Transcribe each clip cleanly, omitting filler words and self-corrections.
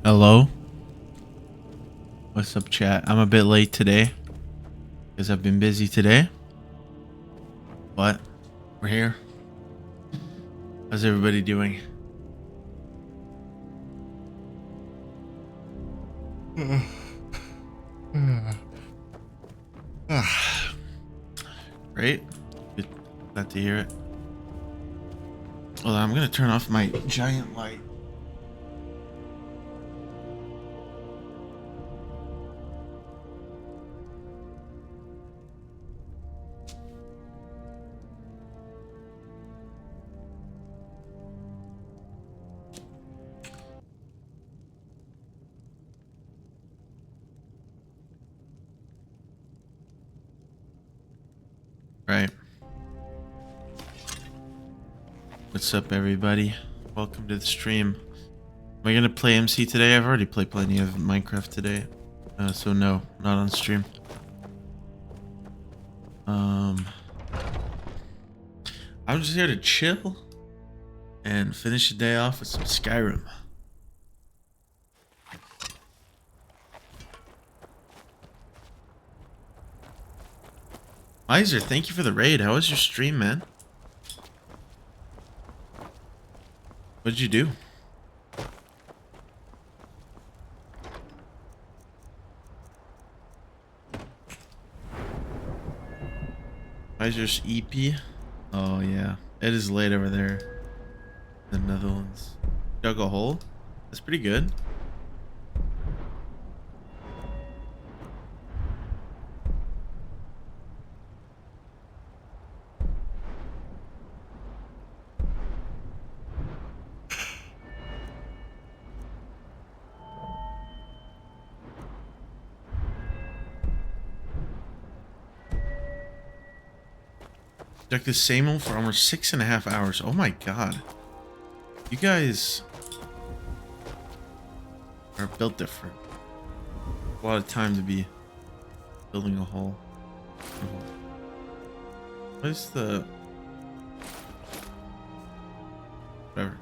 Hello? What's up, chat? I'm a bit late today because I've been busy today, but we're here. How's everybody doing? Great. Good. Glad to hear it. Well, I'm gonna turn off my giant light. Right. What's up, everybody? Welcome to the stream. Am I gonna play MC today? I've already played plenty of Minecraft today, so no, not on stream. I'm just here to chill and finish the day off with some Skyrim. Miser, thank you for the raid. How was your stream, man? What did you do? Miser's EP? Oh, yeah. It is late over there in the Netherlands. Dug a hole? That's pretty good. Dug the same hole for almost 6.5 hours. Oh my god. You guys are built different. A lot of time to be building a hole. What is the... Whatever.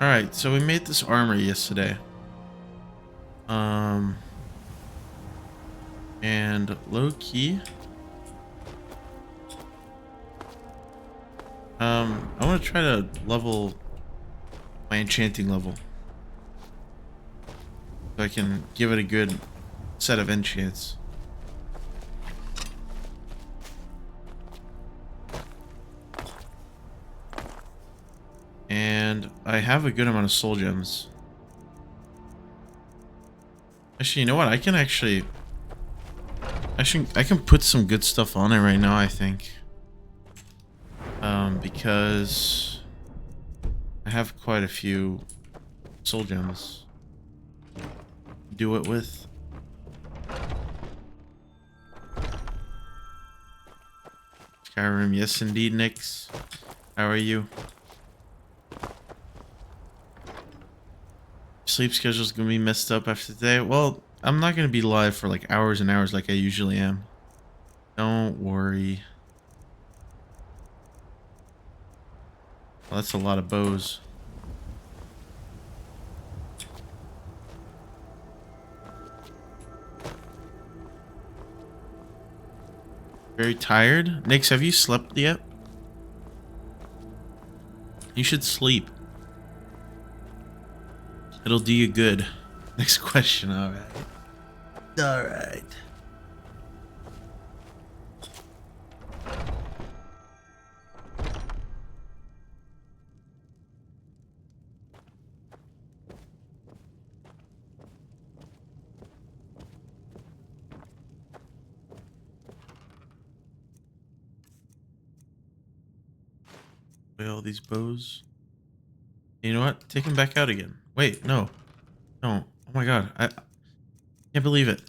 Alright, so we made this armor yesterday. And low key. I want to try to level my enchanting level. So I can give it a good set of enchants. And I have a good amount of soul gems. Actually, you know what? I can put some good stuff on it right now, I think. Because I have quite a few soul gems to do it with. Skyrim, yes indeed, Nix. How are you? Sleep schedule's gonna be messed up after today. Well, I'm not gonna be live for like hours and hours like I usually am. Don't worry. Well, that's a lot of bows. Very tired? Nix, have you slept yet? You should sleep. It'll do you good. Next question, alright. Alright. Wait, all these bows. You know what? Take them back out again. Wait, no. No. Oh my god. I can't believe it.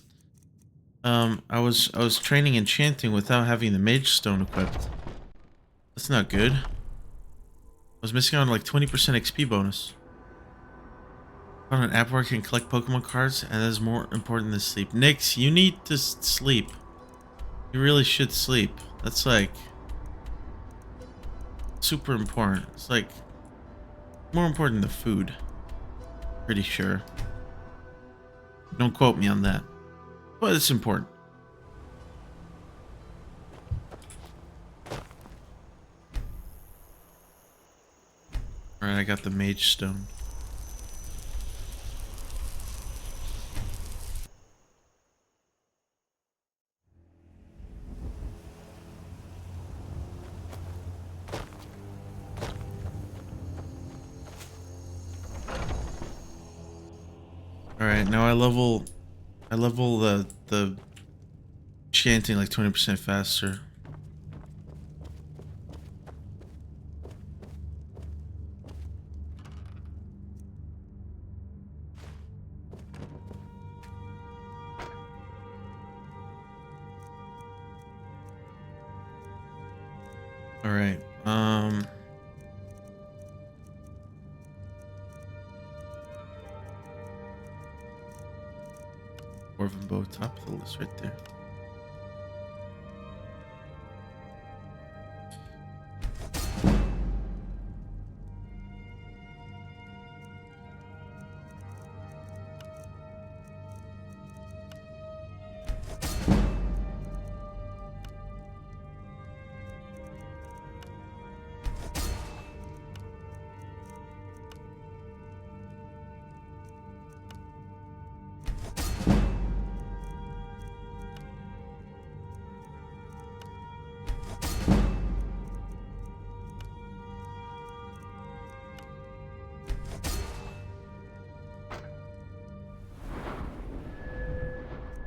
I was training enchanting without having the mage stone equipped. That's not good. I was missing on like 20% XP bonus. On an app where I can collect Pokemon cards, and that is more important than sleep. Nix, you need to sleep. You really should sleep. That's like super important. It's like more important than food. Pretty sure. Don't quote me on that, but it's important. All right, I got the Mage Stone. All right, now I level the chanting like 20% faster. All right. Dwarven bow, top of the list right there.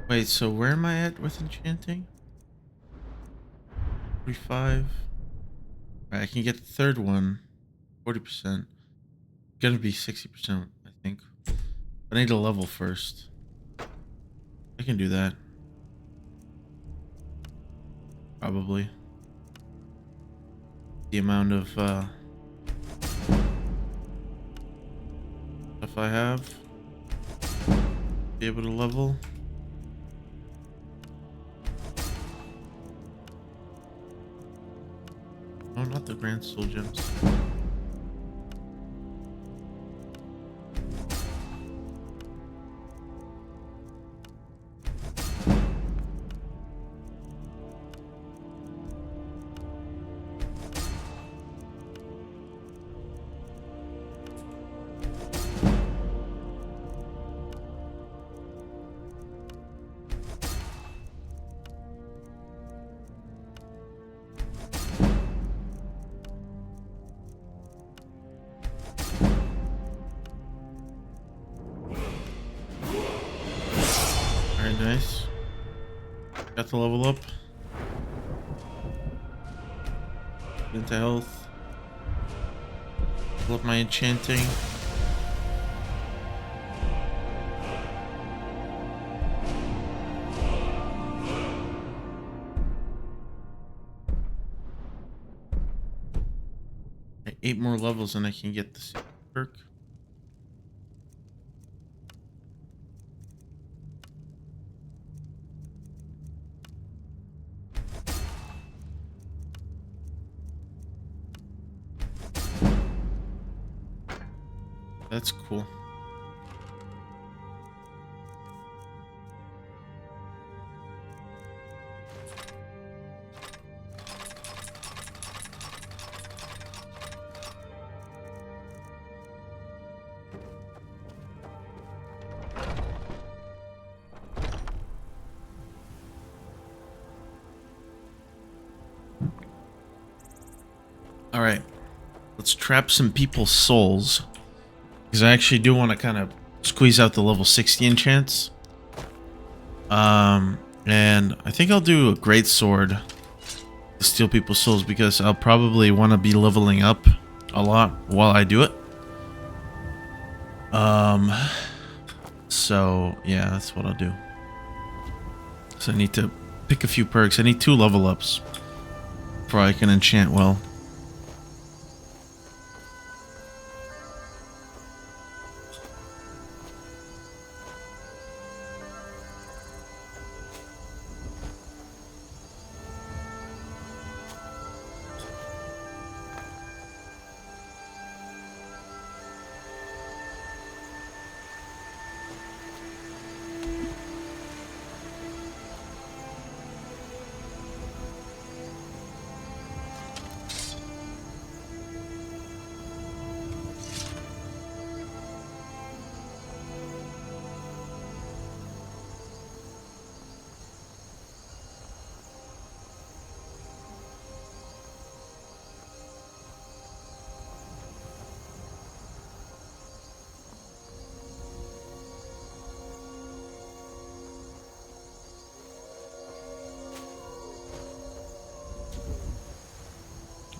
Wait, so where am I at with enchanting? 45. Right, I can get the third one. 40%. Gonna be 60%, I think. I need a level first. I can do that. Probably. The amount of stuff I have. Be able to level. Oh, not the Grand Soul Gems. Alright, nice. Got to level up. Into health. Level up my enchanting. Right, 8 more levels and I can get the super perk. That's cool. All right, let's trap some people's souls. Because I actually do want to kind of squeeze out the level 60 enchants. And I think I'll do a great sword to steal people's souls because I'll probably want to be leveling up a lot while I do it. So yeah, that's what I'll do. So I need to pick a few perks. I need 2 level ups before I can enchant well.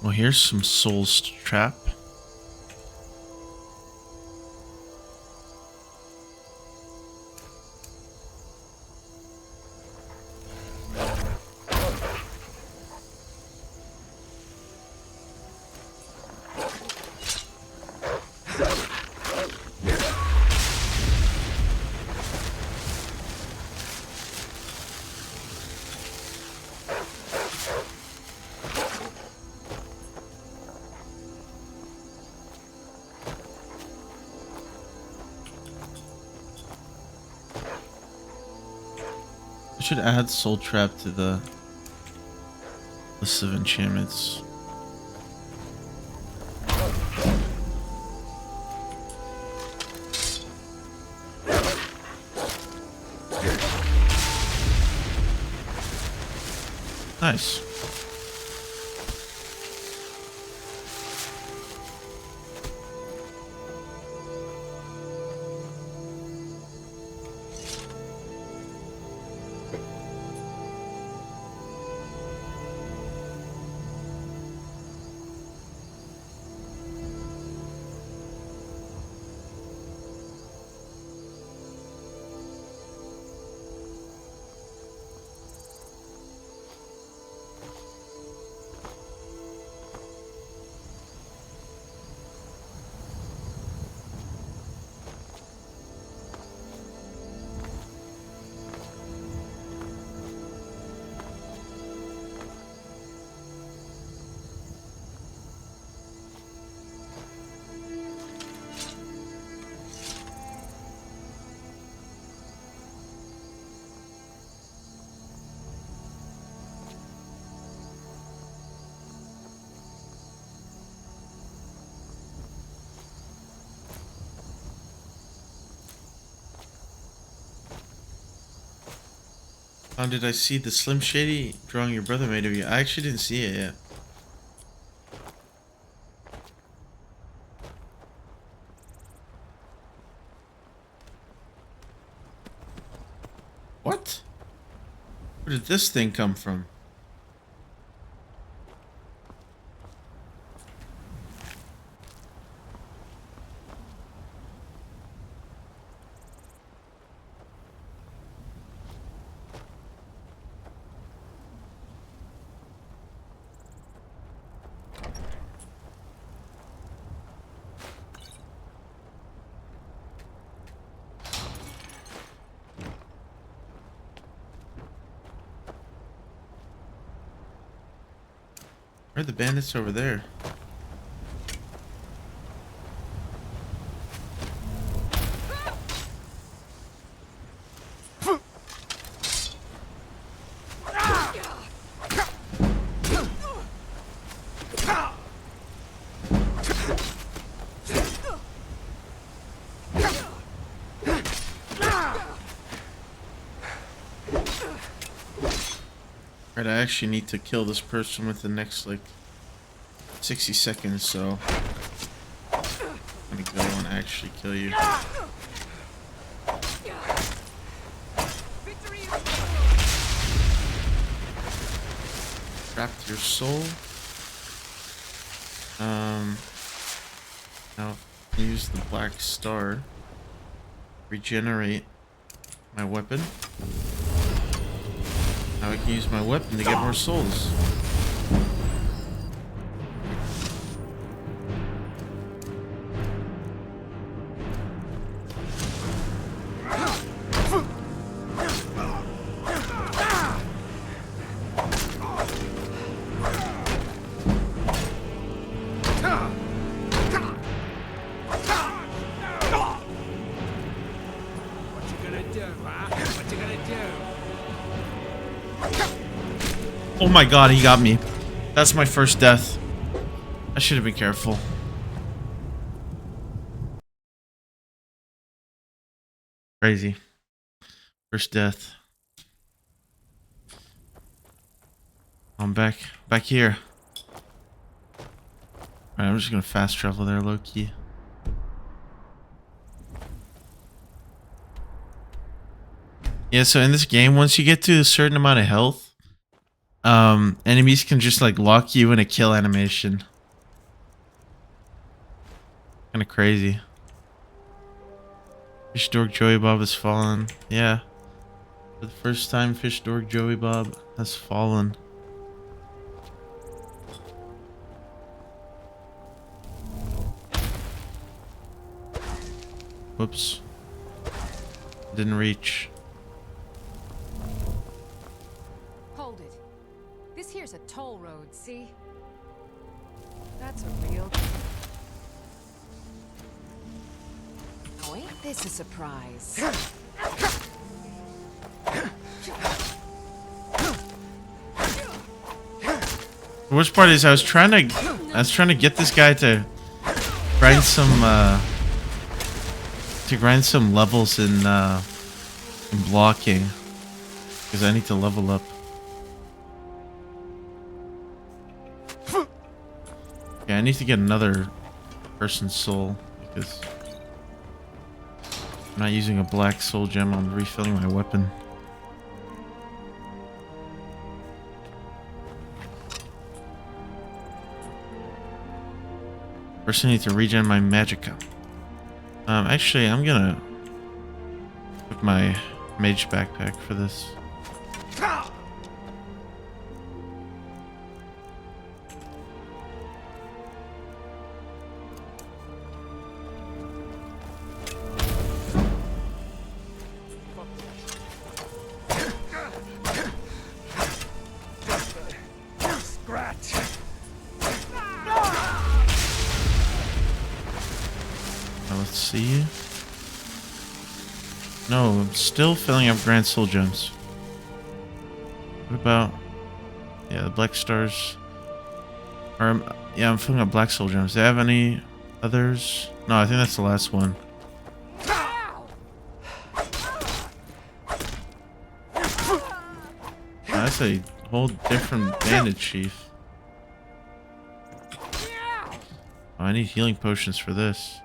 Oh, here's some souls trap. I should add soul trap to the list of enchantments. Nice. How did I see the Slim Shady drawing your brother made of you? I actually didn't see it yet. What? Where did this thing come from? Where are the bandits over there? Right, I actually need to kill this person with the next, like, 60 seconds, so I'm gonna go and actually kill you. Trapped your soul. Now use the black star. Regenerate my weapon. Now I can use my weapon to get more souls. Oh my god, he got me. That's my first death. I should have been careful. Crazy. First death. I'm back here. Alright, I'm just gonna fast travel there, low key. Yeah, so in this game, once you get to a certain amount of health, Enemies can just like lock you in a kill animation. Kind of crazy. Fish Dork Joey Bob has fallen. Yeah. For the first time, Fish Dork Joey Bob has fallen. Whoops. Didn't reach. Hold it. This here's a toll road, see? That's a real... Oh, ain't this a surprise? The worst part is I was trying to get this guy to grind some levels in blocking because I need to level up. Yeah, I need to get another person's soul because I'm not using a black soul gem. I'm refilling my weapon. First, I need to regen my magicka. Actually, I'm gonna put my mage backpack for this. Let's see. No, I'm still filling up Grand Soul Gems. What about... Yeah, the Black Stars. Or, yeah, I'm filling up Black Soul Gems. Do they have any others? No, I think that's the last one. That's a whole different bandit chief. Oh, I need healing potions for this.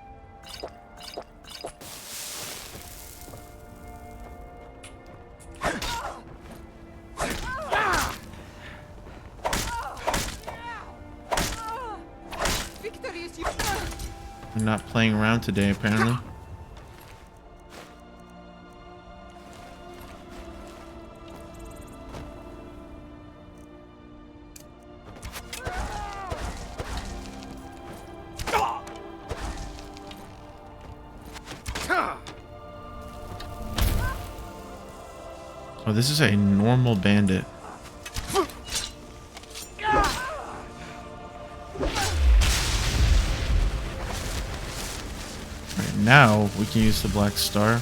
I'm not playing around today, apparently. Oh, this is a normal bandit. Right, now we can use the Black Star.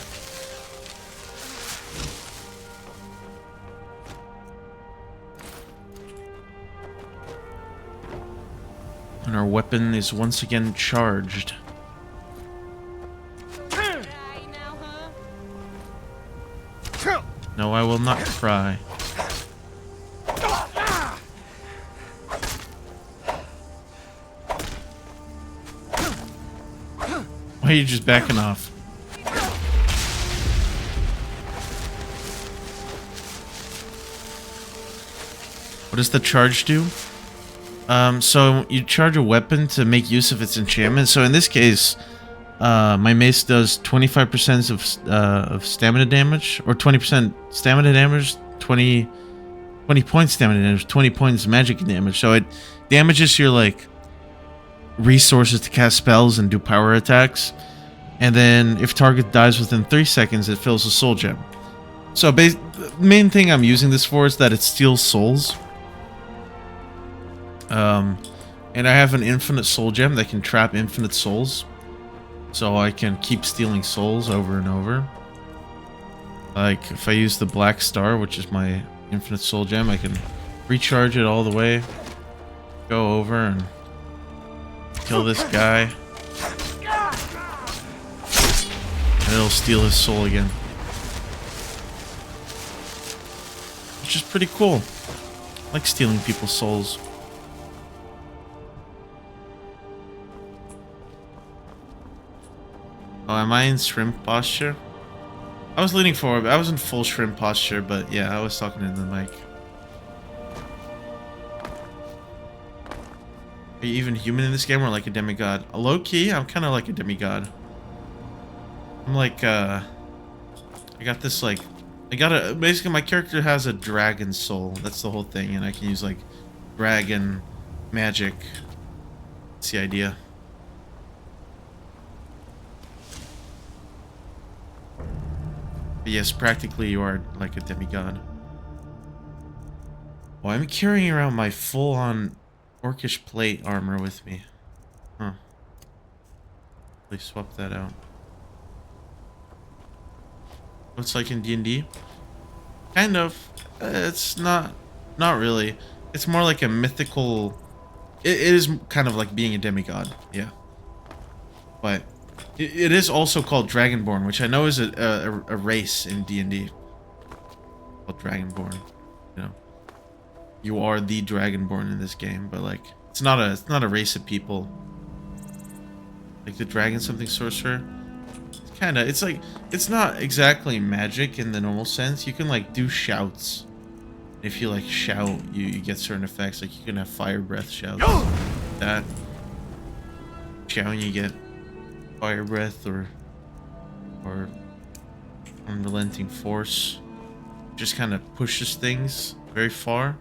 And our weapon is once again charged. No, I will not cry. Why are you just backing off? What does the charge do? So you charge a weapon to make use of its enchantment. So in this case, my mace does 25% of stamina damage, or 20% stamina damage, 20 points stamina damage, 20 points magic damage. So it damages your like resources to cast spells and do power attacks. And then if target dies within 3 seconds, it fills a soul gem. So the main thing I'm using this for is that it steals souls. And I have an infinite soul gem that can trap infinite souls. So I can keep stealing souls over and over. Like, if I use the Black Star, which is my infinite soul gem, I can recharge it all the way. Go over and kill this guy. And it'll steal his soul again. Which is pretty cool. I like stealing people's souls. Oh, am I in shrimp posture? I was leaning forward. I was in full shrimp posture, but yeah, I was talking into the mic. Are you even human in this game or like a demigod? Low key, I'm kind of like a demigod. I'm like, I got this like, basically my character has a dragon soul. That's the whole thing. And I can use like dragon magic. That's the idea. But yes, practically you are like a demigod. Well, I'm carrying around my full-on orcish plate armor with me. Huh. Please swap that out. What's like in D&D? Kind of. It's not really. It's more like a mythical. It is kind of like being a demigod, yeah. But it is also called Dragonborn, which I know is a race in D&D. Called Dragonborn, you know. You are the Dragonborn in this game, but like it's not a race of people. Like the dragon something sorcerer. It's like it's not exactly magic in the normal sense. You can like do shouts. If you like shout, you get certain effects. Like you can have fire breath shouts. That shouting you get fire breath or unrelenting force. Just kind of pushes things very far.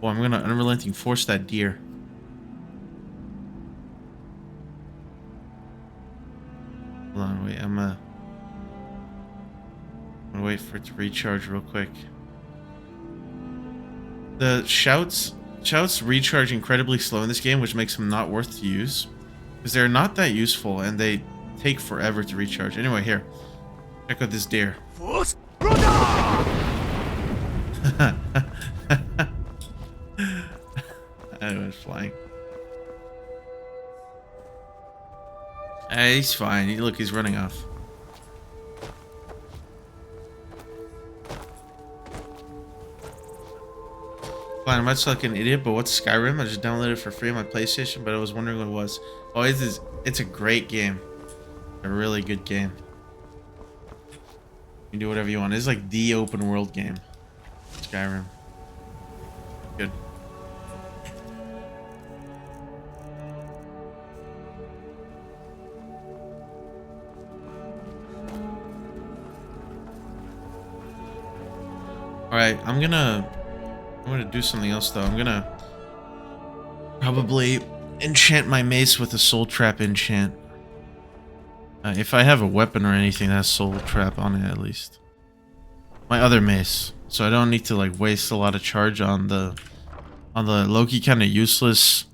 Oh, I'm gonna unrelenting force that deer. Hold on, wait, I'm gonna wait for it to recharge real quick. The shouts recharge incredibly slow in this game, which makes them not worth to use. Because they're not that useful and they take forever to recharge. Anyway, here. Check out this deer. I went flying. He's fine. Look, he's running off. Fine, I'm not like an idiot, but what's Skyrim? I just downloaded it for free on my PlayStation, but I was wondering what it was. Oh, it's a great game. A really good game. You can do whatever you want. It's like the open world game. Skyrim. Good. Alright, I'm gonna do something else though. I'm gonna probably enchant my mace with a soul trap enchant. If I have a weapon or anything that has soul trap on it, at least. My other mace. So I don't need to like waste a lot of charge on the low-key kind of useless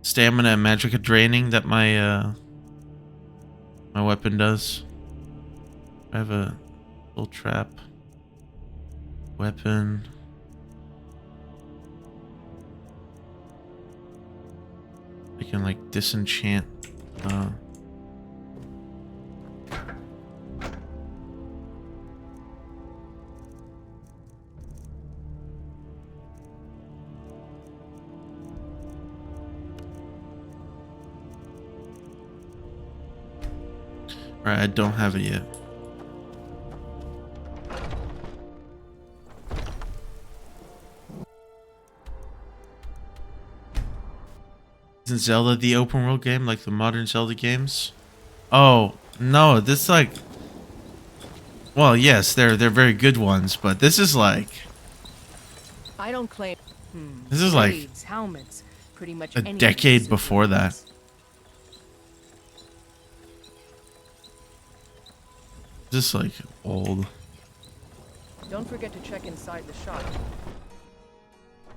stamina and magicka draining that my my weapon does. I have a soul trap weapon. I can like disenchant Alright, I don't have it yet. Isn't Zelda the open world game like the modern Zelda games? Oh, no, this like... Well, yes, they're very good ones, but this is like... I don't claim. This is like Blades, helmets, pretty much a decade before that. Just like old. Don't forget to check inside the shop.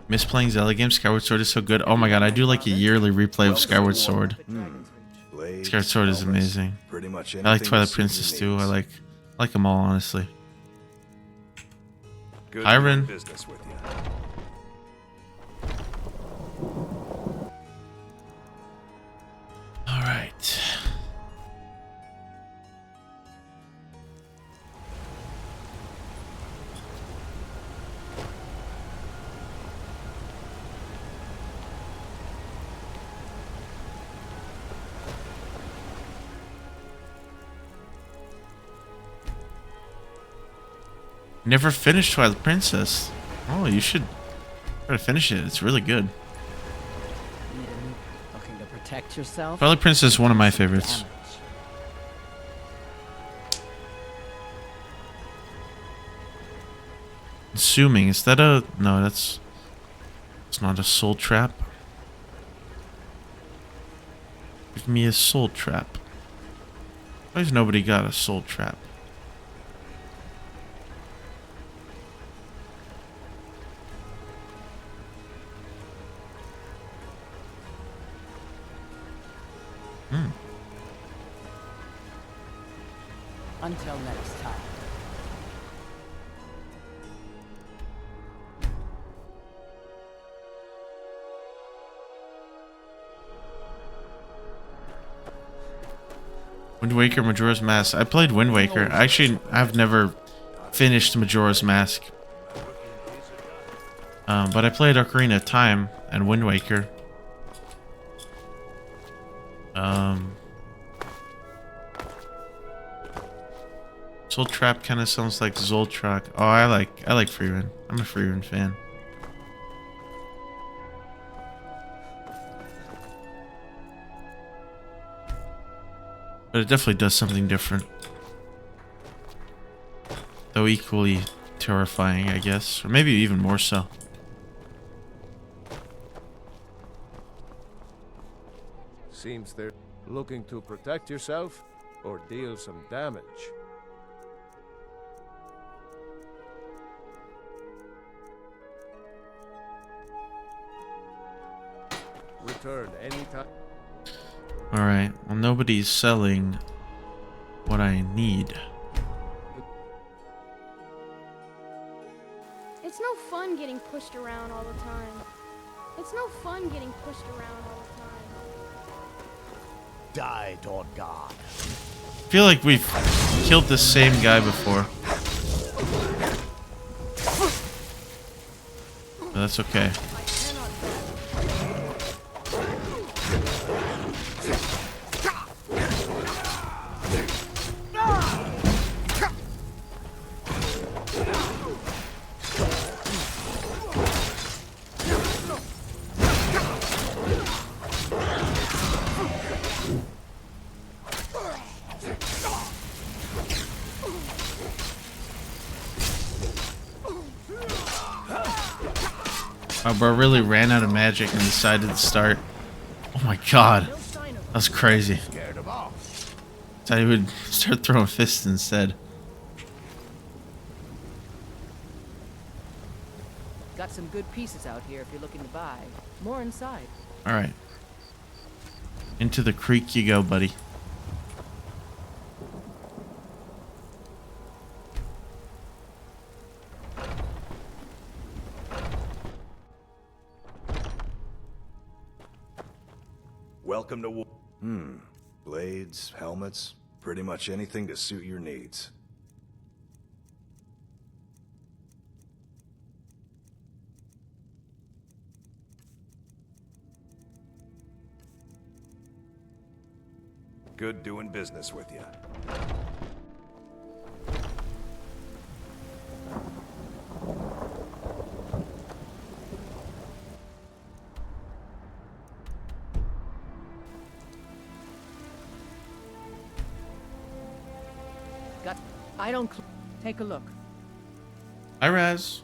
Miss playing Zelda games. Skyward Sword is so good. Oh my god, I do like a yearly replay of Skyward Sword. Skyward Sword is amazing. I like Twilight Princess too. I like them all, honestly. Iron. All right. Never finished Twilight Princess. Oh, you should try to finish it. It's really good. A Protect yourself. Twilight Princess is one of my favorites. Damage. Assuming, is that a... No, it's not a soul trap. Give me a soul trap. Why has nobody got a soul trap? Until next time. Wind Waker, Majora's Mask. I played Wind Waker. Actually, I've never finished Majora's Mask. But I played Ocarina of Time and Wind Waker. Soul Trap kind of sounds like Zoltrak. Oh, I like Freewind. I'm a Freewind fan. But it definitely does something different. Though equally terrifying, I guess. Or maybe even more so. Seems they're looking to protect yourself or deal some damage. Return anytime. Alright, well nobody's selling what I need. It's no fun getting pushed around all the time. It's no fun getting pushed around all the time. Die, Lord God. I feel like we've killed the same guy before. But that's okay. Oh, bro really ran out of magic and decided to start. Oh my god. That was crazy. Thought he would start throwing fists instead. Got some good pieces out here if you're looking to buy. More inside. Alright. Into the creek you go, buddy. Welcome to war. Blades, helmets, pretty much anything to suit your needs. Good doing business with you. I don't. Take a look. Hi, Raz.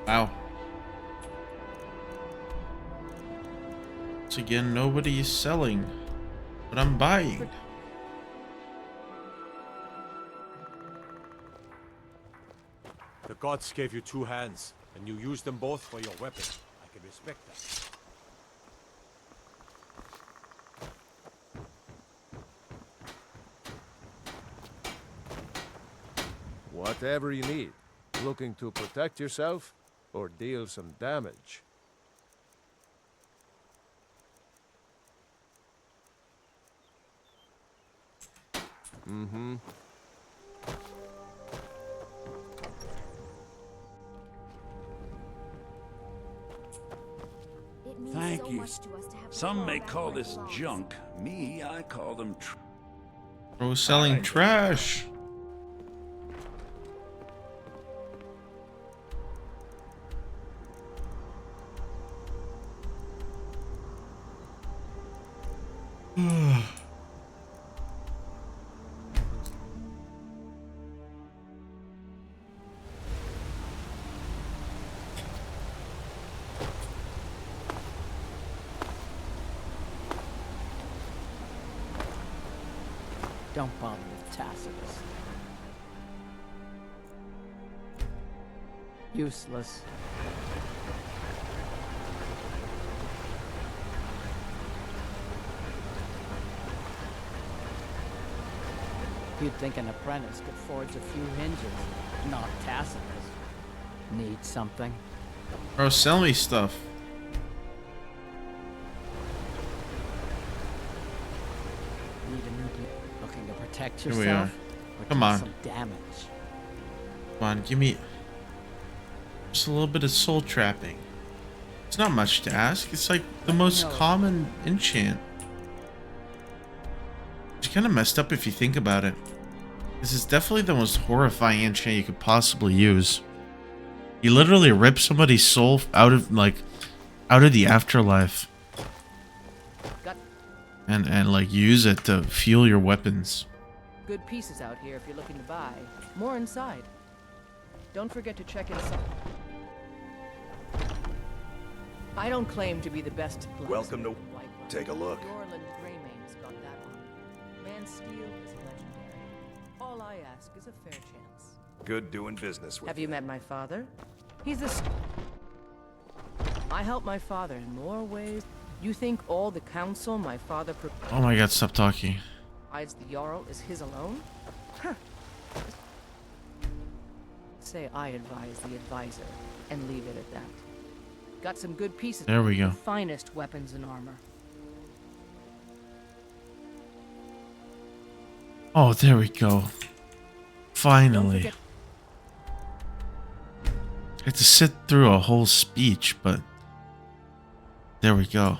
Wow. Once again, nobody is selling, but I'm buying. The gods gave you two hands, and you used them both for your weapon. I can respect that. Whatever you need. Looking to protect yourself or deal some damage. It means Thank so you. much to us to have Some may back call like this lost. junk. Me, I call them Bro, selling trash. Don't bother with Tacitus. Useless. You'd think an apprentice could forge a few hinges, not Tacitus. Need something? Bro, sell me stuff. Need a new looking to protect Here we yourself? are. Or Come do on. some damage. Come on, give me just a little bit of soul trapping. It's not much to ask. It's like the most common enchant. It's kind of messed up if you think about it. This is definitely the most horrifying enchant you could possibly use. You literally rip somebody's soul out of the afterlife. And like use it to fuel your weapons. Good pieces out here if you're looking to buy. More inside. Don't forget to check inside. I don't claim to be the best blacksmith. Welcome to- in Whitewater. Take a look. Dorland Greymane's got that one. Man's steel is legendary. All I ask is a fair chance. Good doing business with Have you met my father? He's the... I help my father in more ways. You think all the counsel my father Oh my god, stop talking. provides the Jarl is his alone? Huh. Say I advise the advisor and leave it at that. Got some good pieces. There we go. The finest weapons and armor. Oh, there we go. Don't Finally. forget I had to sit through a whole speech, but there we go.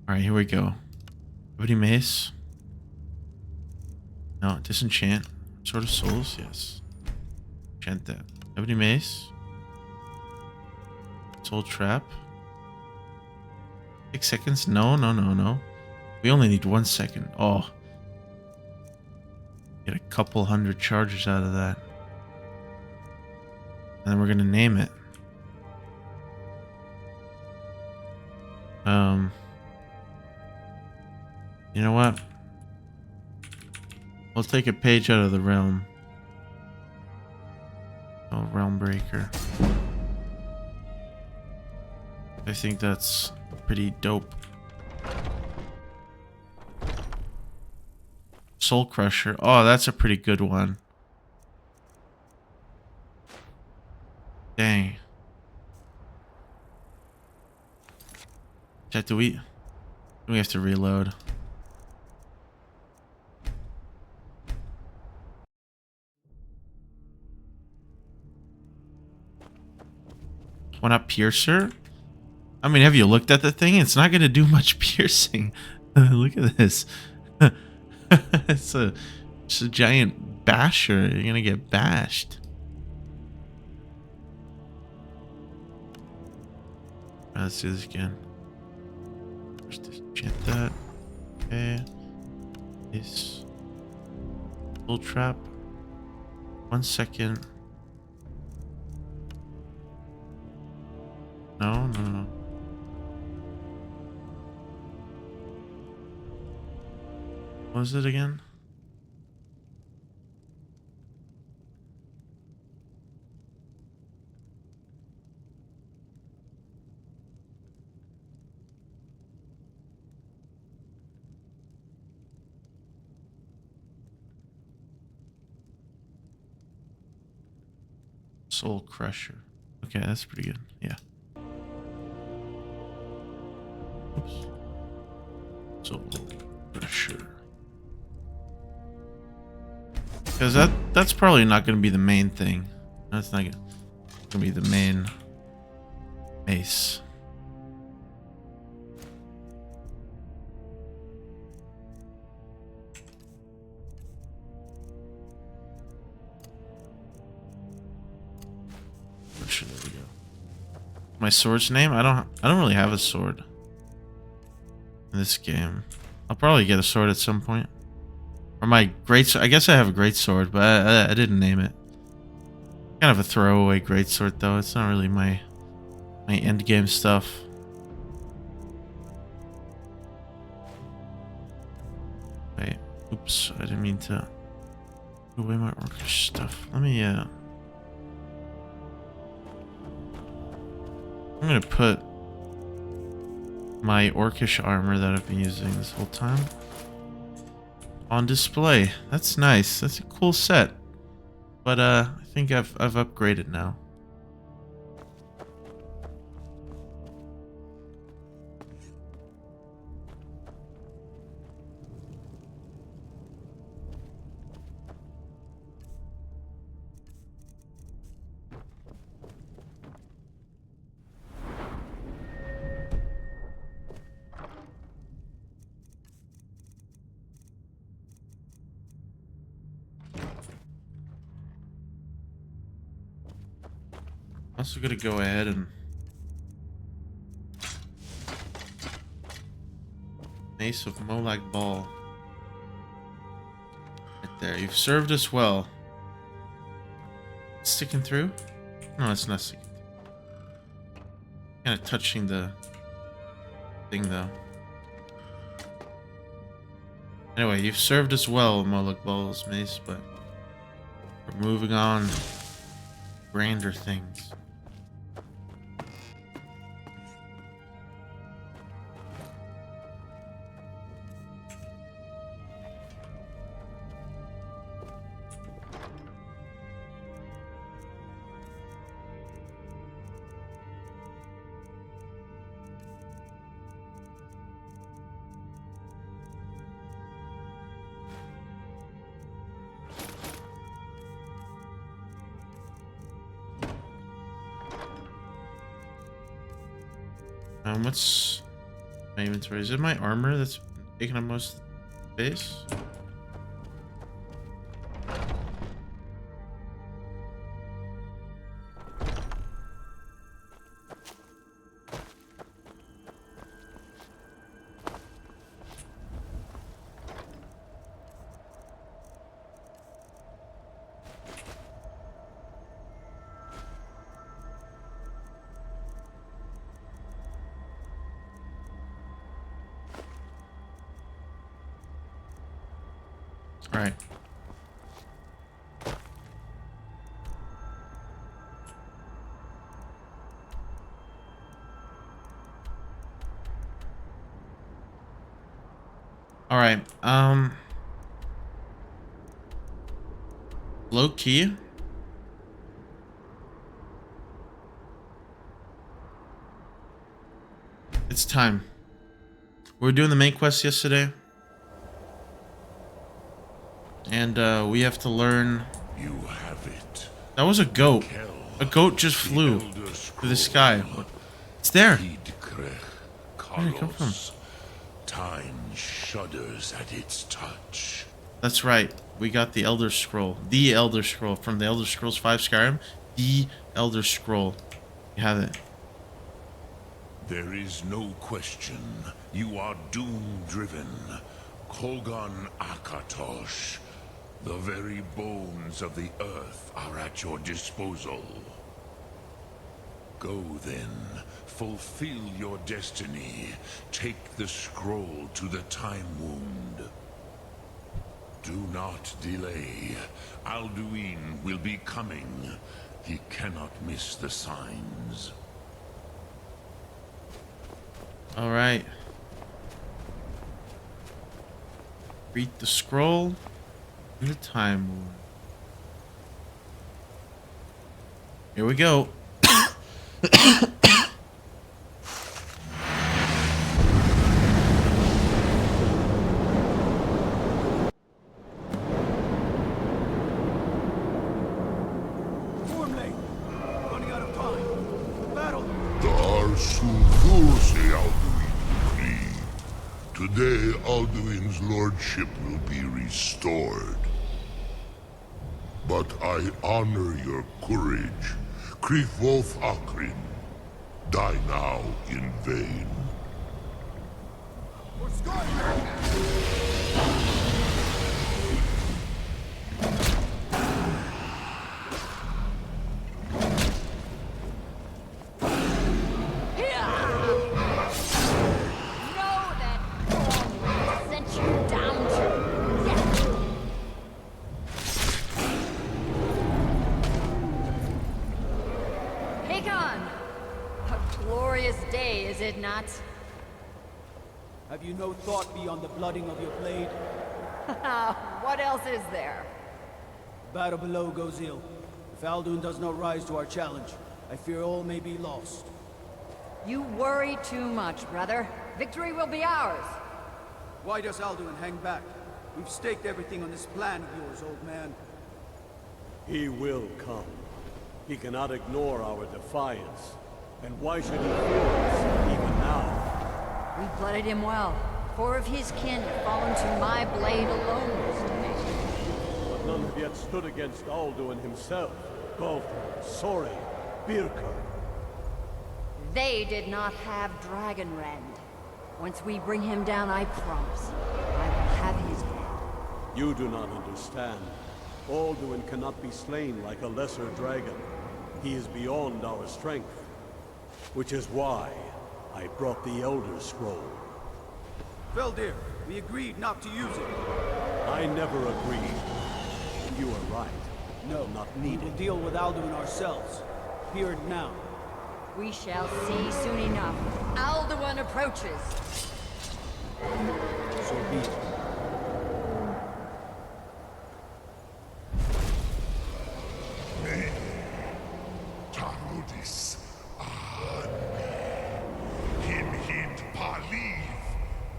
Alright, here we go. Ebony Mace. No, disenchant. Sword of Souls, yes. Enchant that. Ebony Mace. Soul Trap. 6 seconds? No, no, no, no. We only need 1 second. Oh. Get a couple hundred charges out of that. And then we're gonna name it. You know what? I'll take a page out of the realm. Oh, Realm Breaker. I think that's pretty dope. Soul Crusher. Oh, that's a pretty good one. Dang. Chat, do we have to reload? Why not Piercer? I mean, have you looked at the thing? It's not going to do much piercing. Look at this. it's a giant basher. You're going to get bashed. Alright, let's do this again. First, disenchant that. Okay. This. Full trap. 1 second. No, no, no. What was it again? Soul Crusher. Okay, that's pretty good. Yeah. Oops. Soul Crusher. Because that's probably not going to be the main thing. That's not going to be the main mace. There we go. My sword's name? I don't really have a sword in this game. I'll probably get a sword at some point. Or my great, I guess I have a great sword, but I didn't name it. Kind of a throwaway great sword though. It's not really my end game stuff. Wait, oops, I didn't mean to put away my orcish stuff. Let me I'm gonna put my orcish armor that I've been using this whole time on display. That's nice. That's a cool set. But I think I've upgraded now. Also gonna go ahead and Mace of Molag Ball. Right there. You've served us well. Sticking through? No, it's not sticking through. Kind of touching the thing though. Anyway, you've served us well, Molag Ball's Mace, but we're moving on to grander things. What's my inventory? Is it my armor that's taking up most of the space? Right. All right. Low key. It's time. We were doing the main quest yesterday. And we have to learn. You have it. That was a goat. A goat just flew through the sky. It's there. Where did it come from? Time shudders at its touch. That's right. We got the Elder Scroll. The Elder Scroll from the Elder Scrolls 5 Skyrim. The Elder Scroll. You have it. There is no question. You are doom-driven. Kogan Akatosh. The very bones of the earth are at your disposal. Go then, fulfill your destiny. Take the scroll to the Time Wound. Do not delay. Alduin will be coming. He cannot miss the signs. All right. Read the scroll. In the Time Wound. Here we go. Sudurse Alduin decree. Today, Alduin's lordship will be restored. But I honor your courage. Krifwolf Akrin. Die now in vain. Not. Have you no thought beyond the blooding of your blade? What else is there? Battle below goes ill. If Alduin does not rise to our challenge, I fear all may be lost. You worry too much, brother. Victory will be ours. Why does Alduin hang back? We've staked everything on this plan of yours, old man. He will come. He cannot ignore our defiance. And why should he fear us, even now? We blooded him well. 4 of his kin have fallen to my blade alone this day. But none have yet stood against Alduin himself. Gulf, Sori, Birka. They did not have Dragonrend. Once we bring him down, I promise, I will have his head. You do not understand. Alduin cannot be slain like a lesser dragon. He is beyond our strength. Which is why I brought the Elder Scroll. Veldir, we agreed not to use it. I never agreed. You are right. No, not we needed. will deal with Alduin ourselves. Here and now. We shall see soon enough. Alduin approaches. So be it. Tarudis. Hinhid Paliv.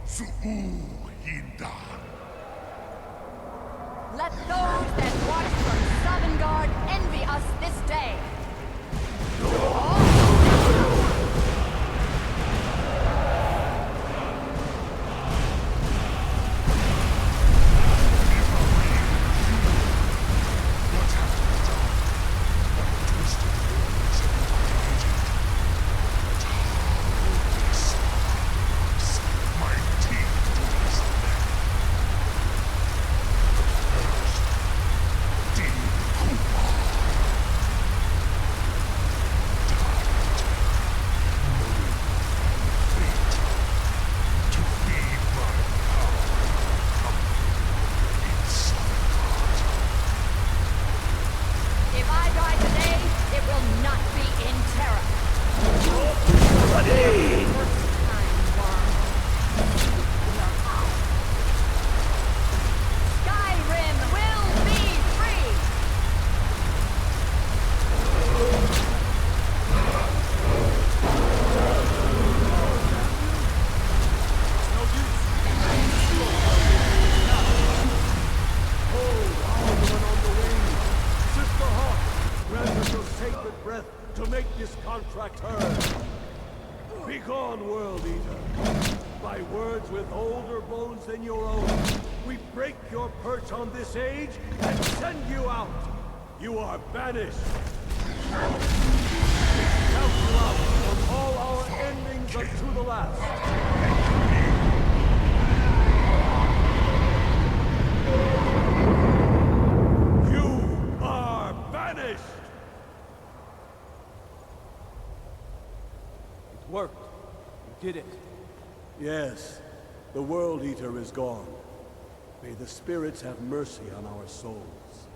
Su'u-Hindan. Let those that watch from Sovngarde envy us this day. Skyrim will be free! Sacred breath to make this contract heard. Begone, World Eater. By words with older bones than your own, we break your perch on this age and send you out. You are banished. Count you out from all our endings unto the last. You are banished. It worked. You did it. Yes, the World Eater is gone. May the spirits have mercy on our souls.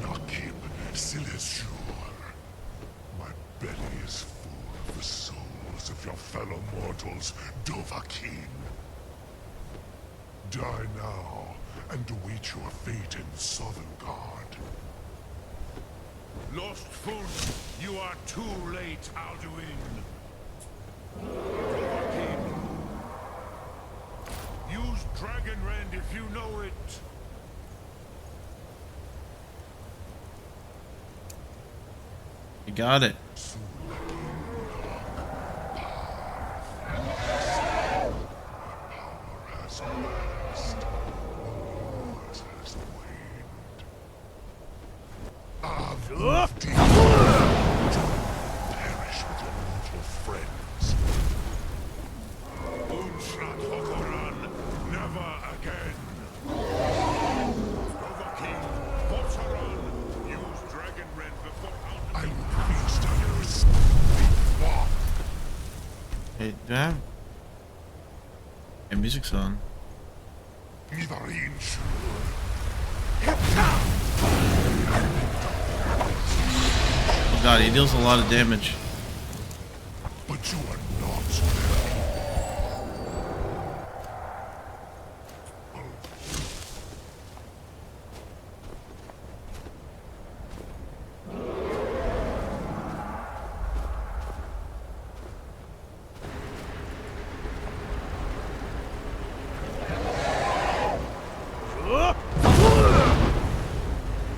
Nakib Silesur. My belly is full of the souls of your fellow mortals, Dovahkiin. Die now, and await your fate in Sovngarde. Lost Foot, you are too late, Alduin. Dovahkiin if you know it. You got it. Hey, do I have... Hey, music's on. Oh god, he deals a lot of damage. But you are not.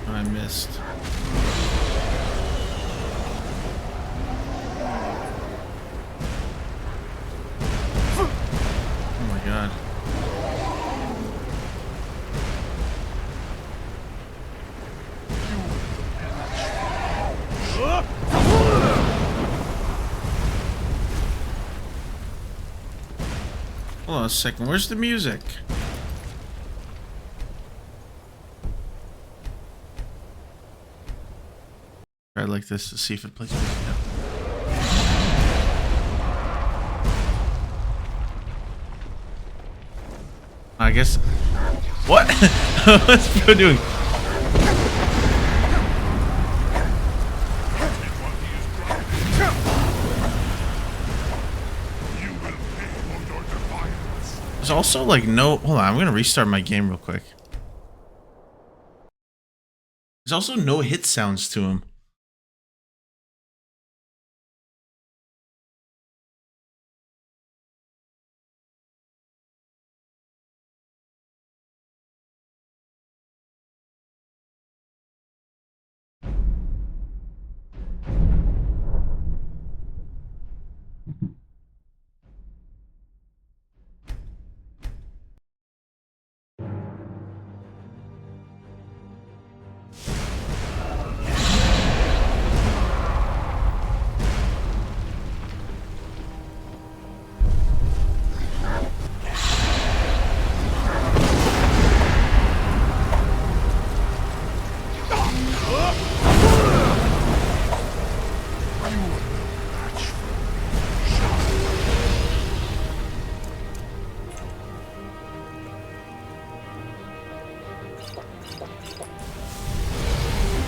I missed. Oh my god. Hold on a second, where's the music? Try like this to see if it plays music now. I guess. What? What's bro doing? There's also like no. Hold on, I'm gonna restart my game real quick. There's also no hit sounds to him.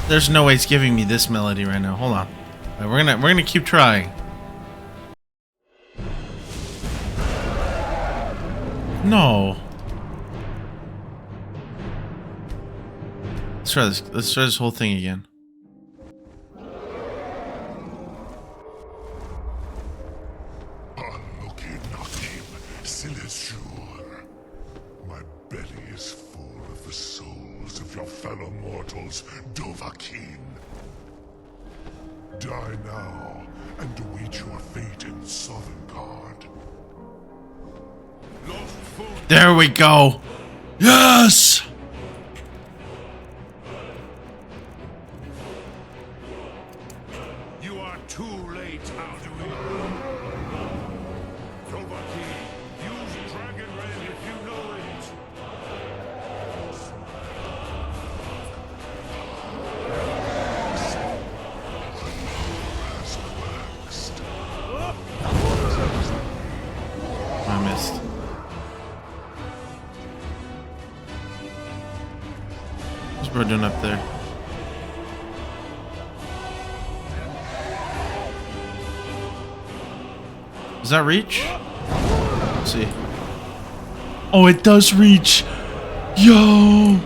There's no way it's giving me this melody right now. Hold on. All right, we're gonna keep trying. No. Let's try this. Let's try this whole thing again. My belly is full of the souls of your fellow mortals, Dovahkiin. Die now and await your fate in Sovngarde. There we go. Yes. You are too late, Alduin. Dovahkiin, use Dragon Red if you know it. I missed. What's bro doing up there? Does that reach? Let's see. Oh, it does reach. Yo.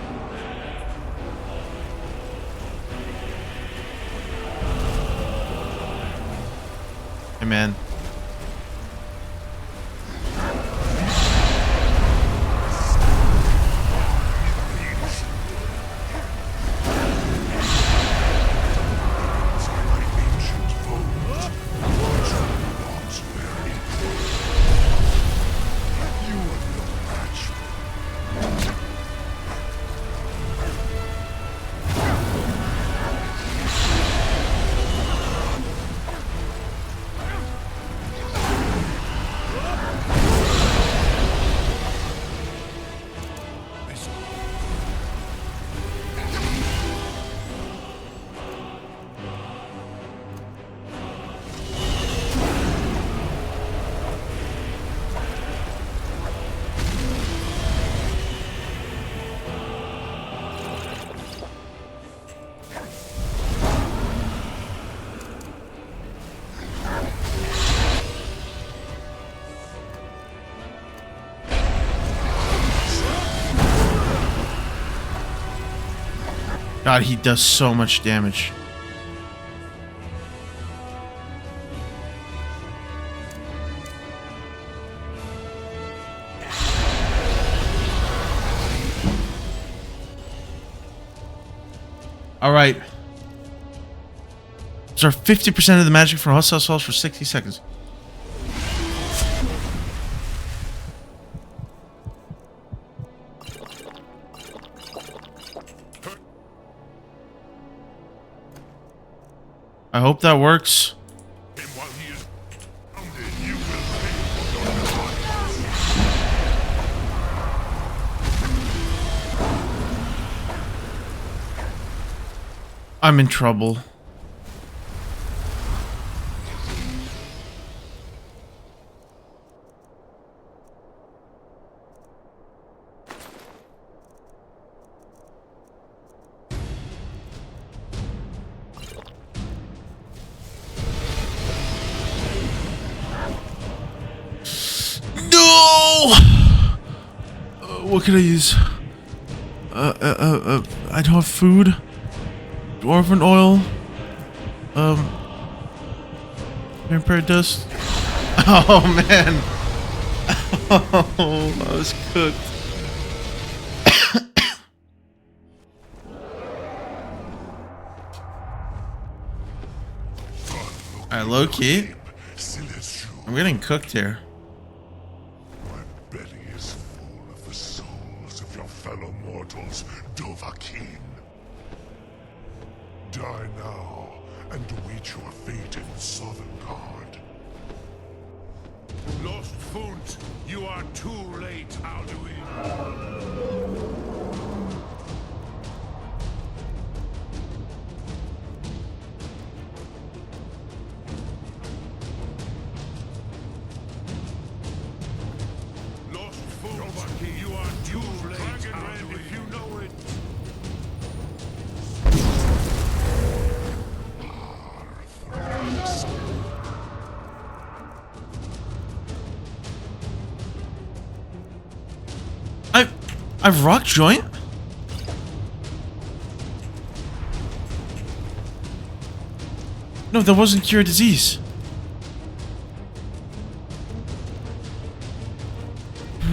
Hey, man. God, he does so much damage. All right. Absorb 50% of the magic from hostile spells for 60 seconds. I hope that works. And while he is grounded, you will pay for your I'm in trouble. No! What can I use? I don't have food. Dwarven oil. Vampire dust. Oh man. Oh, I was cooked. Alright, low key. I'm getting cooked here. My belly is full of the souls of your fellow mortals, Dovahkiin. Die now and await your fate in Sovngarde. Lost Funt, you are too late, Alduin. Lost Funt, you are too late, Alduin. If you know it. I've rock joint? No, that wasn't cure disease.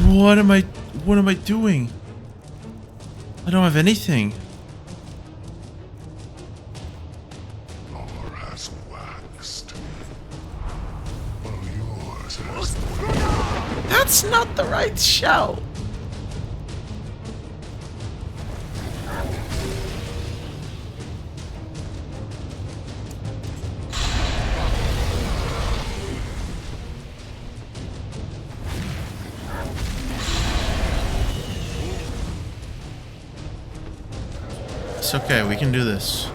What am I doing? I don't have anything. Floor has waxed. While yours has. That's not the right shout. It's okay, we can do this.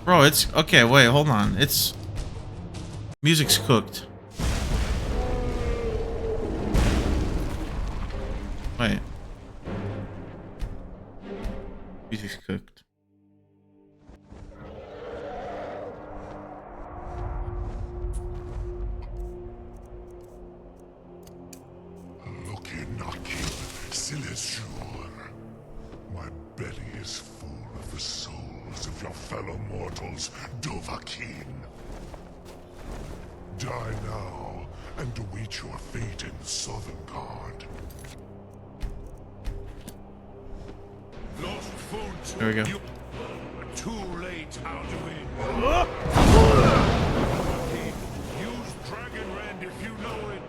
Bro, it's okay, wait, hold on. It's music's cooked. Wait. Music's cooked. My belly is full of the souls of your fellow mortals, Dovahkiin. Die now and await your fate in Sovngarde. Lost Funt. There we go. You are too late, Alduin. Use Dragon Rend if you know it.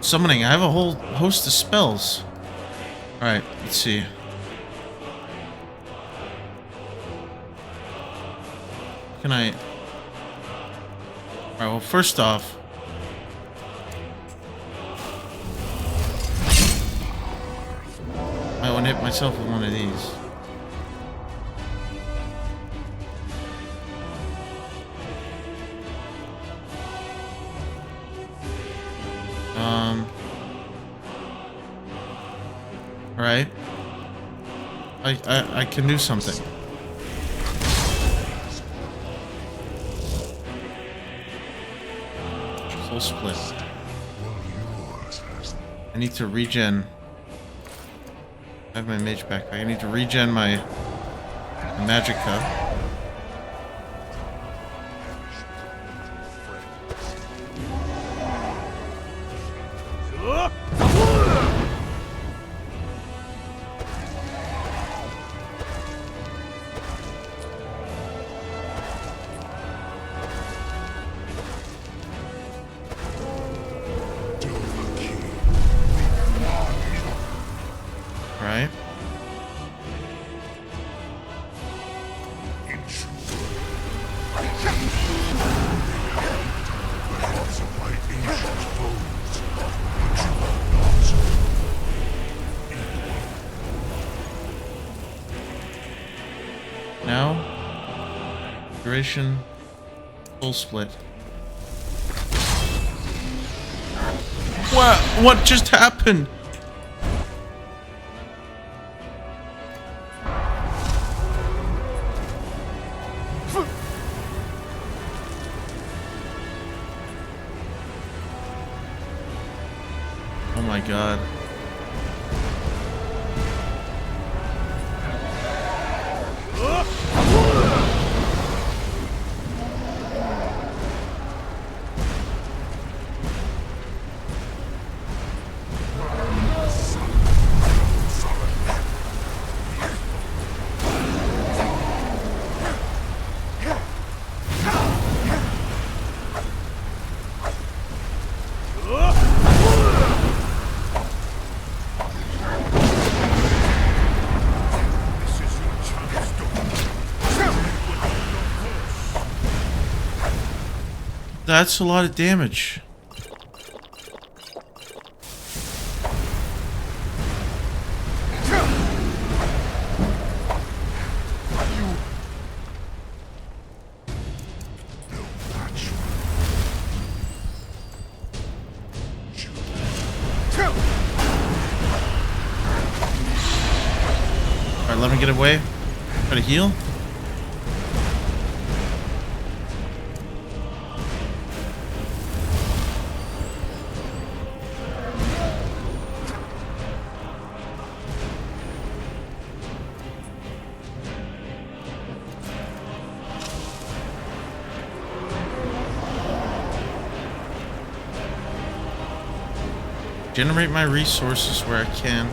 Summoning, I have a whole host of spells. Alright, let's see. Can I... Alright, well, first off... I want to hit myself with one of these. Alright. I can do something. Full split. I need to regen. I have my mage backpack. I need to regen my magic cup. Right. Now, duration, full split. What just happened? Oh my god. That's a lot of damage. Alright, let me get away. Try to heal. Generate my resources where I can.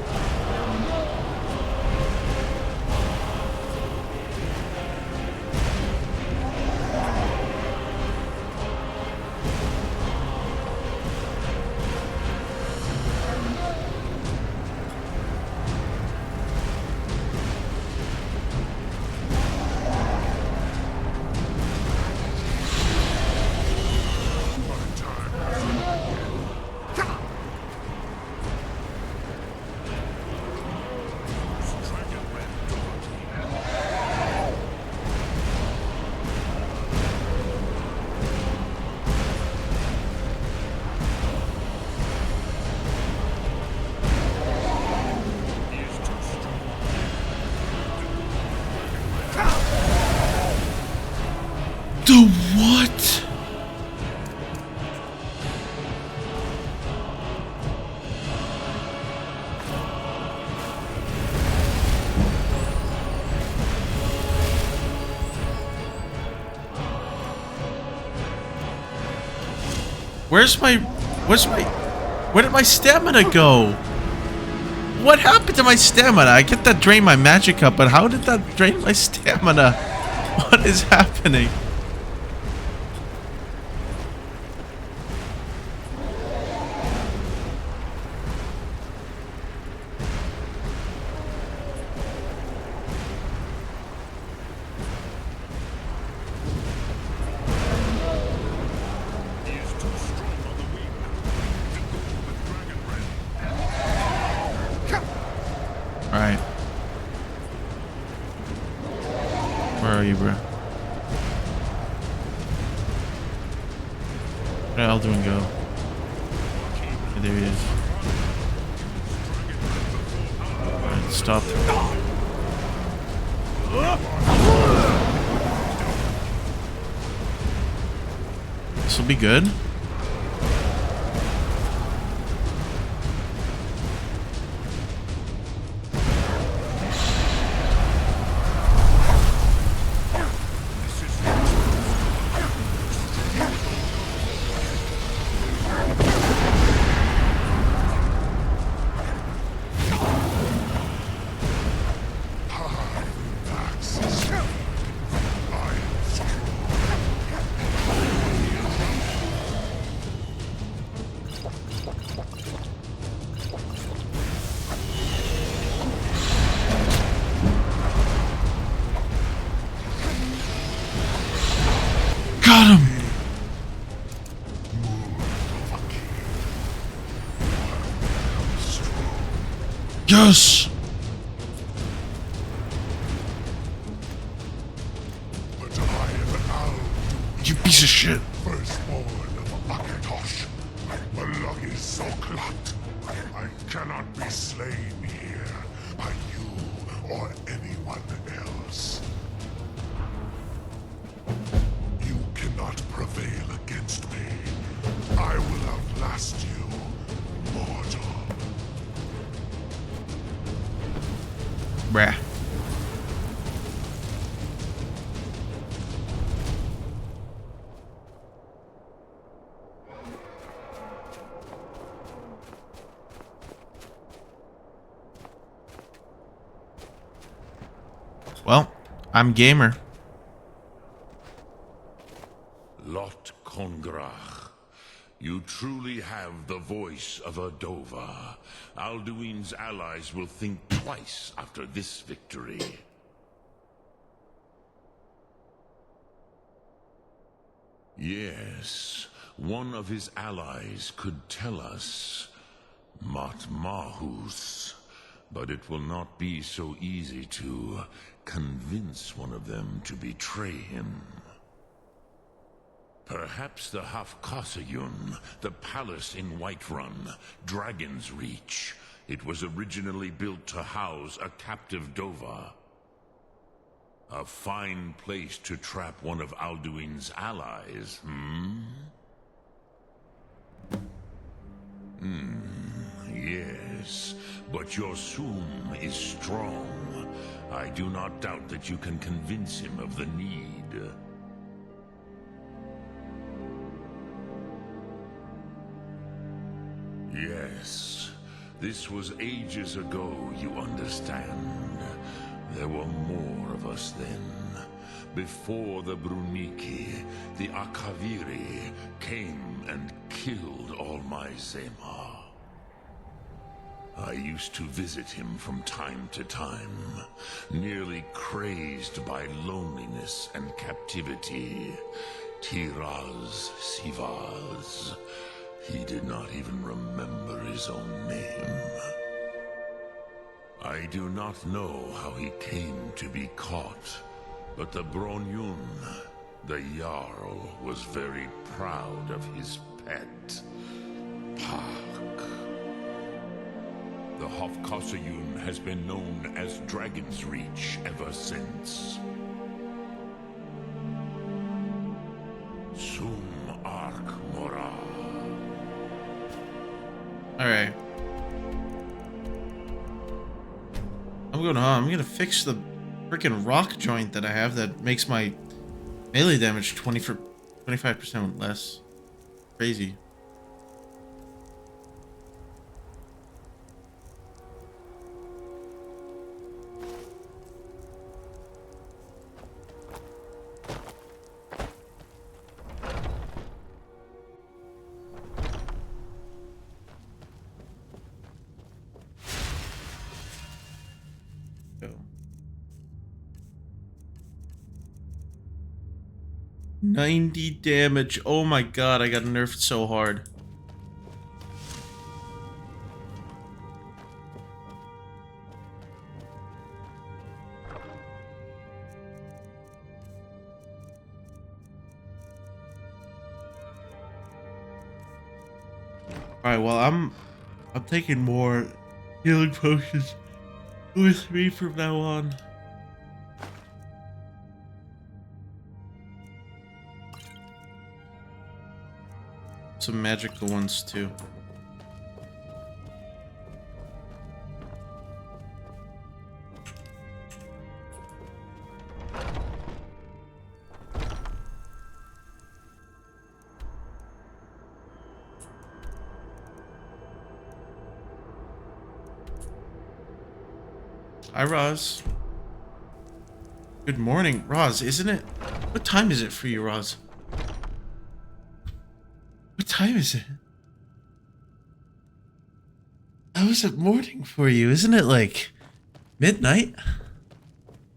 The what? Where did my stamina go? What happened to my stamina? I get that drain my magic up, but how did that drain my stamina? What is happening? Alright. Where are you, bro? Where the Alduin go? Okay, there he is. Alright, stop. This will be good. got him! Yes! But I am Alduin, You piece of shit. firstborn of Akatosh. The lung is so clogged. I cannot be slain here by you or anyone else. You cannot prevail against me. I will outlast you, mortal. Bruh. Well, I'm gamer. Lot Kongrach, you truly have the voice of a Dova. Alduin's allies will think twice after this victory. Yes, one of his allies could tell us Matmahus, but it will not be so easy to convince one of them to betray him. Perhaps the Hafkasayun, the palace in Whiterun, Dragon's Reach. It was originally built to house a captive Dova. A fine place to trap one of Alduin's allies, Yes, but your Sum is strong. I do not doubt that you can convince him of the need. Yes, this was ages ago, you understand. There were more of us then. Before the Bruniki, the Akaviri came and killed all my Zema. I used to visit him from time to time, nearly crazed by loneliness and captivity. Tiraz Sivaz. He did not even remember his own name. I do not know how he came to be caught, but the Bronyun, the Jarl, was very proud of his pet, Pak. The Hofkosayun has been known as Dragon's Reach ever since. Sum Ark Mora. Alright. I'm gonna fix the freaking rock joint that I have that makes my melee damage 25% less. Crazy. Go. 90 damage. Oh my god, I got nerfed so hard. Alright, well I'm taking more healing potions with me from now on. Some magical ones too. Hi, Roz. Good morning, Roz, isn't it? What time is it for you, Roz? What time is it? How is it morning for you? Isn't it like midnight?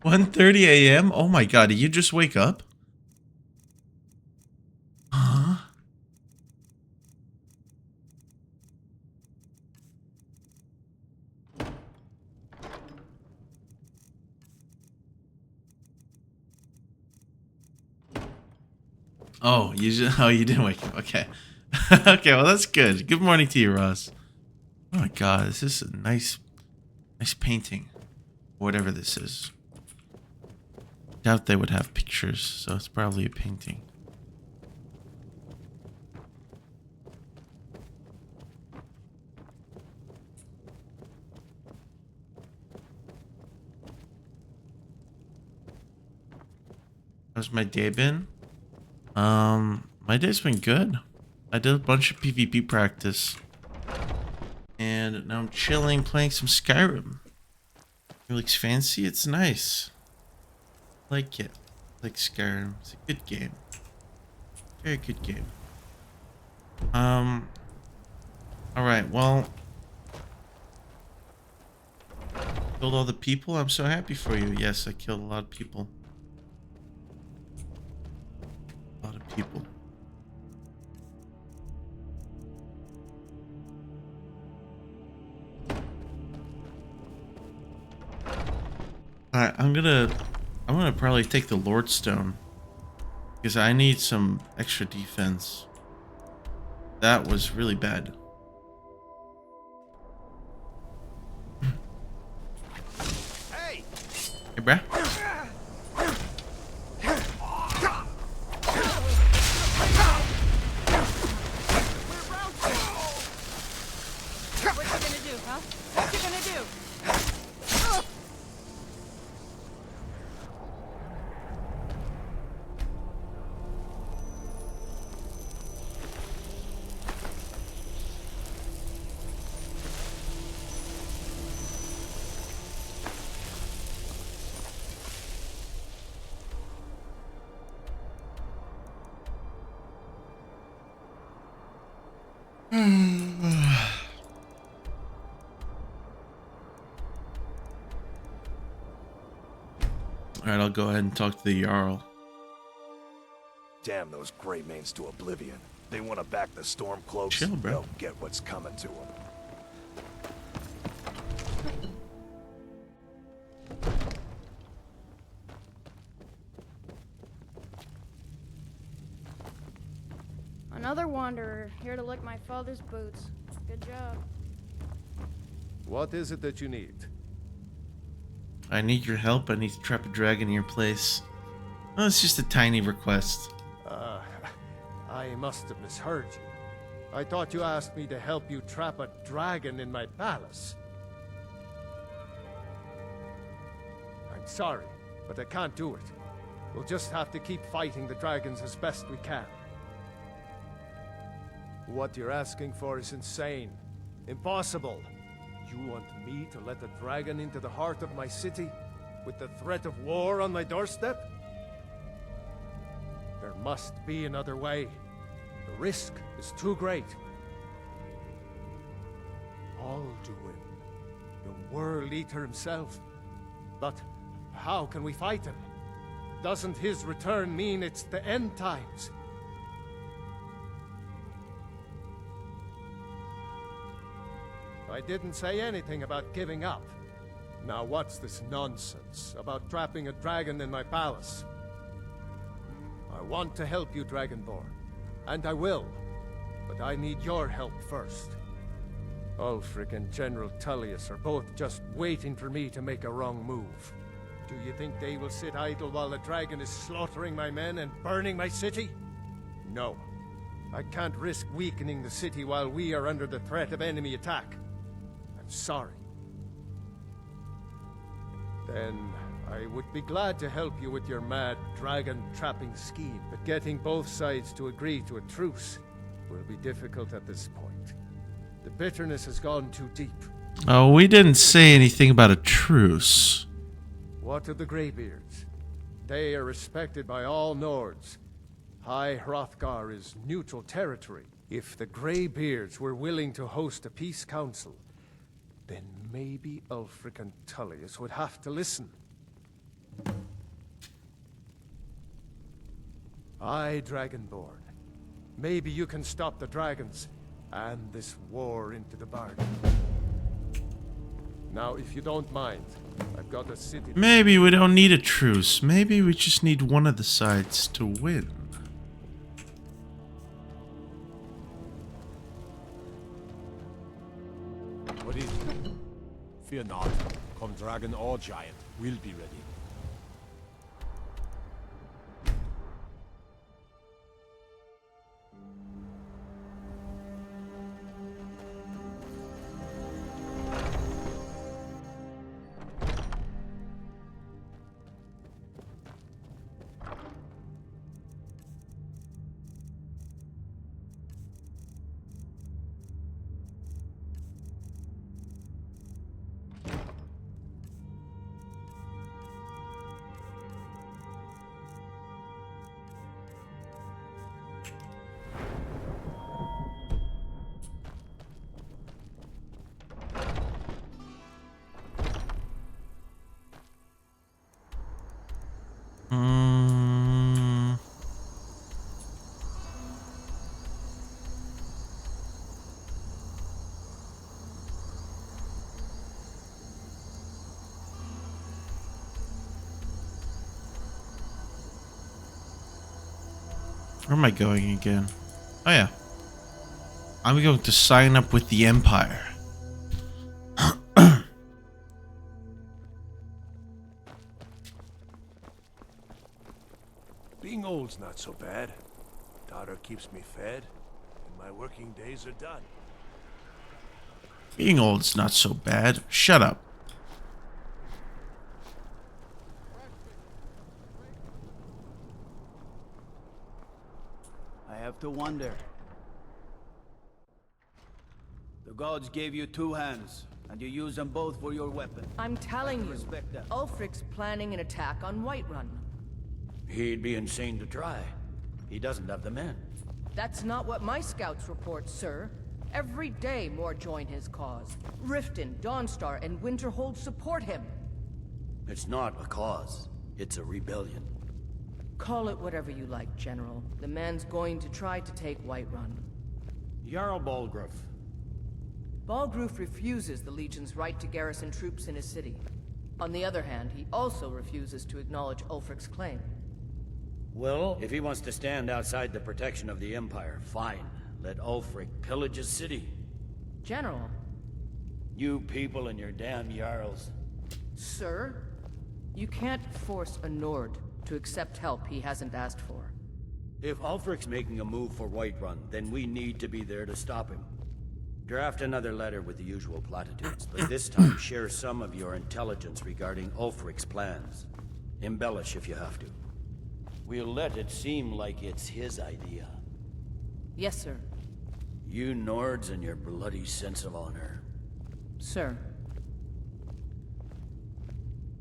1:30 a.m.? Oh my god, did you just wake up? Oh, oh, you didn't wake up. Okay. Okay, well, that's good. Good morning to you, Ross. Oh my god, this is a nice painting. Whatever this is. Doubt they would have pictures, so it's probably a painting. How's my day been? My day's been good. I did a bunch of PvP practice. And now I'm chilling, playing some Skyrim. It looks fancy, it's nice. I like it. I like Skyrim. It's a good game. Very good game. Alright, well. Killed all the people? I'm so happy for you. Yes, I killed a lot of people. A lot of people. Alright, I'm gonna probably take the Lord Stone. Because I need some extra defense. That was really bad. Hey! Hey, bruh. What you gonna do, huh? What you gonna do? Alright, I'll go ahead and talk to the Jarl. Damn those Grey Manes to oblivion. They want to back the Stormcloaks. Chill, bro. They'll get what's coming to them. Another wanderer, here to lick my father's boots. Good job. What is it that you need? I need your help. I need to trap a dragon in your place. Oh, it's just a tiny request. I must have misheard you. I thought you asked me to help you trap a dragon in my palace. I'm sorry, but I can't do it. We'll just have to keep fighting the dragons as best we can. What you're asking for is insane. Impossible. You want me to let a dragon into the heart of my city with the threat of war on my doorstep? There must be another way. The risk is too great. Alduin, the World Eater himself. But how can we fight him? Doesn't his return mean it's the end times? I didn't say anything about giving up. Now what's this nonsense about trapping a dragon in my palace? I want to help you, Dragonborn. And I will. But I need your help first. Ulfric and General Tullius are both just waiting for me to make a wrong move. Do you think they will sit idle while the dragon is slaughtering my men and burning my city? No. I can't risk weakening the city while we are under the threat of enemy attack. I'm sorry. Then I would be glad to help you with your mad dragon-trapping scheme, but getting both sides to agree to a truce will be difficult at this point. The bitterness has gone too deep. Oh, we didn't say anything about a truce. What of the Greybeards? They are respected by all Nords. High Hrothgar is neutral territory. If the Greybeards were willing to host a peace council, then maybe Ulfric and Tullius would have to listen. Aye, Dragonborn. Maybe you can stop the dragons and this war into the bargain. Now, if you don't mind, I've got a city... Maybe we don't need a truce. Maybe we just need one of the sides to win. Fear not. Come dragon or giant, we'll be ready. Where am I going again? Oh yeah. I'm going to sign up with the Empire. Being old's not so bad. Daughter keeps me fed, and my working days are done. Being old's not so bad. Shut up. I have to wonder. The gods gave you two hands, and you use them both for your weapon. I'm telling you, Respect that. Ulfric's planning an attack on Whiterun. He'd be insane to try. He doesn't have the men. That's not what my scouts report, sir. Every day more join his cause. Riften, Dawnstar, and Winterhold support him. It's not a cause. It's a rebellion. Call it whatever you like, General. The man's going to try to take Whiterun. Jarl Balgruuf. Balgruuf refuses the Legion's right to garrison troops in his city. On the other hand, he also refuses to acknowledge Ulfric's claim. Well, if he wants to stand outside the protection of the Empire, fine. Let Ulfric pillage his city. General. You people and your damn Jarls. Sir? You can't force a Nord to accept help he hasn't asked for. If Ulfric's making a move for Whiterun, then we need to be there to stop him. Draft another letter with the usual platitudes, but this time share some of your intelligence regarding Ulfric's plans. Embellish if you have to. We'll let it seem like it's his idea. Yes, sir. You Nords and your bloody sense of honor. Sir.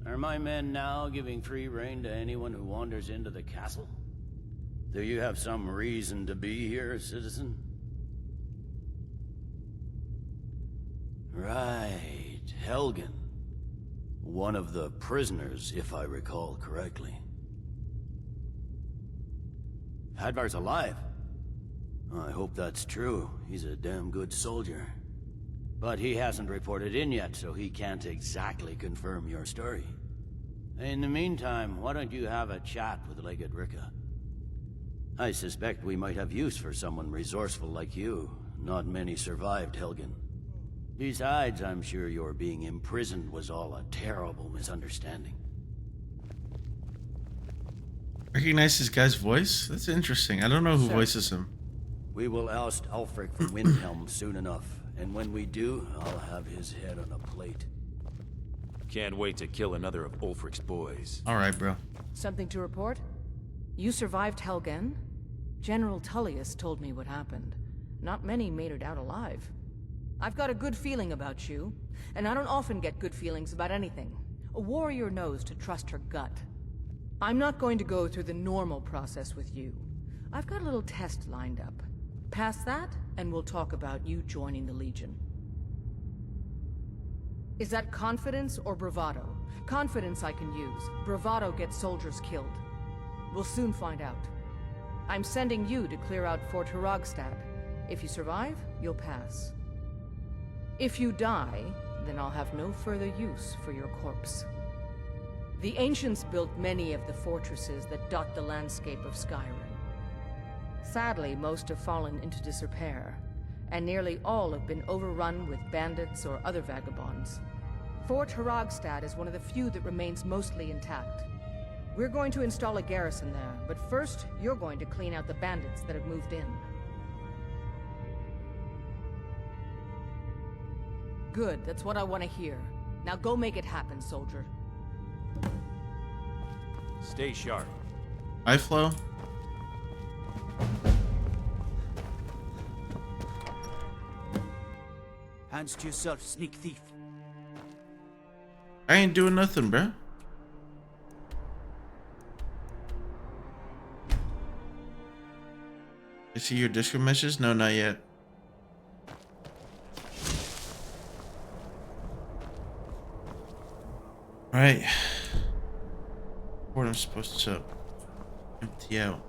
Are my men now giving free rein to anyone who wanders into the castle? Do you have some reason to be here, citizen? Right, Helgen. One of the prisoners, if I recall correctly. Hadvar's alive. I hope that's true. He's a damn good soldier. But he hasn't reported in yet, so he can't exactly confirm your story. In the meantime, why don't you have a chat with Legate Ricka? I suspect we might have use for someone resourceful like you. Not many survived Helgen. Besides, I'm sure your being imprisoned was all a terrible misunderstanding. Recognize this guy's voice? That's interesting. I don't know who voices him. We will oust Ulfric from Windhelm soon enough, and when we do, I'll have his head on a plate. Can't wait to kill another of Ulfric's boys. Alright, bro. Something to report? You survived Helgen? General Tullius told me what happened. Not many made it out alive. I've got a good feeling about you, and I don't often get good feelings about anything. A warrior knows to trust her gut. I'm not going to go through the normal process with you. I've got a little test lined up. Pass that, and we'll talk about you joining the Legion. Is that confidence or bravado? Confidence I can use. Bravado gets soldiers killed. We'll soon find out. I'm sending you to clear out Fort Hrogstad. If you survive, you'll pass. If you die, then I'll have no further use for your corpse. The ancients built many of the fortresses that dot the landscape of Skyrim. Sadly, most have fallen into disrepair, and nearly all have been overrun with bandits or other vagabonds. Fort Haragstad is one of the few that remains mostly intact. We're going to install a garrison there, but first, you're going to clean out the bandits that have moved in. Good, that's what I want to hear. Now go make it happen, soldier. Stay sharp. Hi, Flo. Hands to yourself, sneak thief. I ain't doing nothing, bruh. I see your Discord messages? No, not yet. Right. What I'm supposed to empty out.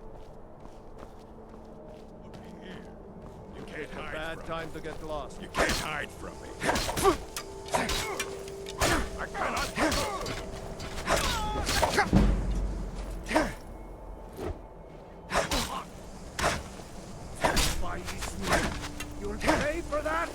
You can't hide. Bad time to get lost. You can't hide from me. I cannot. You'll pay for that.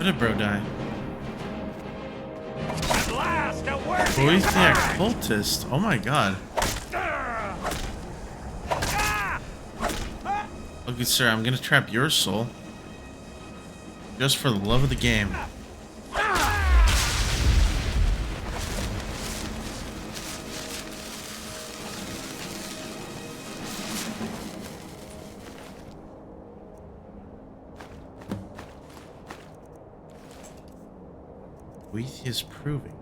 Where did bro die? At last, a word. Who is the occultist? Oh my god. Okay, sir, I'm gonna trap your soul. Just for the love of the game. Is proving.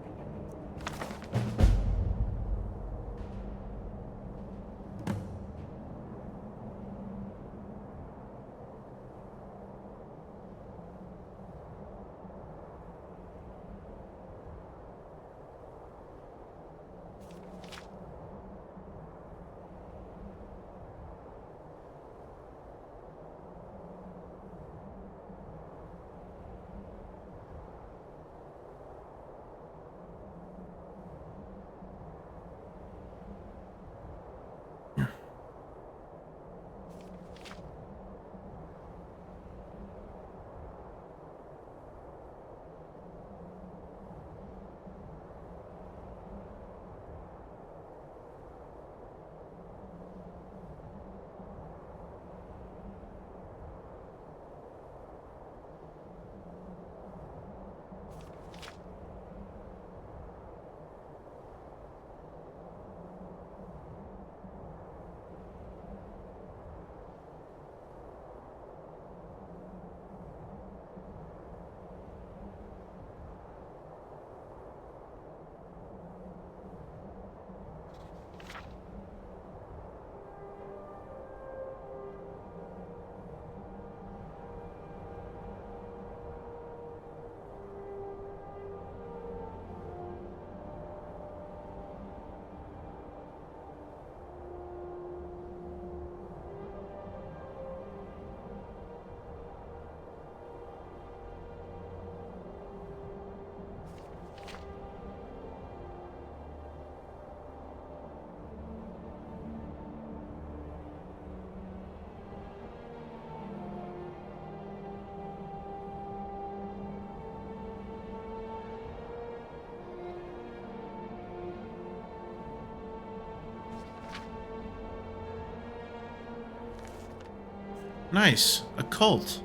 Nice. A cult.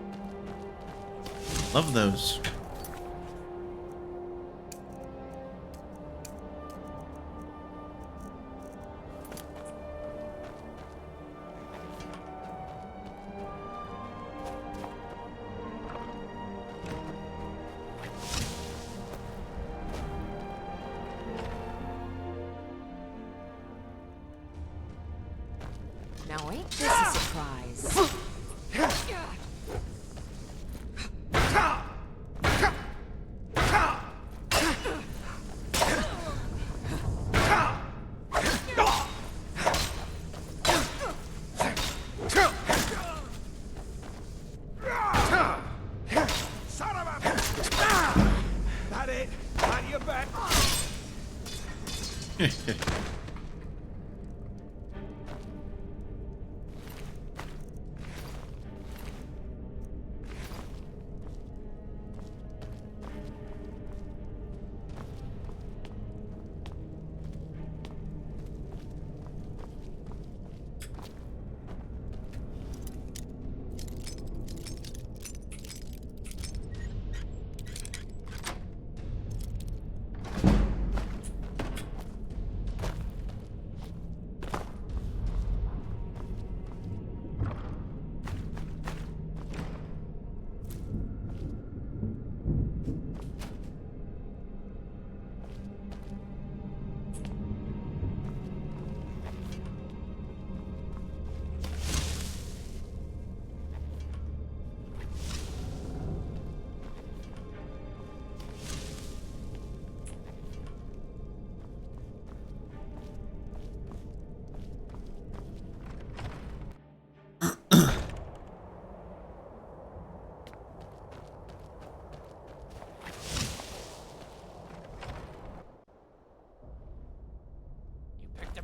Love those. Now ain't this a surprise? Son of a... That it? Got your back.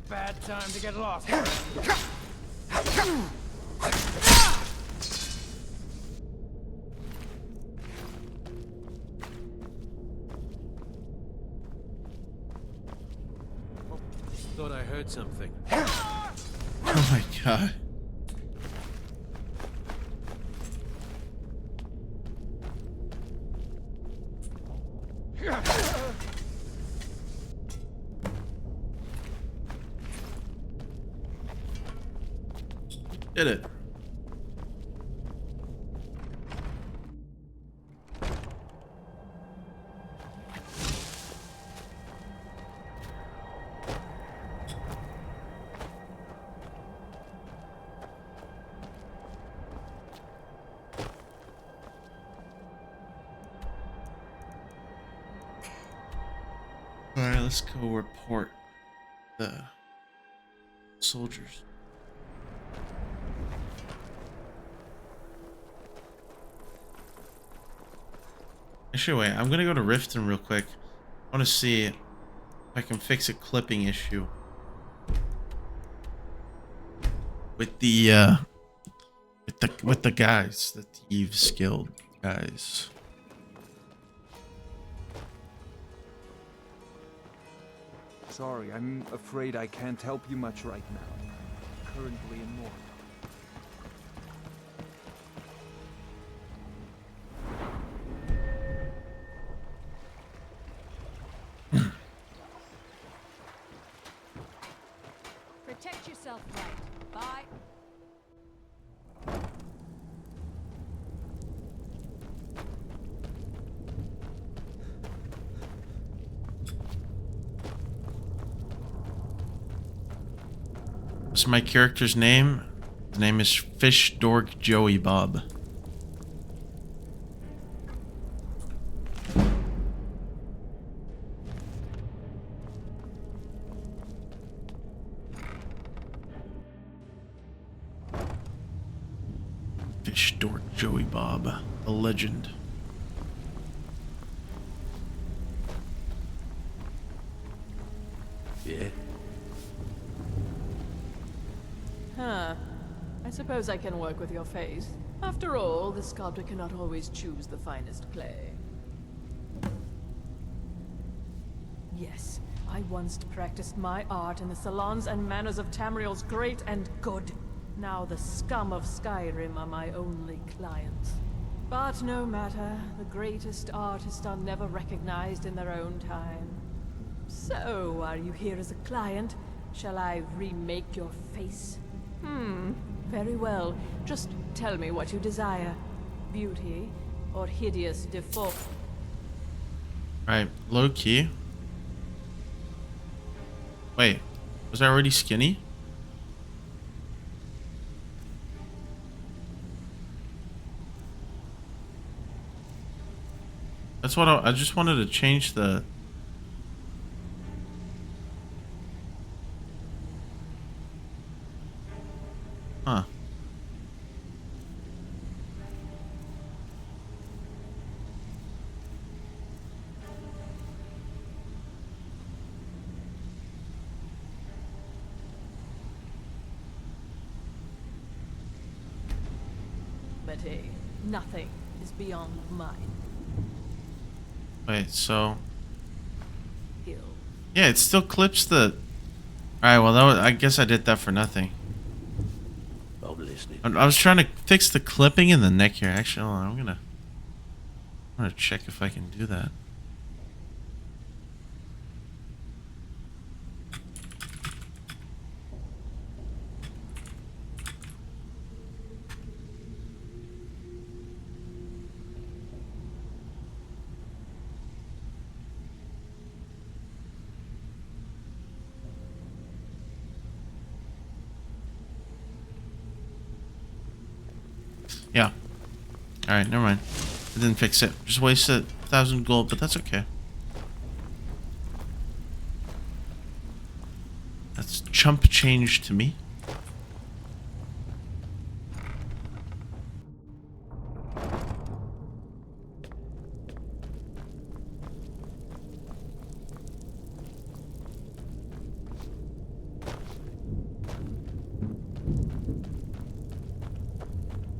Bad time to get lost. Thought I heard something. Oh my god. Did it. All right, let's go report the soldiers. Actually, wait, I'm gonna go to Riften real quick. I want to see if I can fix a clipping issue with the guys, the thieves guild guys. Sorry, I'm afraid I can't help you much right now. Currently in North. Protect yourself right. Bye. What's my character's name? His name is Fish Dork Joey Bob. Fish Dork Joey Bob, a legend. Yeah. Huh. I suppose I can work with your face. After all, the sculptor cannot always choose the finest clay. Yes, I once practiced my art in the salons and manners of Tamriel's great and good. Now the scum of Skyrim are my only clients. But no matter, the greatest artists are never recognized in their own time. So, are you here as a client? Shall I remake your face? Very well. Just tell me what you desire. Beauty or hideous default. Alright, low key. Wait, was I already skinny? That's what I just wanted to change the... Huh. But hey, nothing is beyond mine. Wait, so... Hill. Yeah, it still clips the... Alright, well, that was, I guess I did that for nothing. I'm listening. I was trying to fix the clipping in the neck here. Actually, hold on, I'm gonna check if I can do that. Yeah. Alright, never mind. I didn't fix it. Just wasted 1,000 gold, but that's okay. That's chump change to me.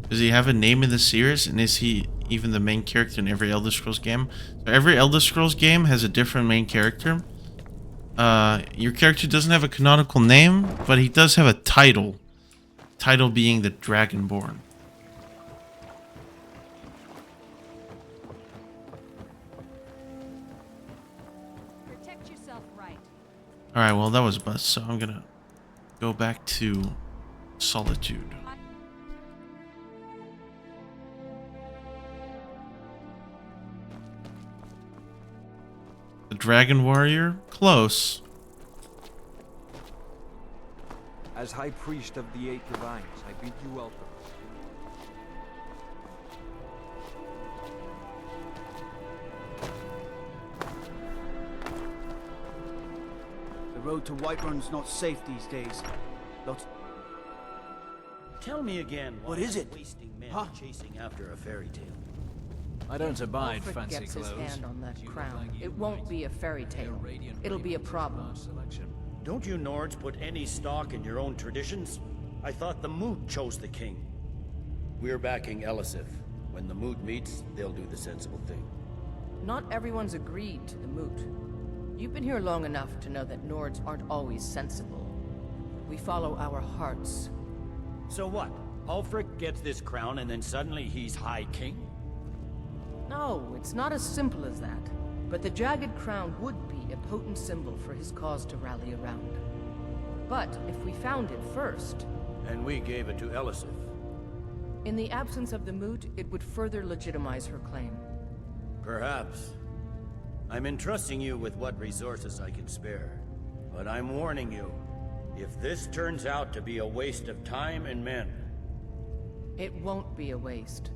Does he have a name in the series, and is he even the main character in every Elder Scrolls game? So every Elder Scrolls game has a different main character. Your character doesn't have a canonical name, but he does have a title. Title being the Dragonborn. Protect yourself right. Alright, well that was a bust, so I'm gonna go back to Solitude. The Dragon Warrior? Close. As High Priest of the Eight Divines, I bid you welcome. The road to Whiterun's not safe these days. Lots... Tell me again. What is it? Wasting men Huh? chasing after a fairy tale. I don't abide fancy gets his hand on that crown. It won't be a fairy tale. It'll be a problem. Don't you Nords put any stock in your own traditions? I thought the Moot chose the king. We're backing Elisif. When the Moot meets, they'll do the sensible thing. Not everyone's agreed to the moot. You've been here long enough to know that Nords aren't always sensible. We follow our hearts. So what? Ulfric gets this crown and then suddenly he's High King? No, it's not as simple as that. But the Jagged Crown would be a potent symbol for his cause to rally around. But if we found it first... And we gave it to Elisif. In the absence of the moot, it would further legitimize her claim. Perhaps. I'm entrusting you with what resources I can spare. But I'm warning you, if this turns out to be a waste of time and men... It won't be a waste.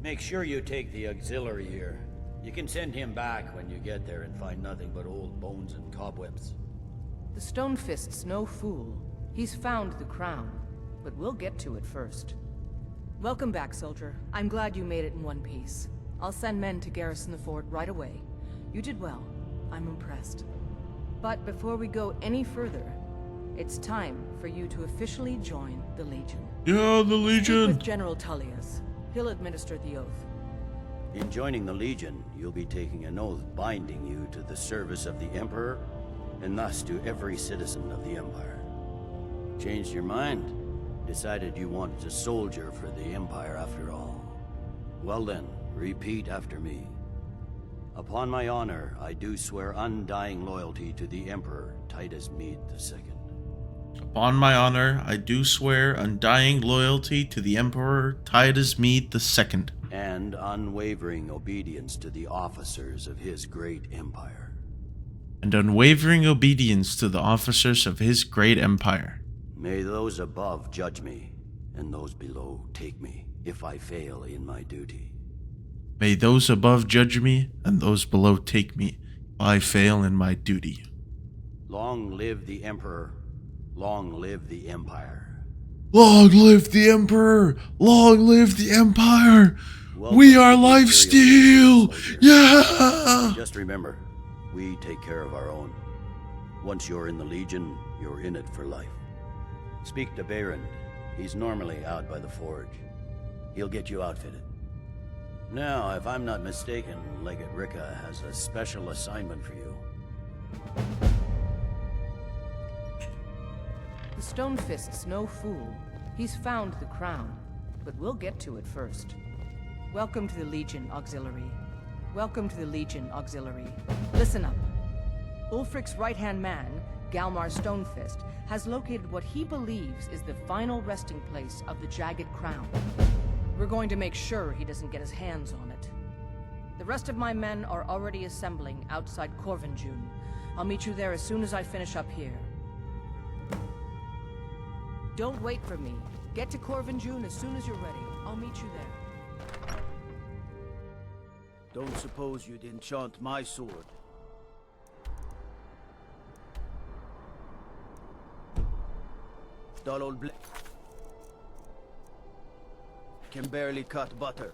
Make sure you take the auxiliary here. You can send him back when you get there and find nothing but old bones and cobwebs. The Stone Fist's no fool. He's found the crown, but we'll get to it first. Welcome back, soldier. I'm glad you made it in one piece. I'll send men to garrison the fort right away. You did well. I'm impressed. But before we go any further, it's time for you to officially join the Legion. Yeah, the Legion! Speak with General Tullius. He'll administer the oath. In joining the Legion, you'll be taking an oath binding you to the service of the Emperor, and thus to every citizen of the Empire. Changed your mind? Decided you wanted to soldier for the Empire after all. Well then, repeat after me. Upon my honor, I do swear undying loyalty to the Emperor, Titus Mede II. Upon my honor, I do swear undying loyalty to the Emperor Titus Mede II. And unwavering obedience to the officers of his great empire. And unwavering obedience to the officers of his great empire. May those above judge me, and those below take me, if I fail in my duty. May those above judge me, and those below take me, if I fail in my duty. Long live the Emperor. Long live the Empire. Long live the Emperor! Long live the Empire! We are lifesteal! Yeah! Just remember, we take care of our own. Once you're in the Legion, you're in it for life. Speak to Baron. He's normally out by the forge. He'll get you outfitted. Now, if I'm not mistaken, Legate Ricka has a special assignment for you. The Stonefist's no fool. He's found the crown, but we'll get to it first. Welcome to the Legion Auxiliary. Welcome to the Legion Auxiliary. Listen up. Ulfric's right-hand man, Galmar Stonefist, has located what he believes is the final resting place of the Jagged Crown. We're going to make sure he doesn't get his hands on it. The rest of my men are already assembling outside Corvinjune. I'll meet you there as soon as I finish up here. Don't wait for me. Get to Corvinjune as soon as you're ready. I'll meet you there. Don't suppose you'd enchant my sword. Dull old blade can barely cut butter.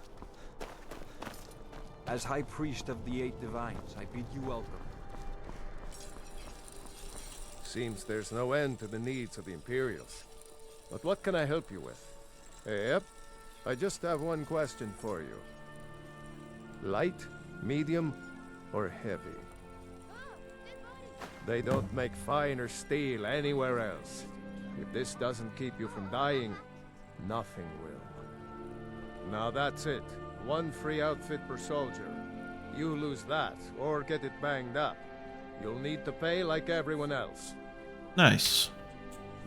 As High Priest of the Eight Divines, I bid you welcome. Seems there's no end to the needs of the Imperials. But what can I help you with? Yep, I just have one question for you. Light, medium, or heavy? They don't make finer steel anywhere else. If this doesn't keep you from dying, nothing will. Now that's it. One free outfit per soldier. You lose that, or get it banged up. You'll need to pay like everyone else. Nice.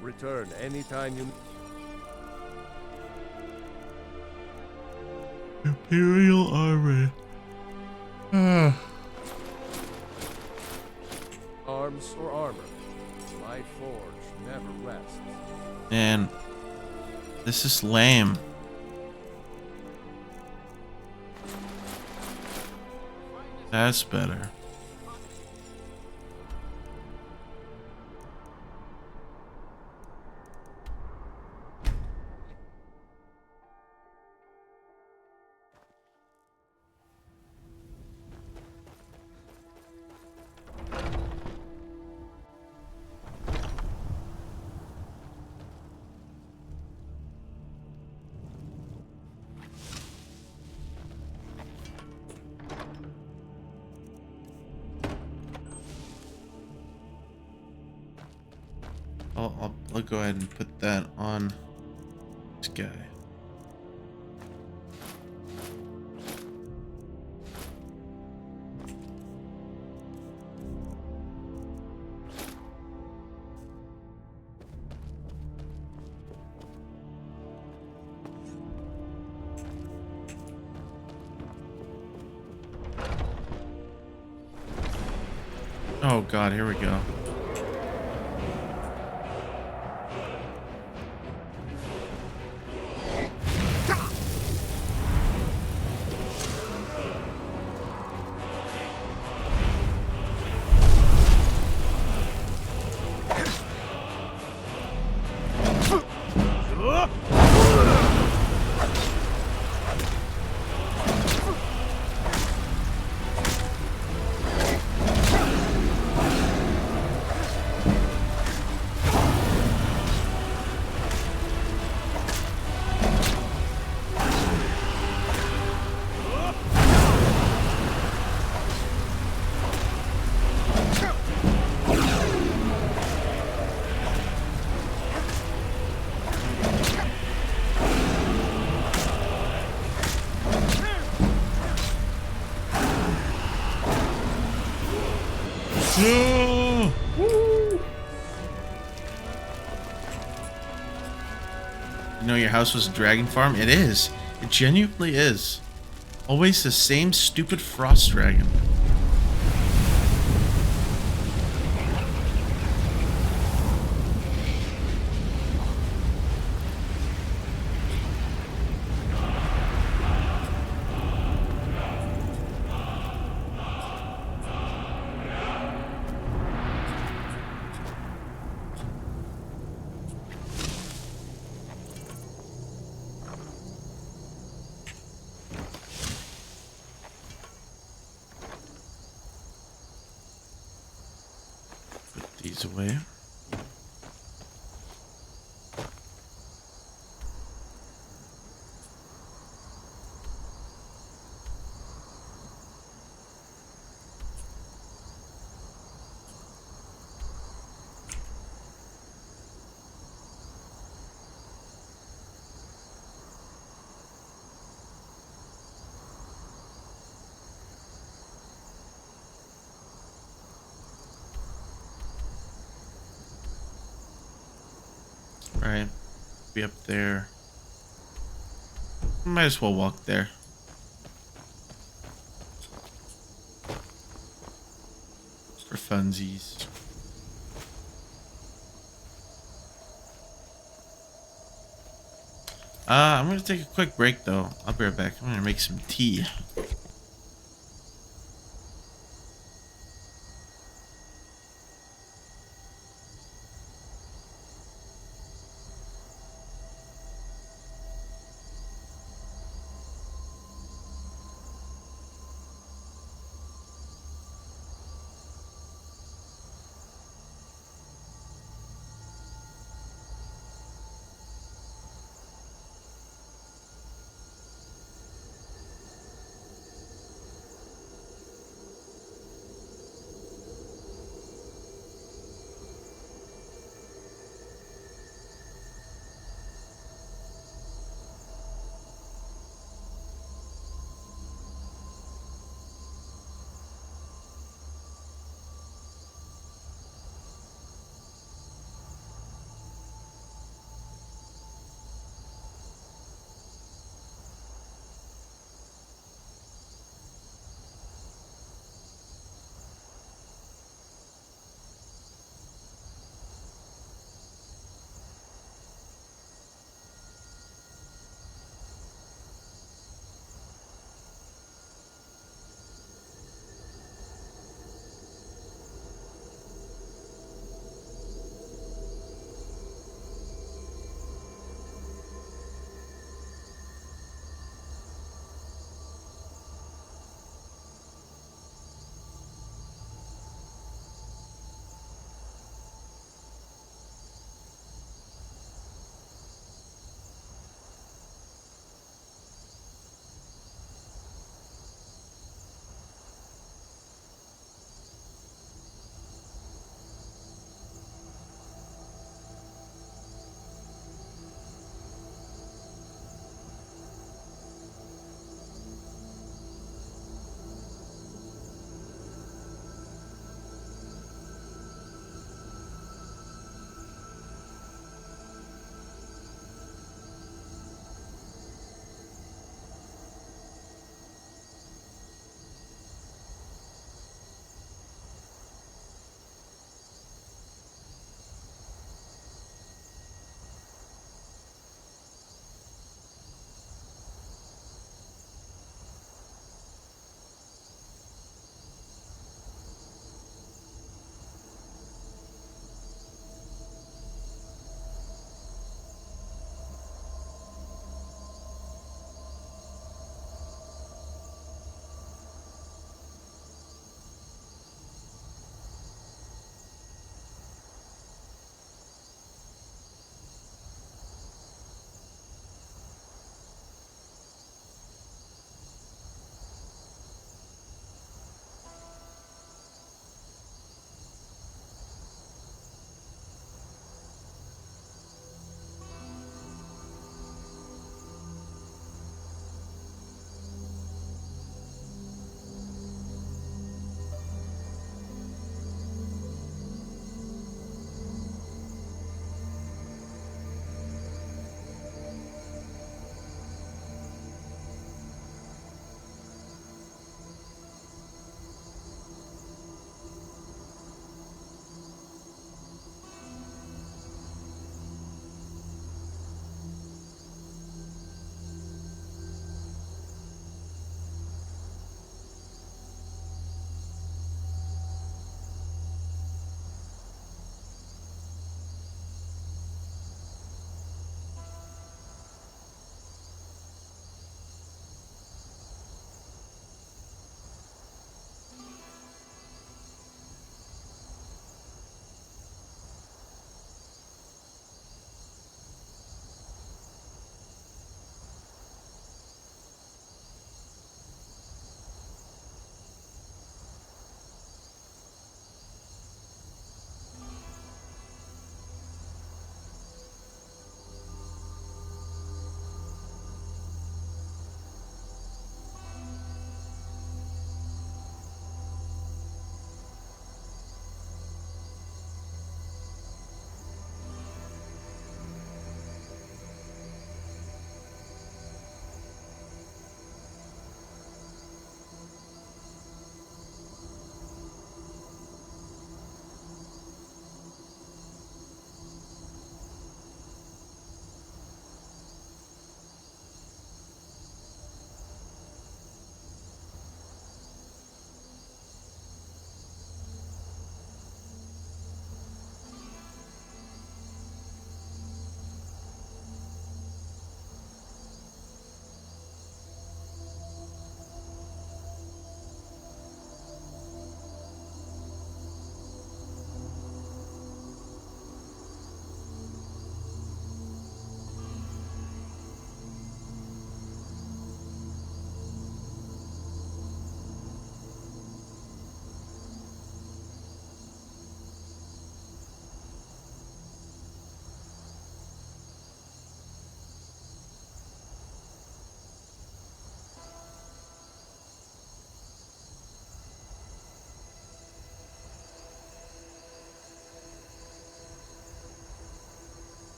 Return anytime you... Imperial Army. Arms or armor. My forge never rests. Man, this is lame. That's better. I'll go ahead and put that on this guy. Oh God, here we go. You know your house was a dragon farm? It is. It genuinely is. Always the same stupid frost dragon. these away. Right, be up there. Might as well walk there. For funsies. I'm gonna take a quick break though. I'll be right back. I'm gonna make some tea.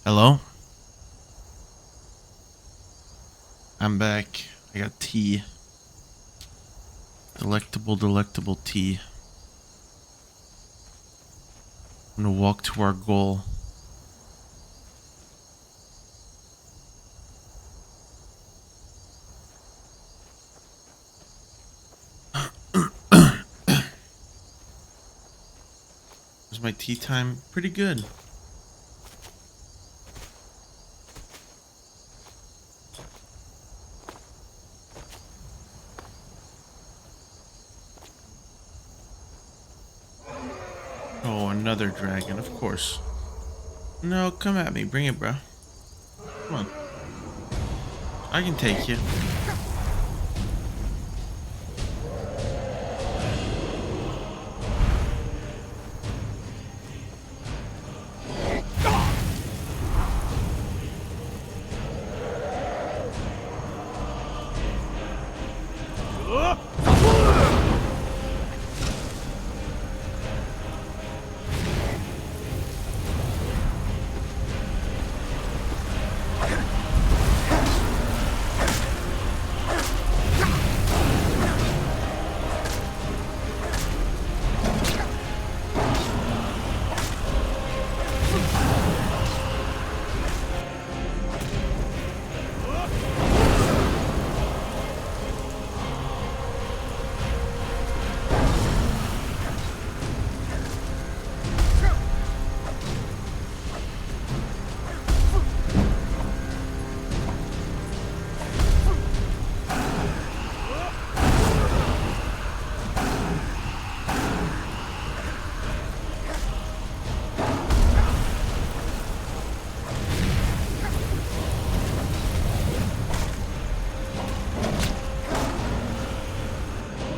Hello? I'm back. I got tea. Delectable, delectable tea. I'm gonna walk to our goal. Was my tea time pretty good? Oh, another dragon, of course. No, come at me. Bring it, bro. Come on. I can take you.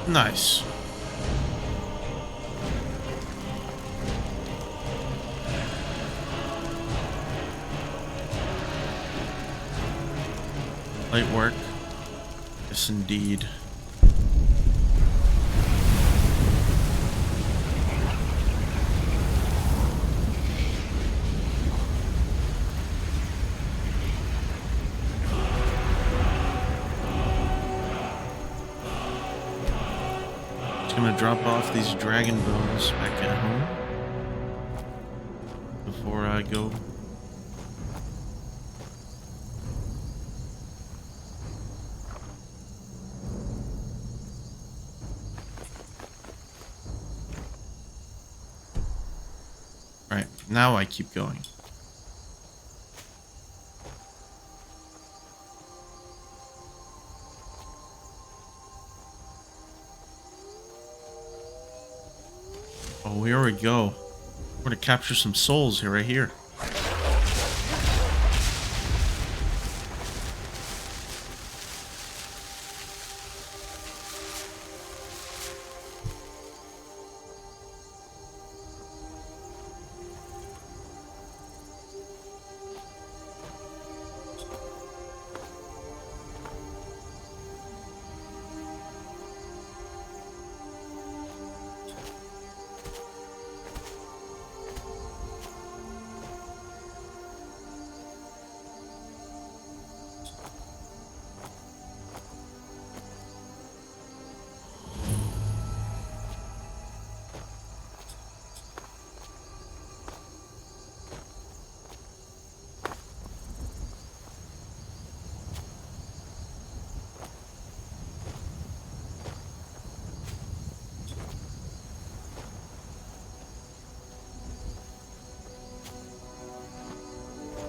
Nice. Light work. Yes, indeed. Gonna drop off these dragon bones back at home before I go. Right, now I keep going. Oh, here we go. We're gonna capture some souls here, right here.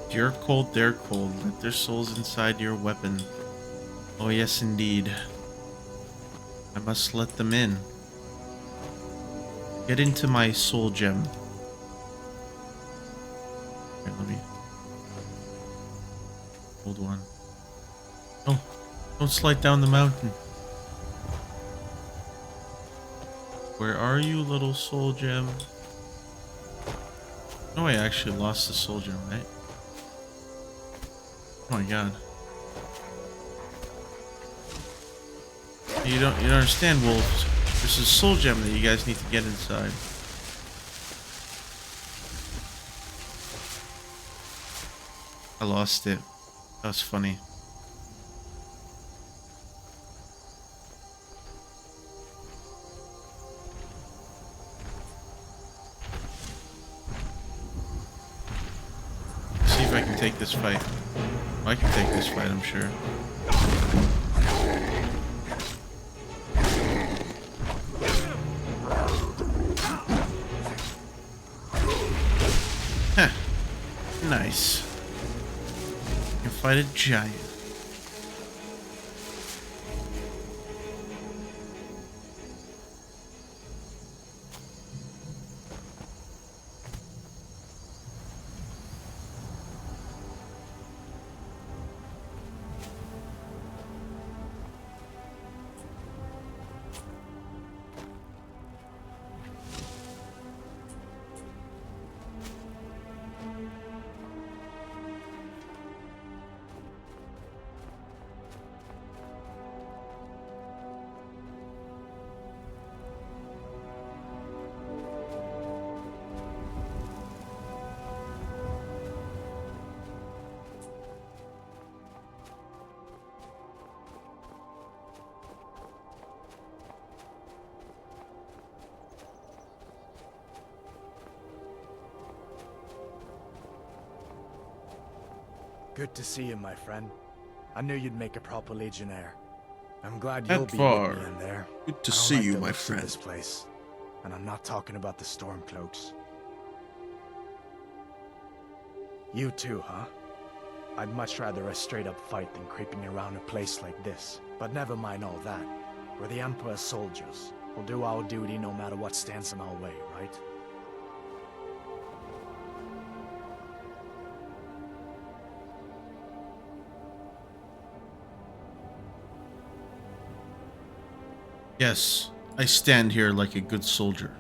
You're cold, they're cold. Let their souls inside your weapon. Oh yes, indeed. I must let them in. Get into my soul gem. Here, let me... Hold one. Oh, don't slide down the mountain. Where are you, little soul gem? No, I actually lost the soul gem, right? Oh my god. You don't understand, wolves. There's a soul gem that you guys need to get inside. I lost it. That was funny. See if I can take this fight. I can take this fight, I'm sure. Heh. Nice. You can fight a giant. Good to see you, my friend. I knew you'd make a proper legionnaire. I'm glad you'll be Edvar, with me in there. good to I don't see like you, the my looks of friend. This place, and I'm not talking about the Stormcloaks. You too, huh? I'd much rather a straight-up fight than creeping around a place like this. But never mind all that. We're the Emperor's soldiers. We'll do our duty no matter what stands in our way, right? Yes, I stand here like a good soldier.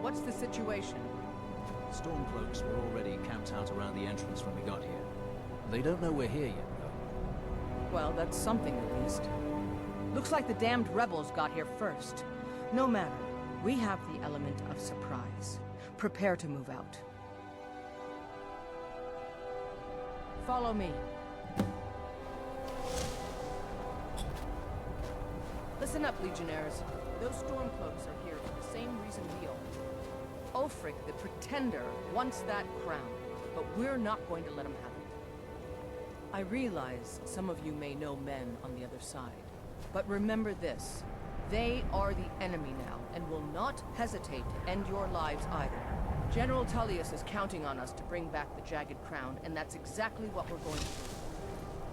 What's the situation? Stormcloaks were already camped out around the entrance when we got here. They don't know we're here yet, though. Well, that's something at least. Looks like the damned rebels got here first. No matter. We have the element of surprise. Prepare to move out. Follow me. Listen up, Legionnaires. Those Stormcloaks are here for the same reason we are. Ulfric, the Pretender, wants that crown, but we're not going to let him have it. I realize some of you may know men on the other side, but remember this. They are the enemy now, and will not hesitate to end your lives either. General Tullius is counting on us to bring back the Jagged Crown, and that's exactly what we're going to do.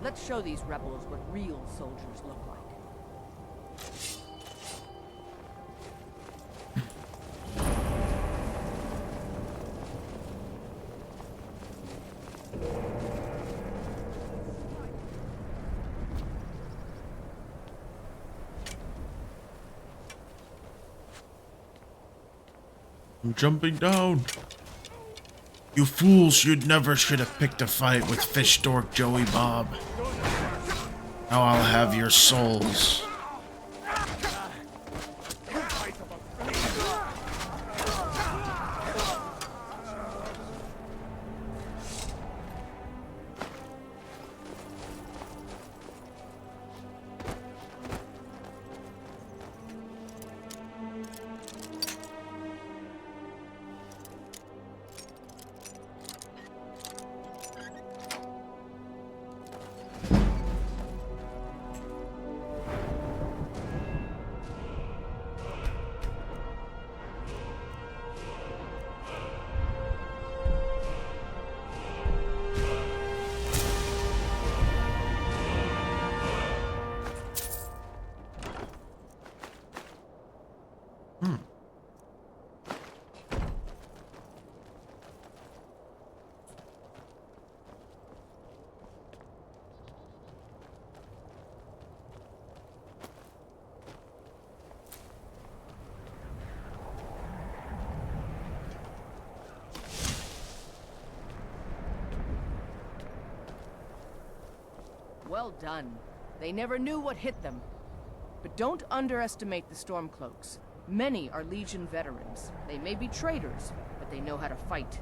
Let's show these rebels what real soldiers look like. I'm jumping down. You fools, you never should have picked a fight with Fish Dork Joey Bob. Now I'll have your souls. Well done. They never knew what hit them. But don't underestimate the Stormcloaks. Many are Legion veterans. They may be traitors, but they know how to fight.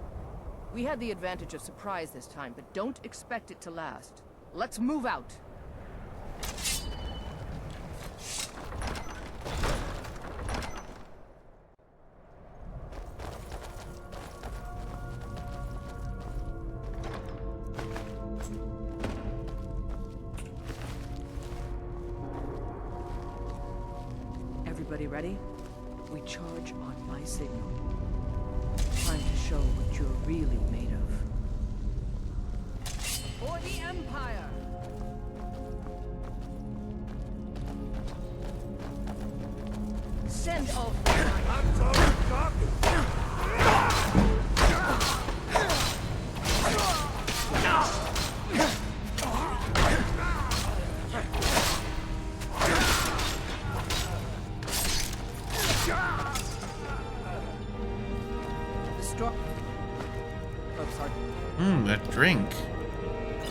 We had the advantage of surprise this time, but don't expect it to last. Let's move out. Everybody ready? We charge on my signal. Time to show what you're really made of. For the Empire! Send all That drink.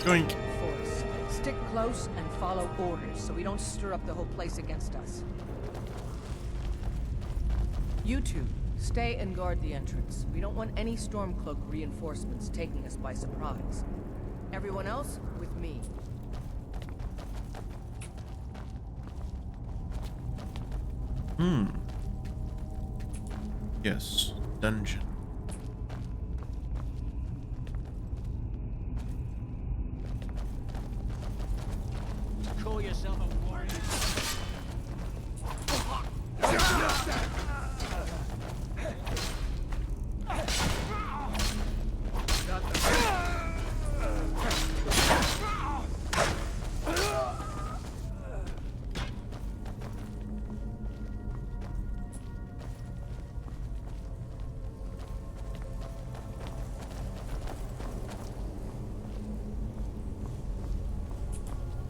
Drink. Force. Stick close and follow orders so we don't stir up the whole place against us. You two, stay and guard the entrance. We don't want any Stormcloak reinforcements taking us by surprise. Everyone else, with me. Yes. Dungeon. Call yourself a warrior.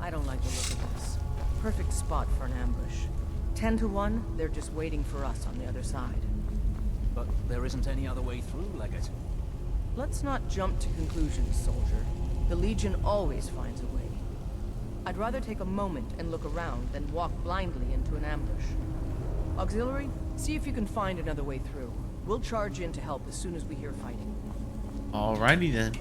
I don't like the look of this. Perfect spot for an ambush. 10 to 1, they're just waiting for us on the other side. But there isn't any other way through, Legate. Let's not jump to conclusions, soldier. The Legion always finds a way. I'd rather take a moment and look around than walk blindly into an ambush. Auxiliary, see if you can find another way through. We'll charge in to help as soon as we hear fighting. Alrighty then.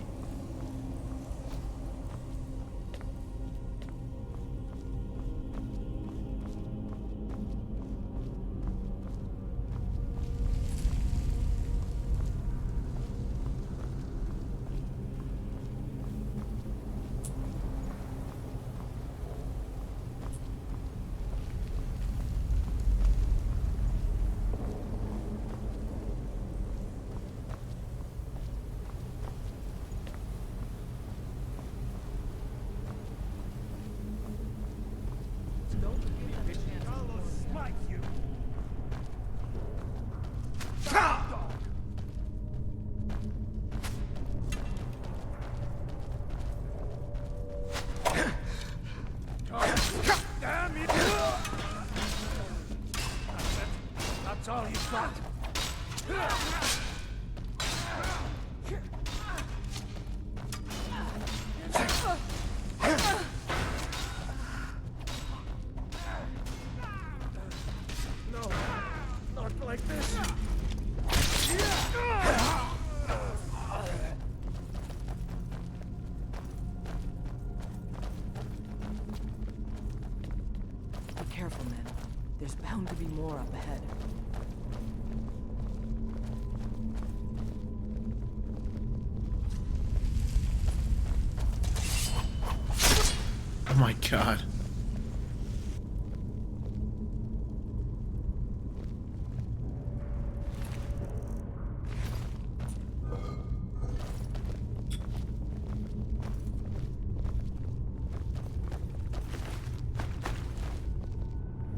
That's all you've got. No, not like this. Be careful, men. There's bound to be more up ahead. Oh my god.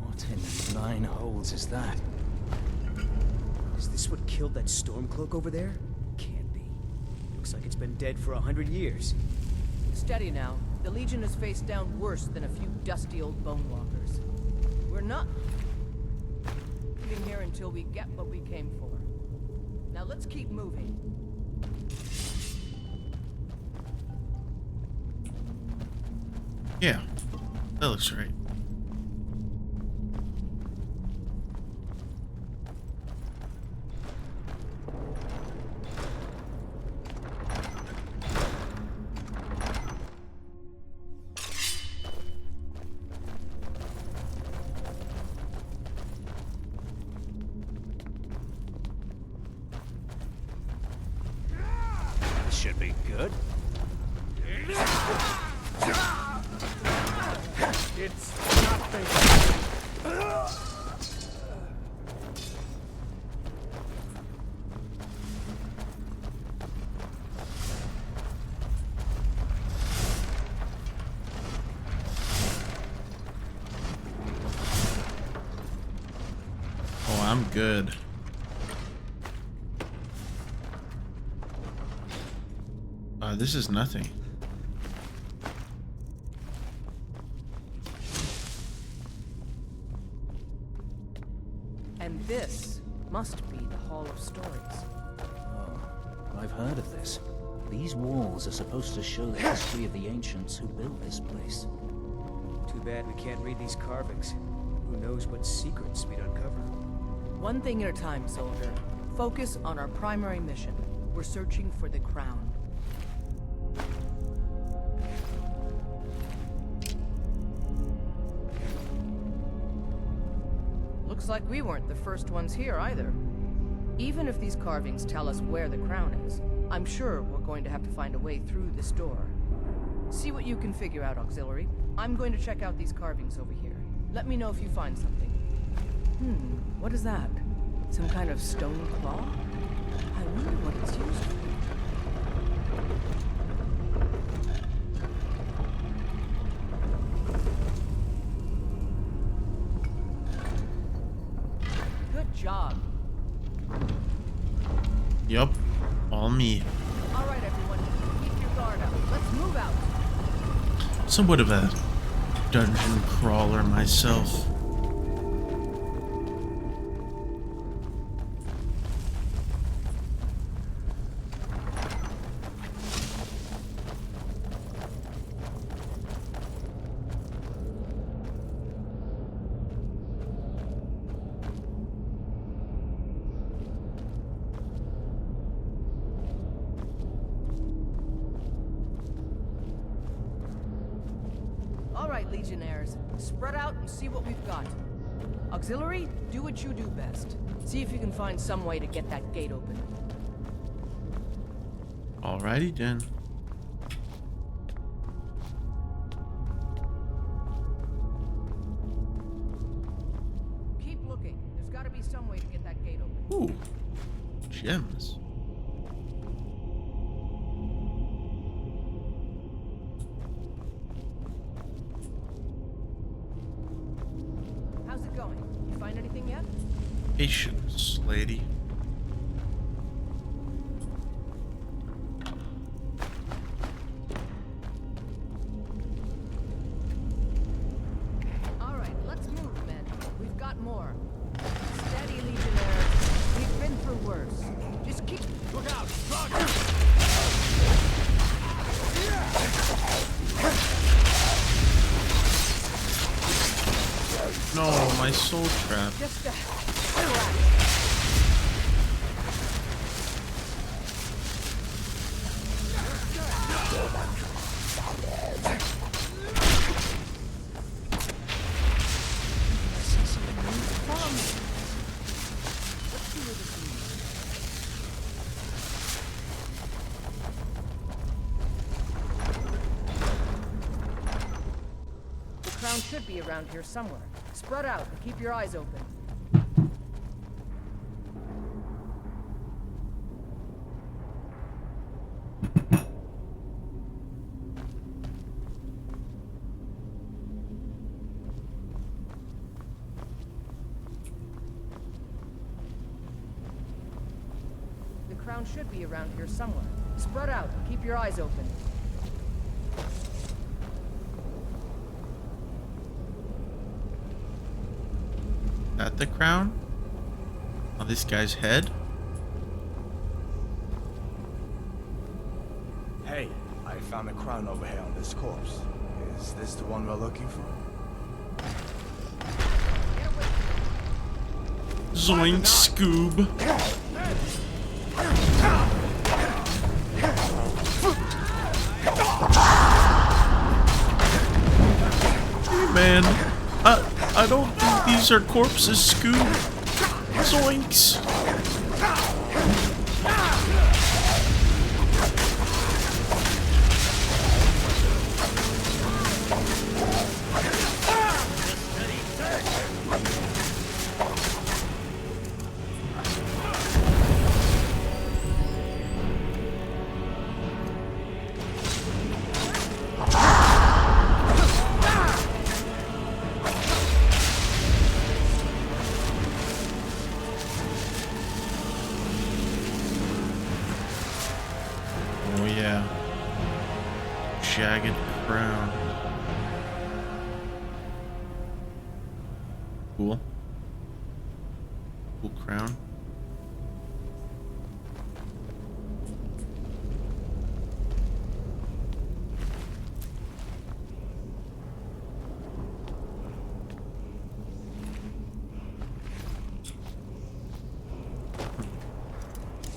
What in the nine holes is that? Is this what killed that Stormcloak over there? Can't be. Looks like it's been dead for 100 years. Steady now. The Legion has faced down worse than a few dusty old bone walkers. We're not leaving here until we get what we came for. Now let's keep moving. Yeah, that looks right. This should be good. It's nothing. Oh, I'm good. This is nothing. And this must be the Hall of Stories. Oh, I've heard of this. These walls are supposed to show the history of the ancients who built this place. Too bad we can't read these carvings. Who knows what secrets we'd uncover. One thing at a time, soldier. Focus on our primary mission. We're searching for the crown. Looks like we weren't the first ones here either. Even if these carvings tell us where the crown is, I'm sure we're going to have to find a way through this door. See what you can figure out, Auxiliary. I'm going to check out these carvings over here. Let me know if you find something. What is that? Some kind of stone claw? I wonder what it's used for. Good job. Yup, all me. All right, everyone, keep your guard up. Let's move out. Somewhat of a dungeon crawler myself. All right, Legionnaires, spread out and see what we've got. Auxiliary, do what you do best. See if you can find some way to get that gate open. Alrighty then. Keep looking. There's got to be some way to get that gate open. Ooh, gems. How's it going? You find anything yet? Patience, lady. All right, let's move, men. We've got more. Steady, Legionnaires. We've been through worse. Just keep... Look out! No, my soul trap. Just The crown should be around here somewhere. Spread out and keep your eyes open. The crown should be around here somewhere. Spread out and keep your eyes open. That the crown? On this guy's head? Hey, I found a crown over here on this corpse. Is this the one we're looking for? Zoink, Scoob. Hey man, I don't think these are corpses, Scoob. Zoinks. Oh yeah. Jagged crown. Cool. Cool crown.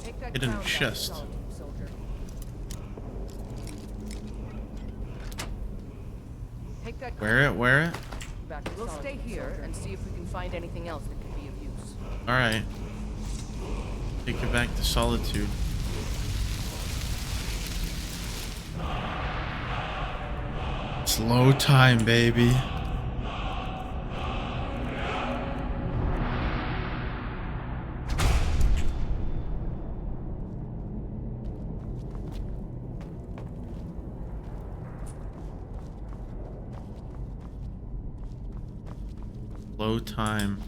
Take that Hidden crown back, chest. soldier. Take that Wear it. back. We'll stay here and see if we can find anything else that could be of use. Alright. Take it back to Solitude. Slow time, baby. Slow time.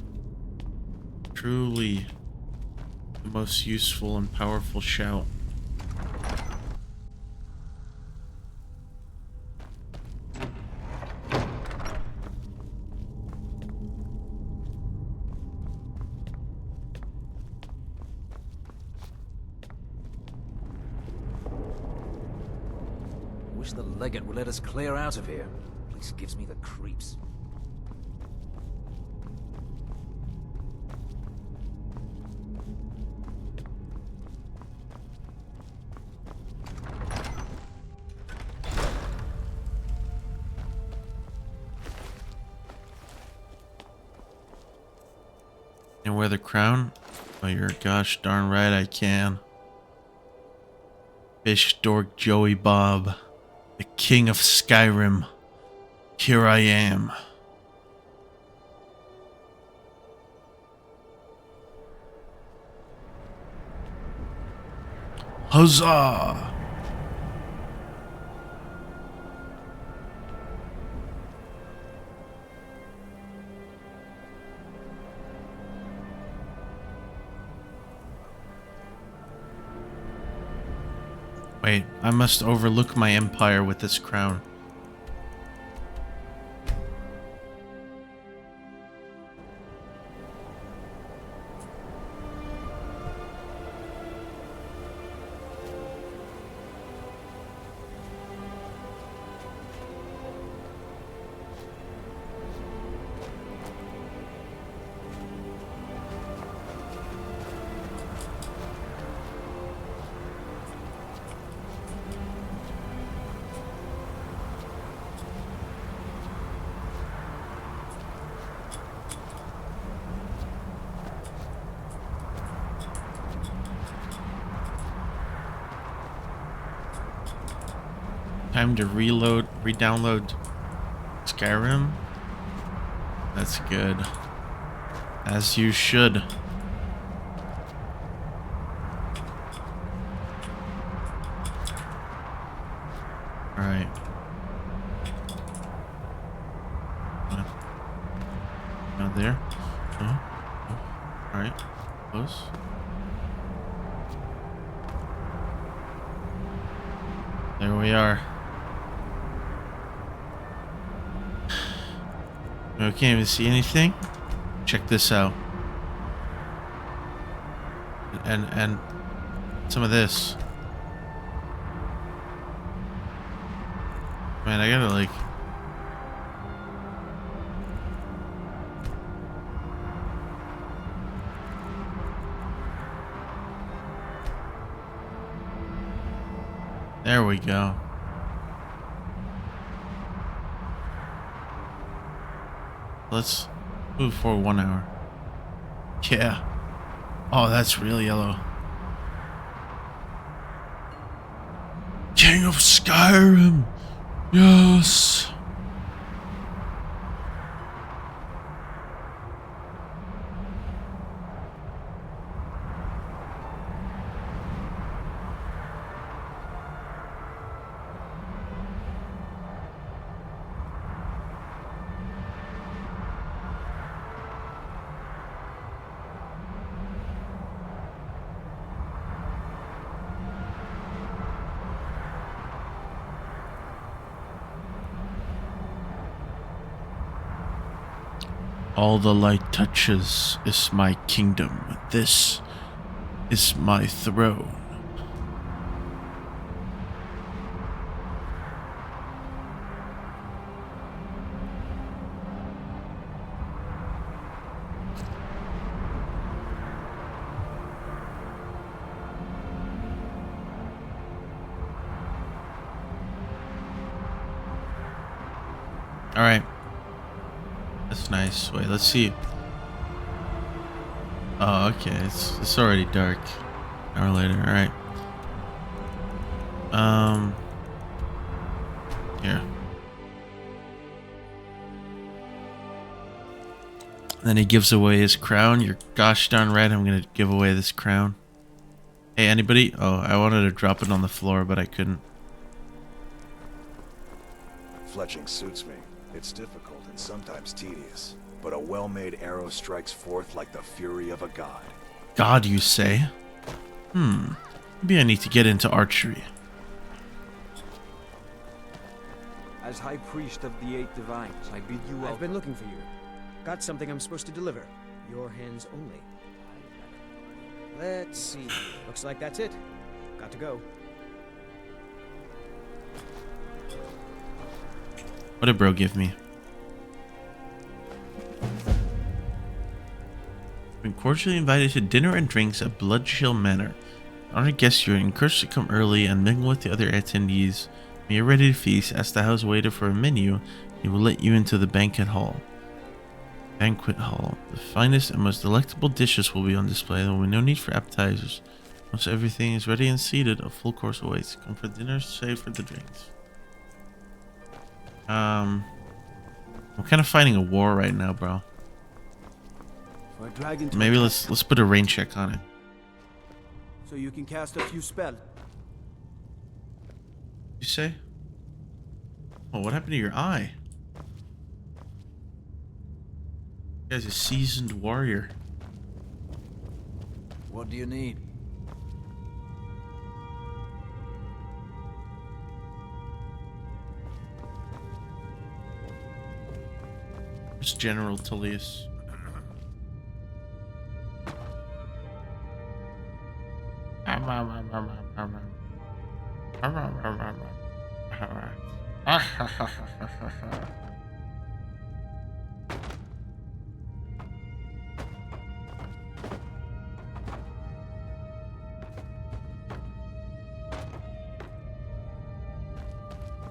Truly the most useful and powerful shout. Wish the legate would let us clear out of here. Place gives me the creeps. And wear the crown? Oh, you're gosh darn right I can. Fish Dork Joey Bob, the king of Skyrim. Here I am. Huzzah! Wait, I must overlook my empire with this crown. Time to re-download Skyrim. That's good. As you should. Alright. Not there. No. Alright. Close. There we are. We can't even see anything. Check this out. And some of this. Man, I gotta like There we go. Let's move for 1 hour. Yeah. Oh, that's real yellow. King of Skyrim. Yes. All the light touches is my kingdom. This is my throne. All right. That's nice. Wait, let's see. Oh, okay. It's already dark. An hour later. All right. Here. Then he gives away his crown. You're gosh darn right. I'm gonna give away this crown. Hey, anybody? Oh, I wanted to drop it on the floor, but I couldn't. Fletching suits me. It's difficult and sometimes tedious, but a well-made arrow strikes forth like the fury of a god. God, you say? Maybe I need to get into archery. As High Priest of the Eight Divines, I bid you welcome. I've been looking for you. Got something I'm supposed to deliver. Your hands only. Let's see. Looks like that's it. Got to go. What did bro give me? Been cordially invited to dinner and drinks at Bloodchill Manor. Honored guests, you're encouraged to come early and mingle with the other attendees. When you're ready to feast, ask the house waiter for a menu. He will let you into the banquet hall. The finest and most delectable dishes will be on display. There will be no need for appetizers. Once everything is ready and seated, a full course awaits. Come for dinner, save for the drinks. I'm kind of fighting a war right now, bro. Maybe let's put a rain check on it. So you can cast a few spells. You say? Oh, what happened to your eye? You guy's a seasoned warrior. What do you need? It's General Tullius.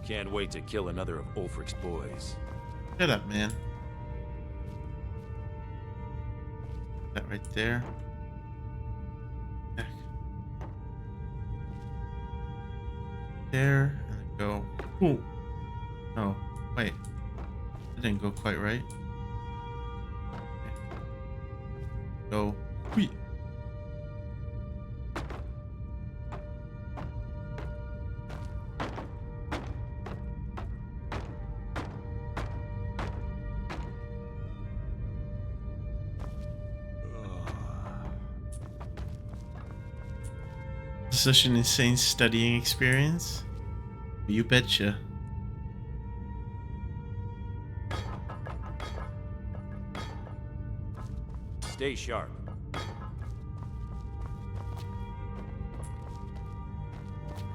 Can't wait to kill another of Ulfric's boys. Shut up, man. That right there. There, and then go. Ooh. No, wait. It didn't go quite right. Okay. Go. Whee. Such an insane studying experience. You betcha. Stay sharp.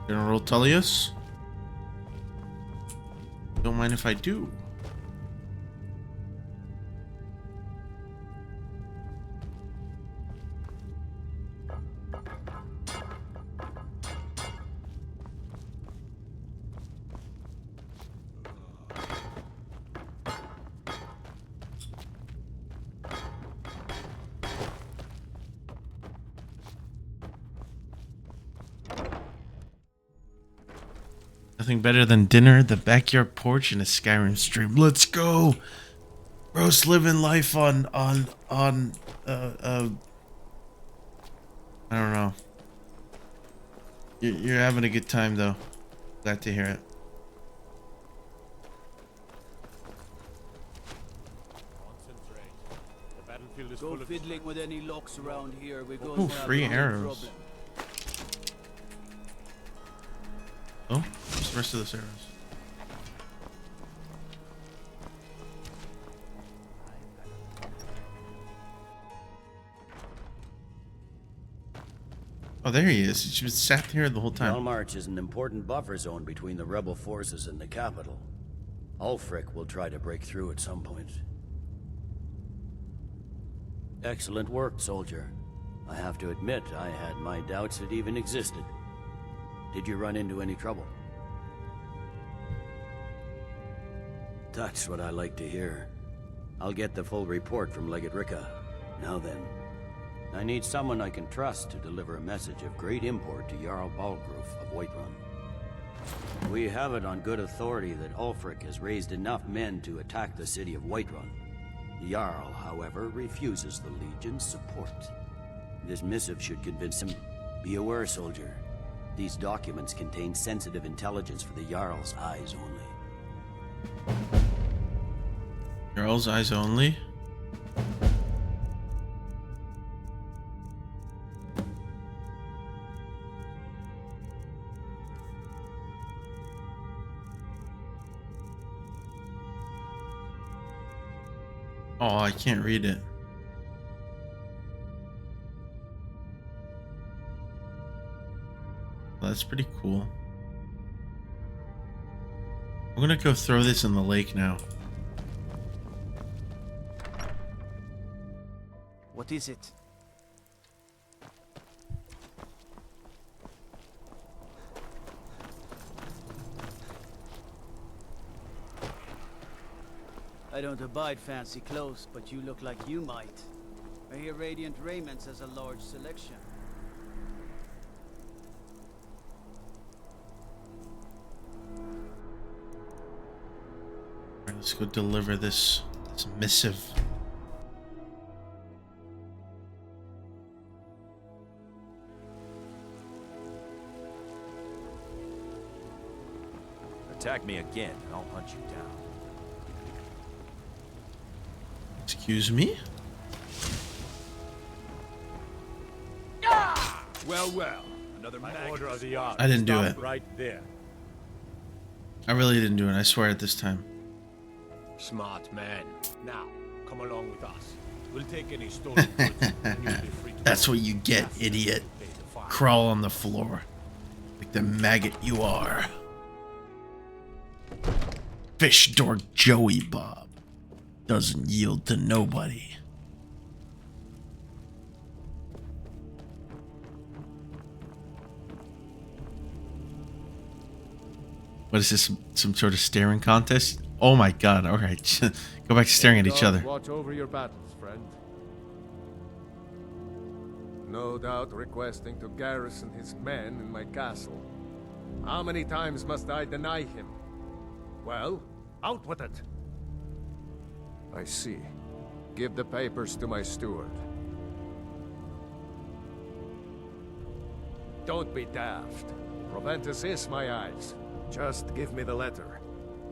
General Tullius? Don't mind if I do. Nothing better than dinner, the backyard porch, and a Skyrim stream. Let's go! Bro's living life on I don't know. You're having a good time though. Glad to hear it. Go fiddling with any locks around here. We're going Ooh, to have free a big arrows. problem. Oh, what's the rest of those arrows? Oh, there he is. He just sat here the whole time. Belmarch is an important buffer zone between the rebel forces and the capital. Ulfric will try to break through at some point. Excellent work, soldier. I have to admit, I had my doubts it even existed. Did you run into any trouble? That's what I like to hear. I'll get the full report from Legate Ricca. Now then, I need someone I can trust to deliver a message of great import to Jarl Balgruf of Whiterun. We have it on good authority that Ulfric has raised enough men to attack the city of Whiterun. The Jarl, however, refuses the Legion's support. This missive should convince him. Be aware, soldier. These documents contain sensitive intelligence for the Jarl's eyes only. Jarl's eyes only? Oh, I can't read it. Well, that's pretty cool. I'm gonna go throw this in the lake now. What is it? I don't abide fancy clothes, but you look like you might. I hear Radiant Raiments has a large selection. Alright, let's go deliver this missive. Attack me again, and I'll hunt you down. Excuse me? Well. Another order of the art. I didn't do Stop it. right there. I really didn't do it. I swear it this time. Smart man. Now, come along with us. We'll take any stolen goods, and you'll be free to That's go. what you get, idiot. Crawl on the floor. Like the maggot you are. Fish dork Joey Bob. Doesn't yield to nobody. What is this? Some sort of staring contest? Oh my god, alright. Go back to staring at each other. Watch over your battles, friend. No doubt requesting to garrison his men in my castle. How many times must I deny him? Well, out with it! I see. Give the papers to my steward. Don't be daft. Proventus is my eyes. Just give me the letter.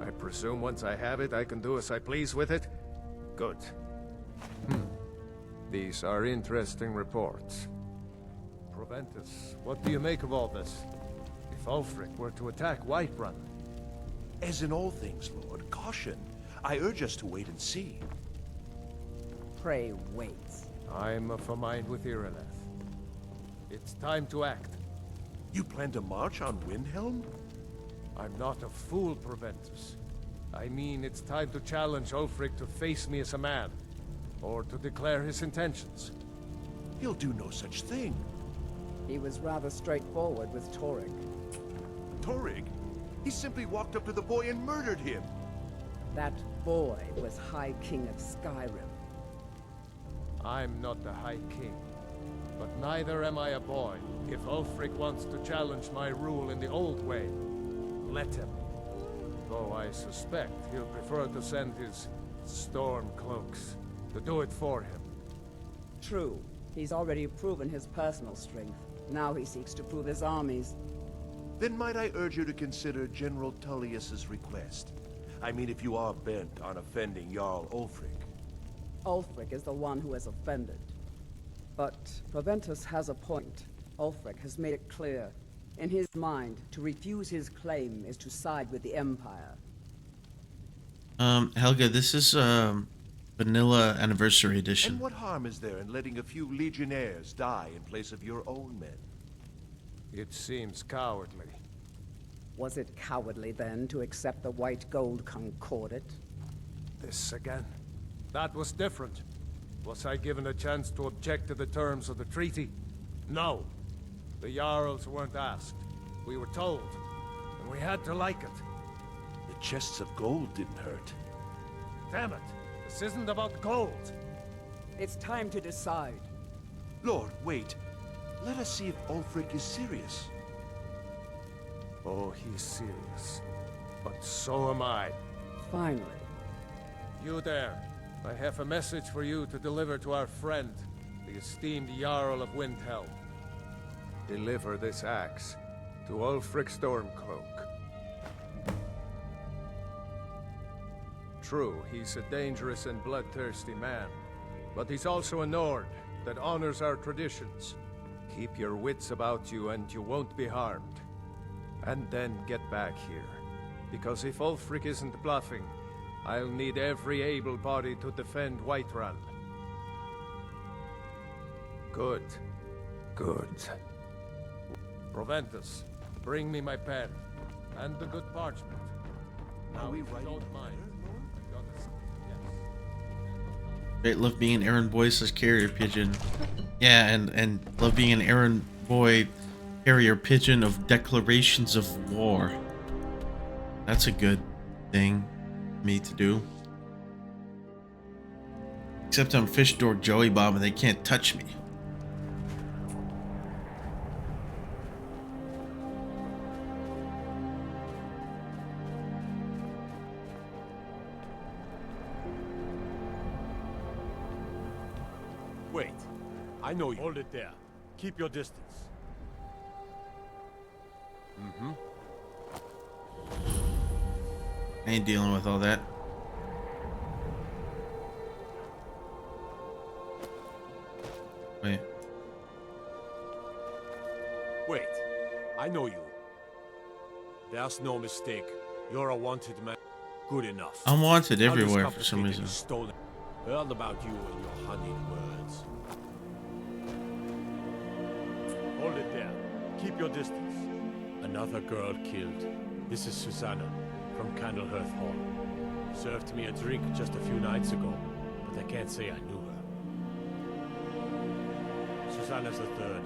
I presume once I have it, I can do as I please with it? Good. These are interesting reports. Proventus, what do you make of all this? If Ulfric were to attack Whiterun... As in all things, Lord, caution. I urge us to wait and see. Pray wait. I'm of a mind with Irileth. It's time to act. You plan to march on Windhelm? I'm not a fool, Proventus. I mean, it's time to challenge Ulfric to face me as a man, or to declare his intentions. He'll do no such thing. He was rather straightforward with Torrig. Torrig? He simply walked up to the boy and murdered him. That boy was High King of Skyrim. I'm not the High King, but neither am I a boy. If Ulfric wants to challenge my rule in the old way, let him. Though I suspect he'll prefer to send his storm cloaks to do it for him. True. He's already proven his personal strength. Now he seeks to prove his armies. Then might I urge you to consider General Tullius's request? I mean, if you are bent on offending Jarl Ulfric. Ulfric is the one who has offended. But Proventus has a point. Ulfric has made it clear. In his mind, to refuse his claim is to side with the Empire. Helga, this is vanilla anniversary edition. And what harm is there in letting a few legionnaires die in place of your own men? It seems cowardly. Was it cowardly then to accept the white gold concordat? This again. That was different. Was I given a chance to object to the terms of the treaty? No. The Jarls weren't asked. We were told. And we had to like it. The chests of gold didn't hurt. Damn it! This isn't about gold! It's time to decide. Lord, wait. Let us see if Ulfric is serious. Oh, he's serious. But so am I. Finally. You there. I have a message for you to deliver to our friend, the esteemed Jarl of Windhelm. Deliver this axe to Ulfric Stormcloak. True, he's a dangerous and bloodthirsty man, but he's also a Nord that honors our traditions. Keep your wits about you and you won't be harmed. And then get back here, because if Ulfric isn't bluffing, I'll need every able body to defend Whiterun. Good. Good. Proventus, bring me my pen, and the good parchment. Now, if you don't mind, I've got a... Yes. Great, love being an errand boy says carrier pigeon. Yeah, and love being an errand boy carrier pigeon of declarations of war. That's a good thing for me to do. Except I'm Fish Dork Joey Bob and they can't touch me. Wait. I know you. Hold it there. Keep your distance. Mm-hmm. I ain't dealing with all that. Wait. Wait. I know you. There's no mistake. You're a wanted man. Good enough. I'm wanted How everywhere this for some reason. complicated Stolen. Heard about you and your honeyed words. Hold it there. Keep your distance. Another girl killed. This is Susanna from Candlehearth Hall. Served me a drink just a few nights ago, but I can't say I knew her. Susanna's the third.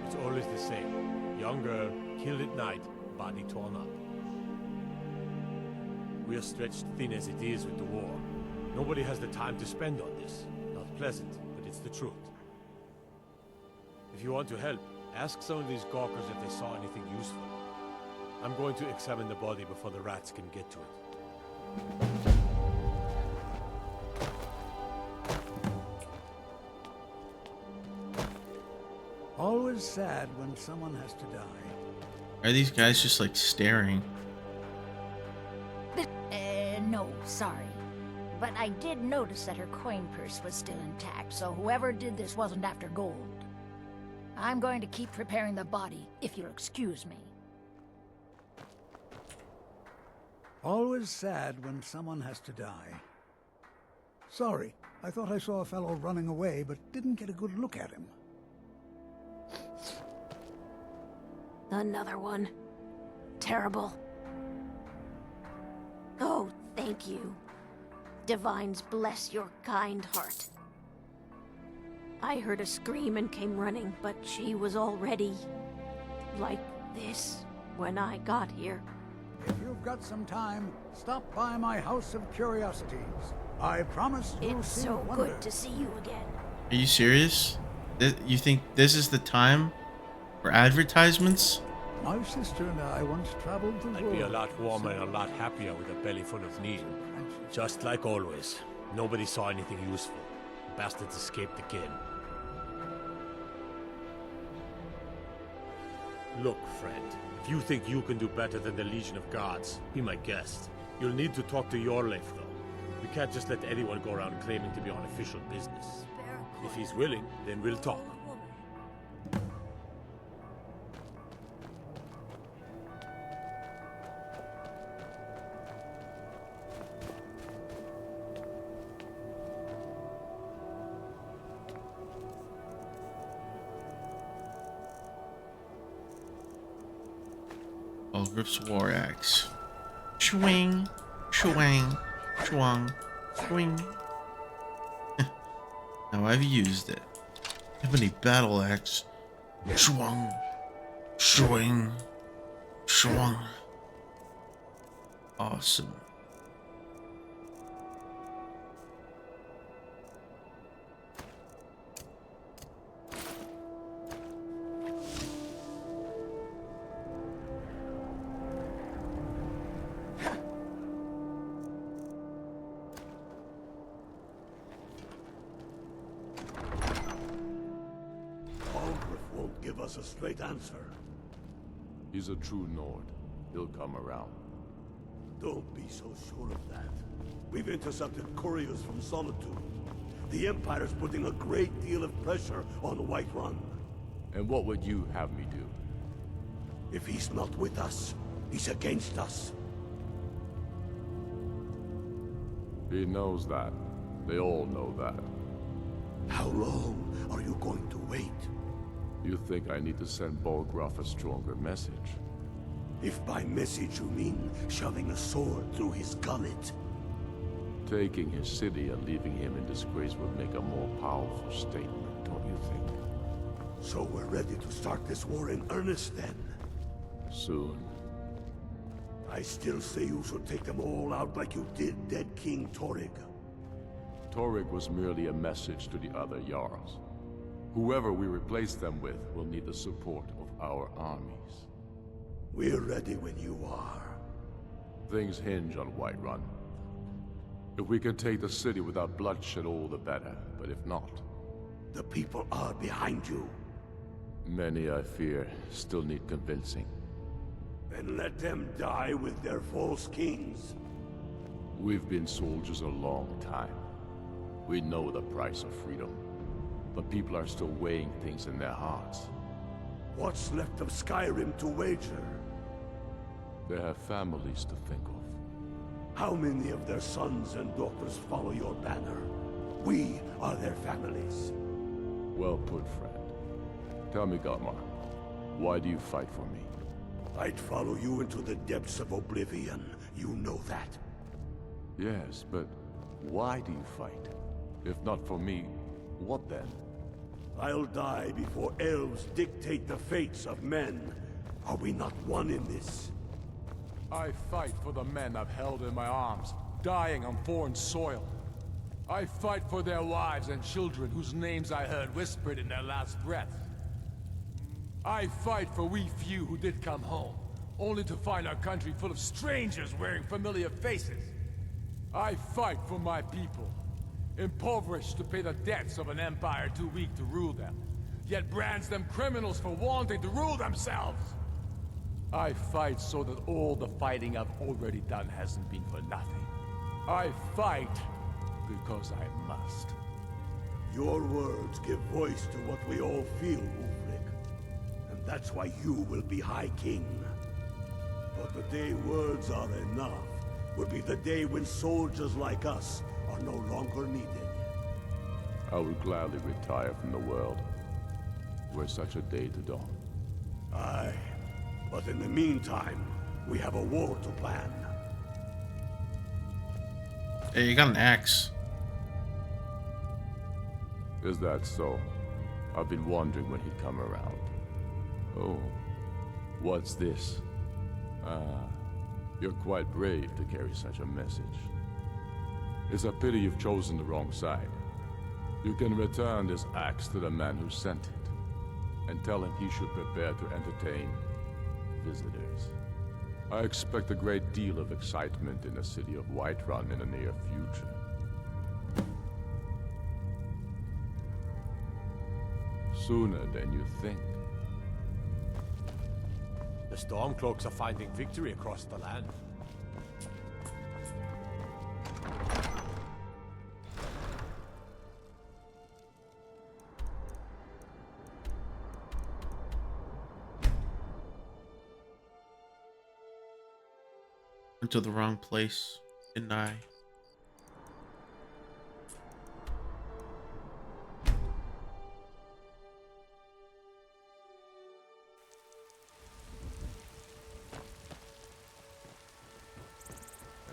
It's always the same. Young girl, killed at night, body torn up. We're stretched thin as it is with the war. Nobody has the time to spend on this. Not pleasant, but it's the truth. If you want to help, ask some of these gawkers if they saw anything useful. I'm going to examine the body before the rats can get to it. Always sad when someone has to die. Are these guys just like staring? No, sorry. But I did notice that her coin purse was still intact, so whoever did this wasn't after gold. I'm going to keep preparing the body, if you'll excuse me. Always sad when someone has to die. Sorry, I thought I saw a fellow running away, but didn't get a good look at him. Another one. Terrible. Oh, thank you. Divines bless your kind heart. I heard a scream and came running, but she was already like this when I got here. If you've got some time, stop by my House of Curiosities. I promise you'll It's see so wonder. good to see you again. Are you serious? You think this is the time for advertisements? My sister and I once traveled the world. I'd be a lot warmer and a lot happier with a belly full of Neil. Just like always. Nobody saw anything useful. Bastards escaped again. Look, friend. If you think you can do better than the Legion of Gods, be my guest. You'll need to talk to Yorleif, though. We can't just let anyone go around claiming to be on official business. If he's willing, then we'll talk. Ulgrif's War Axe. Swing, swang, swung, swing. Now I've used it. Ebony Battle Axe. Swung, swing, swung. Awesome. Give us a straight answer. He's a true Nord. He'll come around. Don't be so sure of that. We've intercepted couriers from Solitude. The Empire's putting a great deal of pressure on Whiterun. And what would you have me do? If he's not with us, he's against us. He knows that. They all know that. How long are you going to wait? You think I need to send Bolgraf a stronger message? If by message you mean shoving a sword through his gullet. Taking his city and leaving him in disgrace would make a more powerful statement, don't you think? So we're ready to start this war in earnest then? Soon. I still say you should take them all out like you did dead King Torrig. Torrig was merely a message to the other Jarls. Whoever we replace them with will need the support of our armies. We're ready when you are. Things hinge on Whiterun. If we can take the city without bloodshed, all the better. But if not... The people are behind you. Many, I fear, still need convincing. Then let them die with their false kings. We've been soldiers a long time. We know the price of freedom. But people are still weighing things in their hearts. What's left of Skyrim to wager? They have families to think of. How many of their sons and daughters follow your banner? We are their families. Well put, friend. Tell me, Gotmar, why do you fight for me? I'd follow you into the depths of oblivion. You know that. Yes, but why do you fight? If not for me, what then? I'll die before elves dictate the fates of men. Are we not one in this? I fight for the men I've held in my arms, dying on foreign soil. I fight for their wives and children whose names I heard whispered in their last breath. I fight for we few who did come home, only to find our country full of strangers wearing familiar faces. I fight for my people, impoverished to pay the debts of an empire too weak to rule them, yet brands them criminals for wanting to rule themselves. I fight so that all the fighting I've already done hasn't been for nothing. I fight because I must. Your words give voice to what we all feel, Ulfric. And that's why you will be High King. But the day words are enough will be the day when soldiers like us are no longer needed. I would gladly retire from the world, were such a day to dawn. Aye, but in the meantime, we have a war to plan. Hey, you got an axe. Is that so? I've been wondering when he'd come around. Oh, what's this? You're quite brave to carry such a message. It's a pity you've chosen the wrong side. You can return this axe to the man who sent it, and tell him he should prepare to entertain visitors. I expect a great deal of excitement in the city of Whiterun in the near future. Sooner than you think. The Stormcloaks are finding victory across the land. Went to the wrong place, didn't I?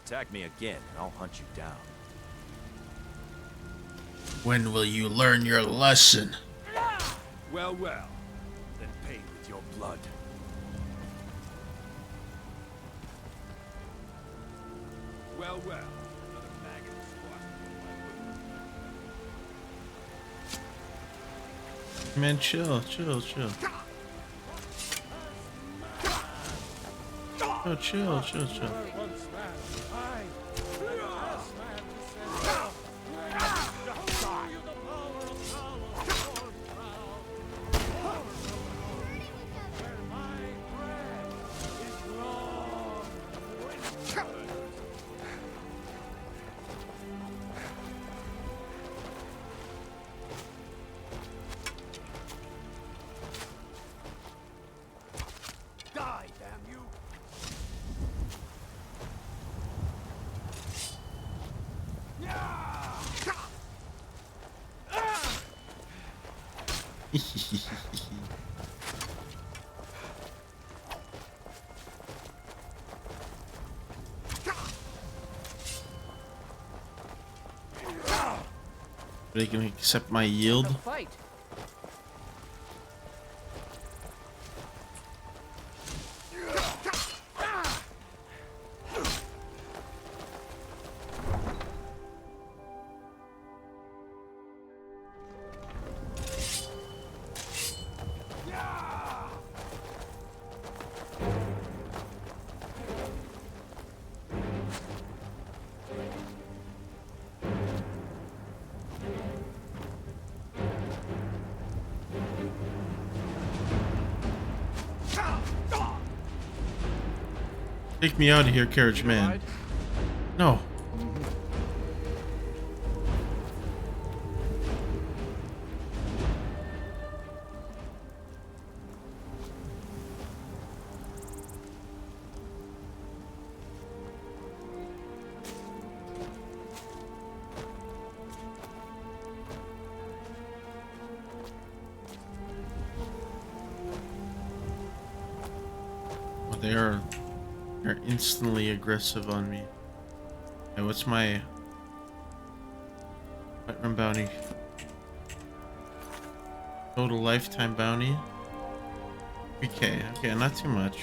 Attack me again, and I'll hunt you down. When will you learn your lesson? Well, well. Then pay with your blood. Well, well. Another maggot squashed. Man, chill, chill, chill. Oh, chill, chill, chill. Die, damn you! They can accept my yield. Fight. Take me out of here, carriage man. No. Well, they're instantly aggressive on me. Okay, what's my Whiterun bounty? Total lifetime bounty? 3K. Okay, not too much.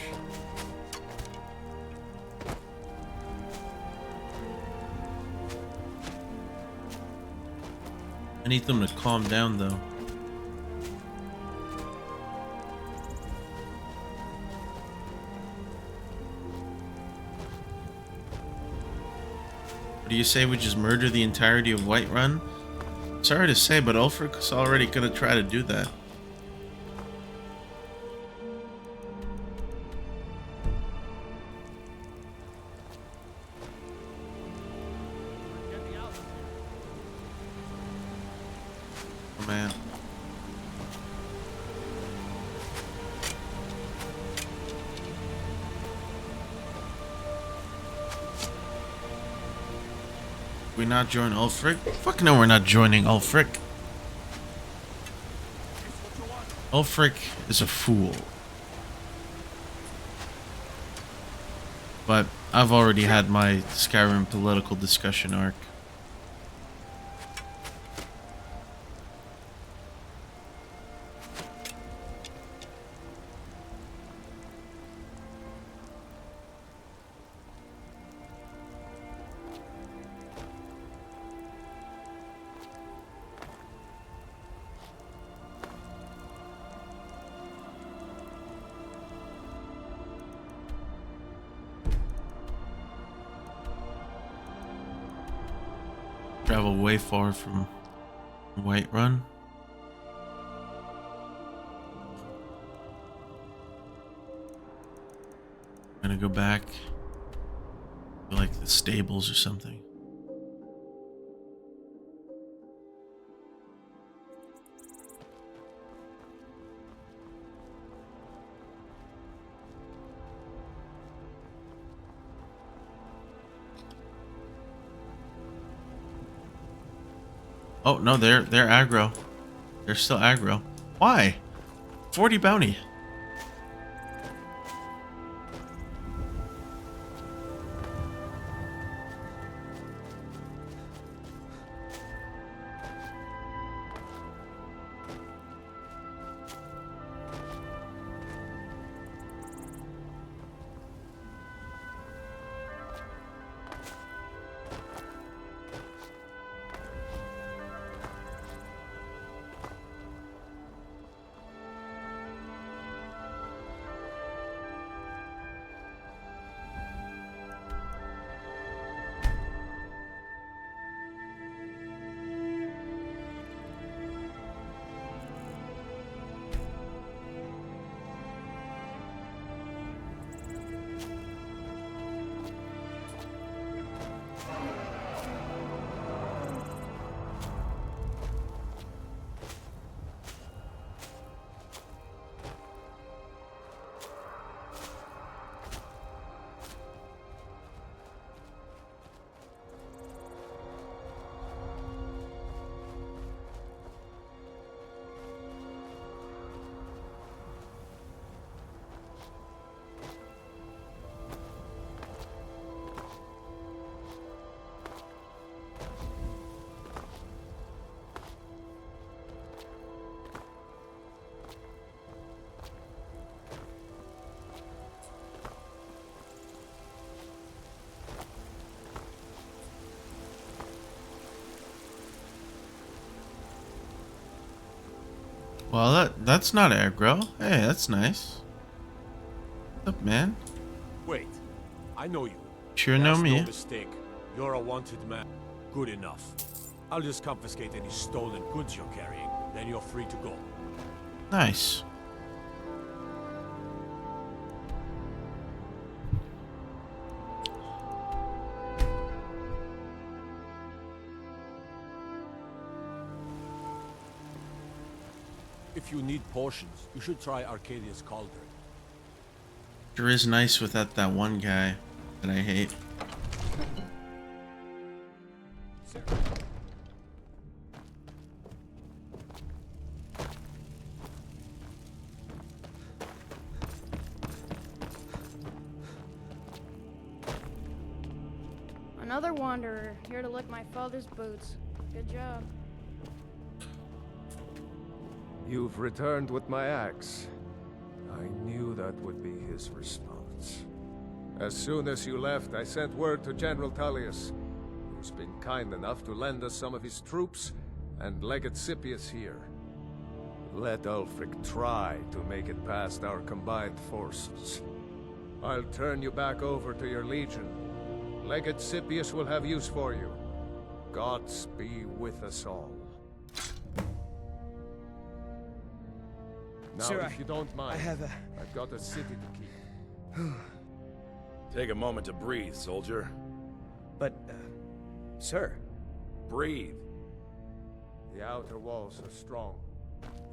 I need them to calm down though. What do you say we just murder the entirety of Whiterun? Sorry to say, but Ulfric's already gonna try to do that. Oh man. We not join Ulfric? Fuck no, we're not joining Ulfric. Ulfric is a fool. But I've already had my Skyrim political discussion arc. travel way far from Whiterun. I'm gonna go back to like the stables or something. Oh no, they're aggro. They're still aggro. Why? 40 bounty. Well, that's not aggro. Hey, that's nice. What's up, man? Wait, I know you. Sure know That's me. no mistake. You're a wanted man. Good enough. I'll just confiscate any stolen goods you're carrying. Then you're free to go. Nice. If you need potions, you should try Arcadia's Cauldron. Sure is nice without that one guy that I hate. Another wanderer, here to lick my father's boots. Good job. You've returned with my axe. I knew that would be his response. As soon as you left, I sent word to General Tullius, who's been kind enough to lend us some of his troops, and Legate Scipius here. Let Ulfric try to make it past our combined forces. I'll turn you back over to your legion. Legate Scipius will have use for you. Gods be with us all. Now, Sir, if you don't mind, I've got a city to keep. Take a moment to breathe, soldier. But, sir. Breathe. The outer walls are strong.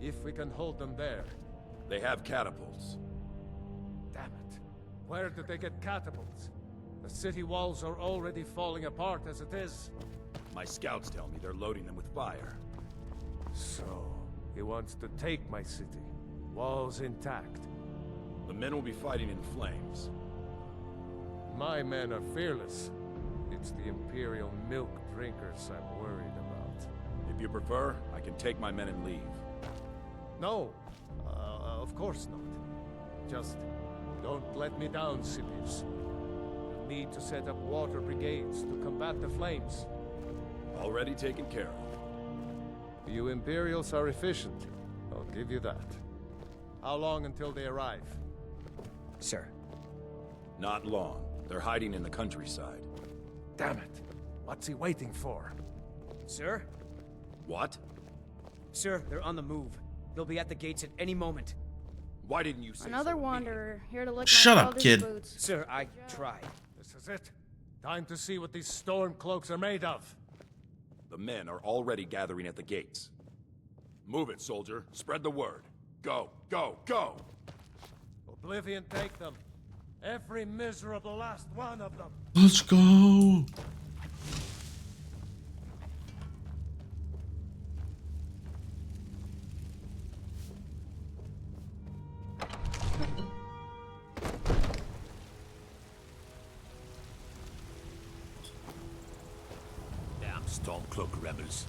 If we can hold them there. They have catapults. Damn it. Where did they get catapults? The city walls are already falling apart as it is. My scouts tell me they're loading them with fire. So, he wants to take my city. Walls intact. The men will be fighting in flames. My men are fearless. It's the Imperial milk drinkers I'm worried about. If you prefer, I can take my men and leave. No, of course not. Just don't let me down, Scipius. We'll need to set up water brigades to combat the flames. Already taken care of. You Imperials are efficient. I'll give you that. How long until they arrive? Sir. Not long. They're hiding in the countryside. Damn it. What's he waiting for? Sir? What? Sir, they're on the move. They'll be at the gates at any moment. Why didn't you say Another so wanderer here to look Shut my up, father's kid. boots. Sir, I tried. This is it. Time to see what these storm cloaks are made of. The men are already gathering at the gates. Move it, soldier. Spread the word. Go, go, go! Oblivion take them. Every miserable last one of them. Let's go. Damn Stormcloak rebels.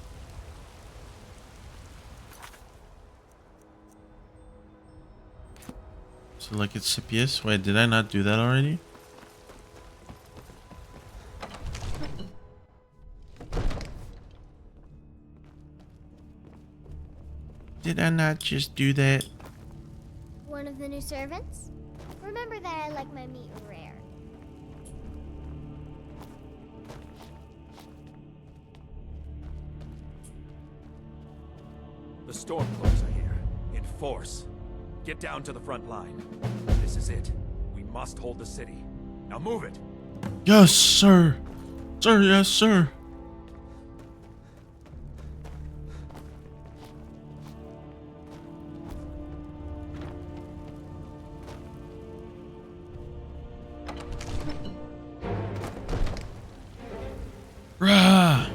So like it's CPS? Wait, did I not do that already? Did I not just do that? One of the new servants? Remember that I like my meat rare. The Stormcloaks are here. In force. Get down to the front line. This is it. We must hold the city. Now move it! Yes, sir. Sir, yes, sir. Rah!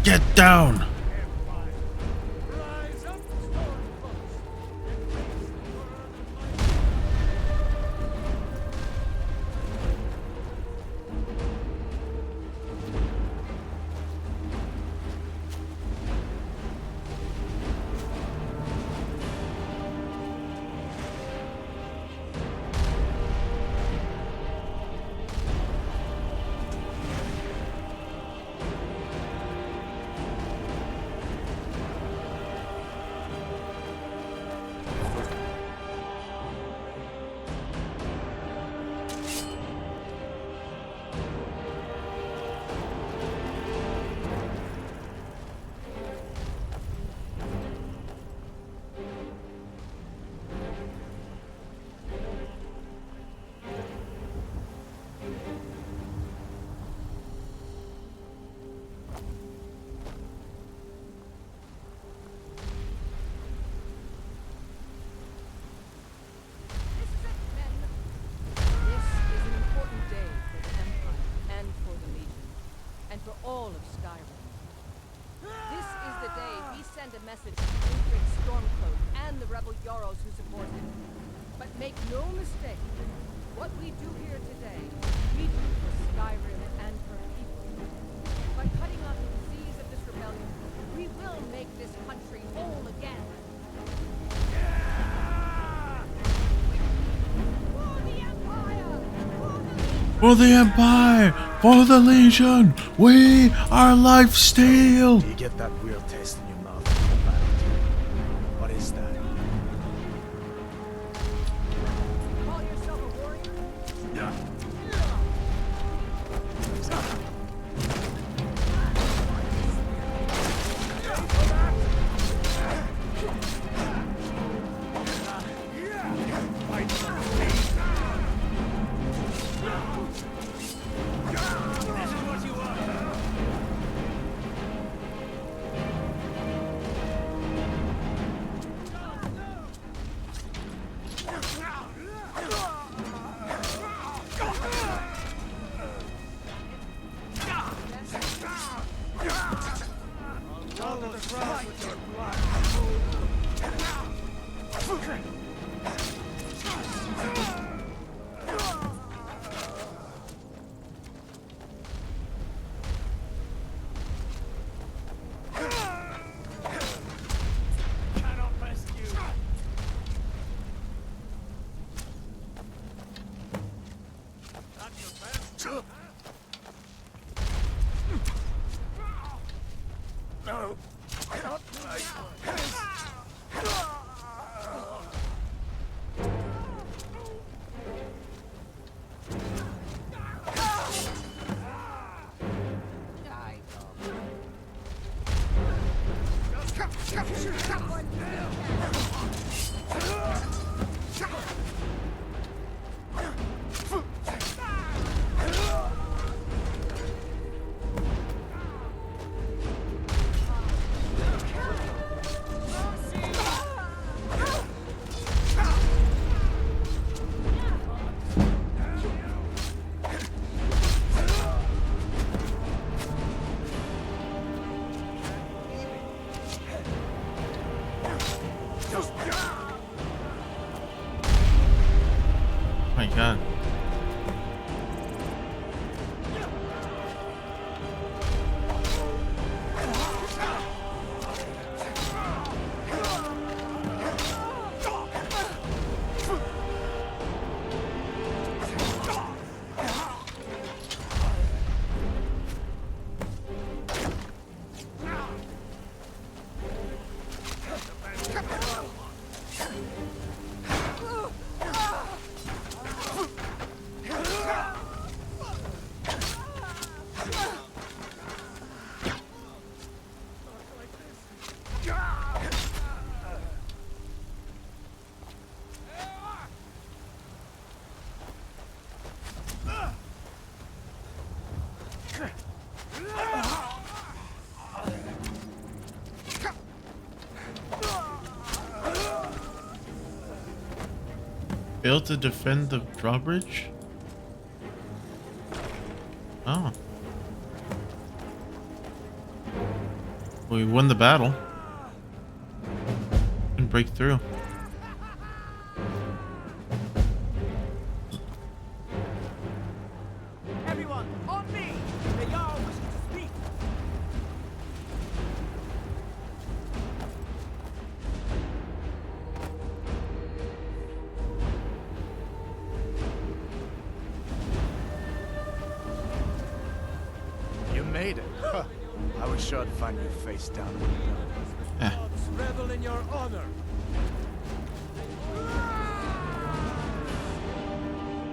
Get down! This is an important day for the Empire and for the Legion, and for all of Skyrim. This is the day we send a message to Ulfric Stormcloak and the rebel Jarls who support him. But make no mistake, what we do here today, we do for Skyrim and her people. By cutting off the disease of this rebellion, we will make this country whole again. For the Empire! For the Legion! We are lifesteal! Do you get that weird taste in your mouth from the battlefield? What is that? Call yourself a warrior? Yeah. failed to defend the drawbridge? Oh. Well, we won the battle. Can break through. Everyone, on me! The Jarl wishes to speak! You made it. Huh. I was sure to find you face down in the ground. Gods revel in your honor.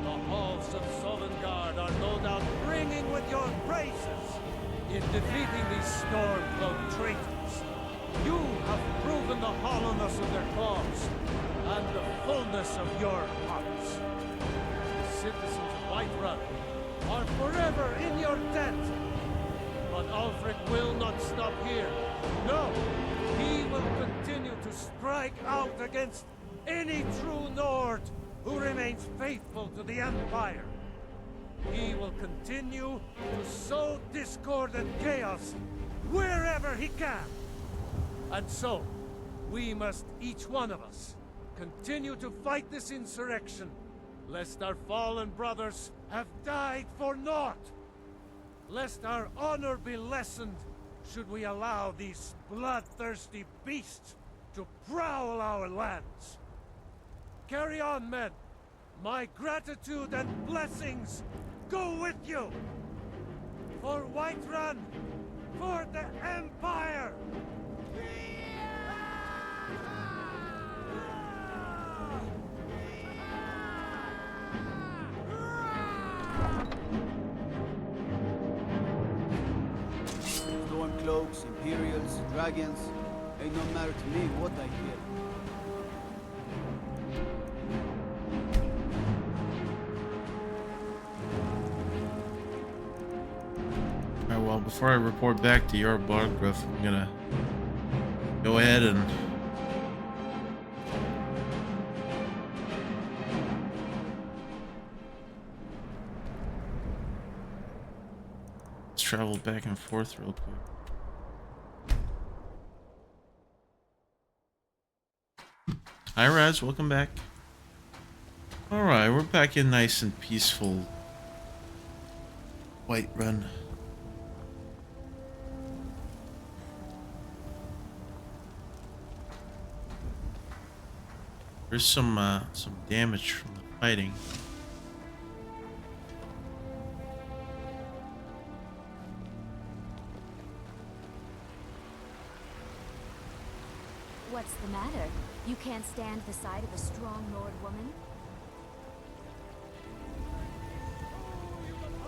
The halls of Sovngarde are no doubt ringing with your praises. In defeating these storm-cloaked traitors, you have proven the hollowness of their cause and the fullness of your hearts. The citizens of Whiterun are forever in your debt. But Ulfric will not stop here. No, he will continue to strike out against any true Nord who remains faithful to the Empire. He will continue to sow discord and chaos wherever he can. And so, we must, each one of us, continue to fight this insurrection, lest our fallen brothers have died for naught. Lest our honor be lessened, should we allow these bloodthirsty beasts to prowl our lands. Carry on, men. My gratitude and blessings go with you. For Whiterun, for the Empire! Stormcloaks, Imperials, dragons. Ain't no matter to me what I hear. Alright, well, before I report back to your Bargruff, I'm gonna go ahead and let's travel back and forth real quick. Hi Raz, welcome back. Alright, we're back in nice and peaceful Whiterun. There's some damage from the fighting. What's the matter? You can't stand the sight of a strong Nord woman?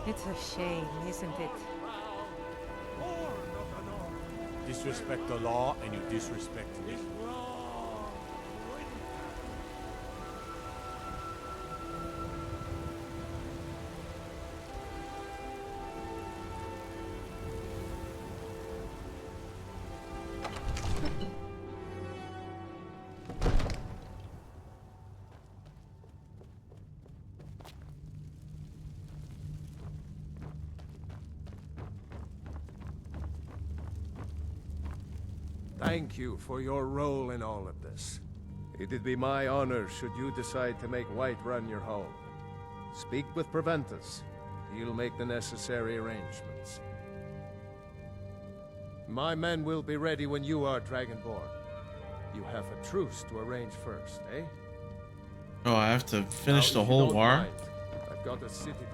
It's a shame, isn't it? Disrespect the law and you disrespect me. Thank you for your role in all of this. It'd be my honor should you decide to make Whiterun your home. Speak with Preventus. He'll make the necessary arrangements. My men will be ready when you are, Dragonborn. You have a truce to arrange first, eh? Oh, I have to finish Now, the if you whole don't war? mind, I've got a city to keep.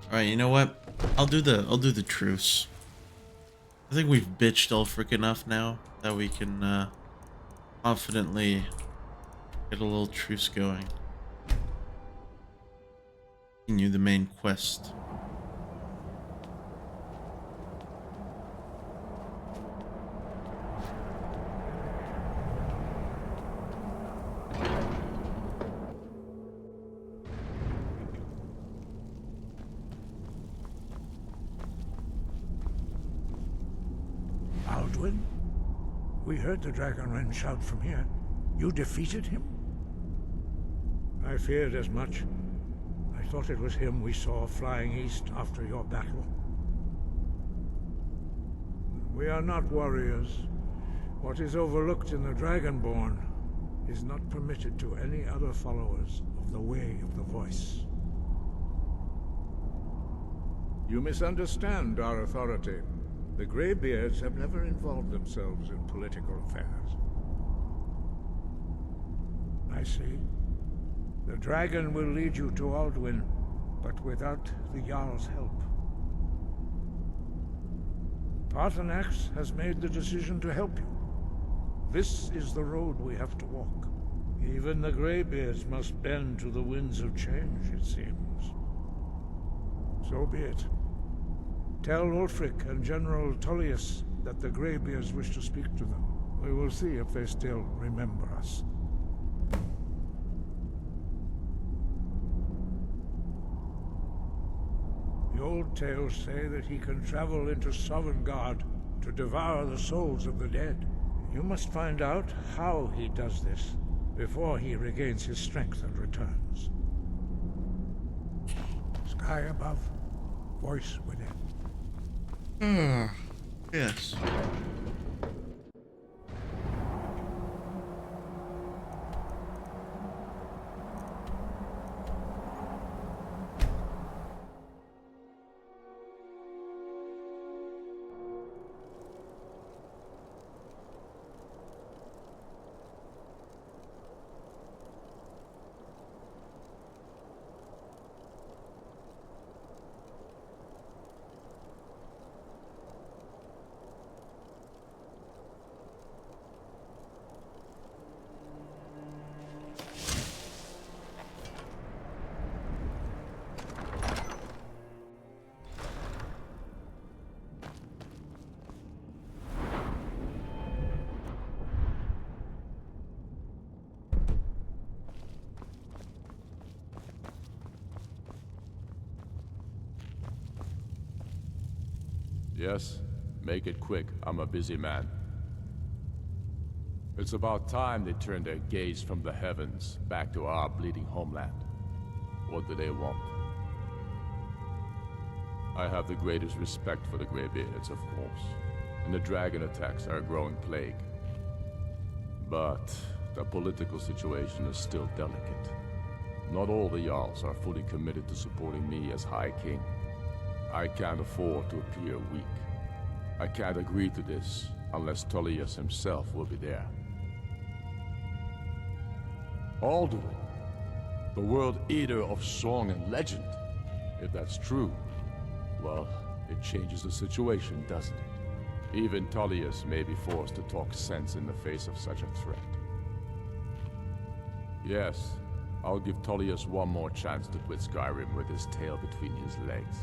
Alright, you know what? I'll do the truce. I think we've bitched Ulfric enough now that we can confidently get a little truce going. Continue the main quest. Aldwyn? We heard the Dragonren shout from here. You defeated him? I feared as much. I thought it was him we saw flying east after your battle. We are not warriors. What is overlooked in the Dragonborn is not permitted to any other followers of the Way of the Voice. You misunderstand our authority. The Greybeards have never involved themselves in political affairs. I see. The dragon will lead you to Aldwyn, but without the Jarl's help. Paarthurnax has made the decision to help you. This is the road we have to walk. Even the Greybeards must bend to the winds of change, it seems. So be it. Tell Ulfric and General Tullius that the Greybeards wish to speak to them. We will see if they still remember us. The old tales say that he can travel into Sovngarde to devour the souls of the dead. You must find out how he does this before he regains his strength and returns. Sky above, voice within. Yes. Yes? Make it quick. I'm a busy man. It's about time they turned their gaze from the heavens back to our bleeding homeland. What do they want? I have the greatest respect for the Greybeards, of course, and the dragon attacks are a growing plague. But the political situation is still delicate. Not all the Jarls are fully committed to supporting me as High King. I can't afford to appear weak. I can't agree to this unless Tullius himself will be there. Alduin, the World Eater of song and legend. If that's true, well, it changes the situation, doesn't it? Even Tullius may be forced to talk sense in the face of such a threat. Yes, I'll give Tullius one more chance to quit Skyrim with his tail between his legs.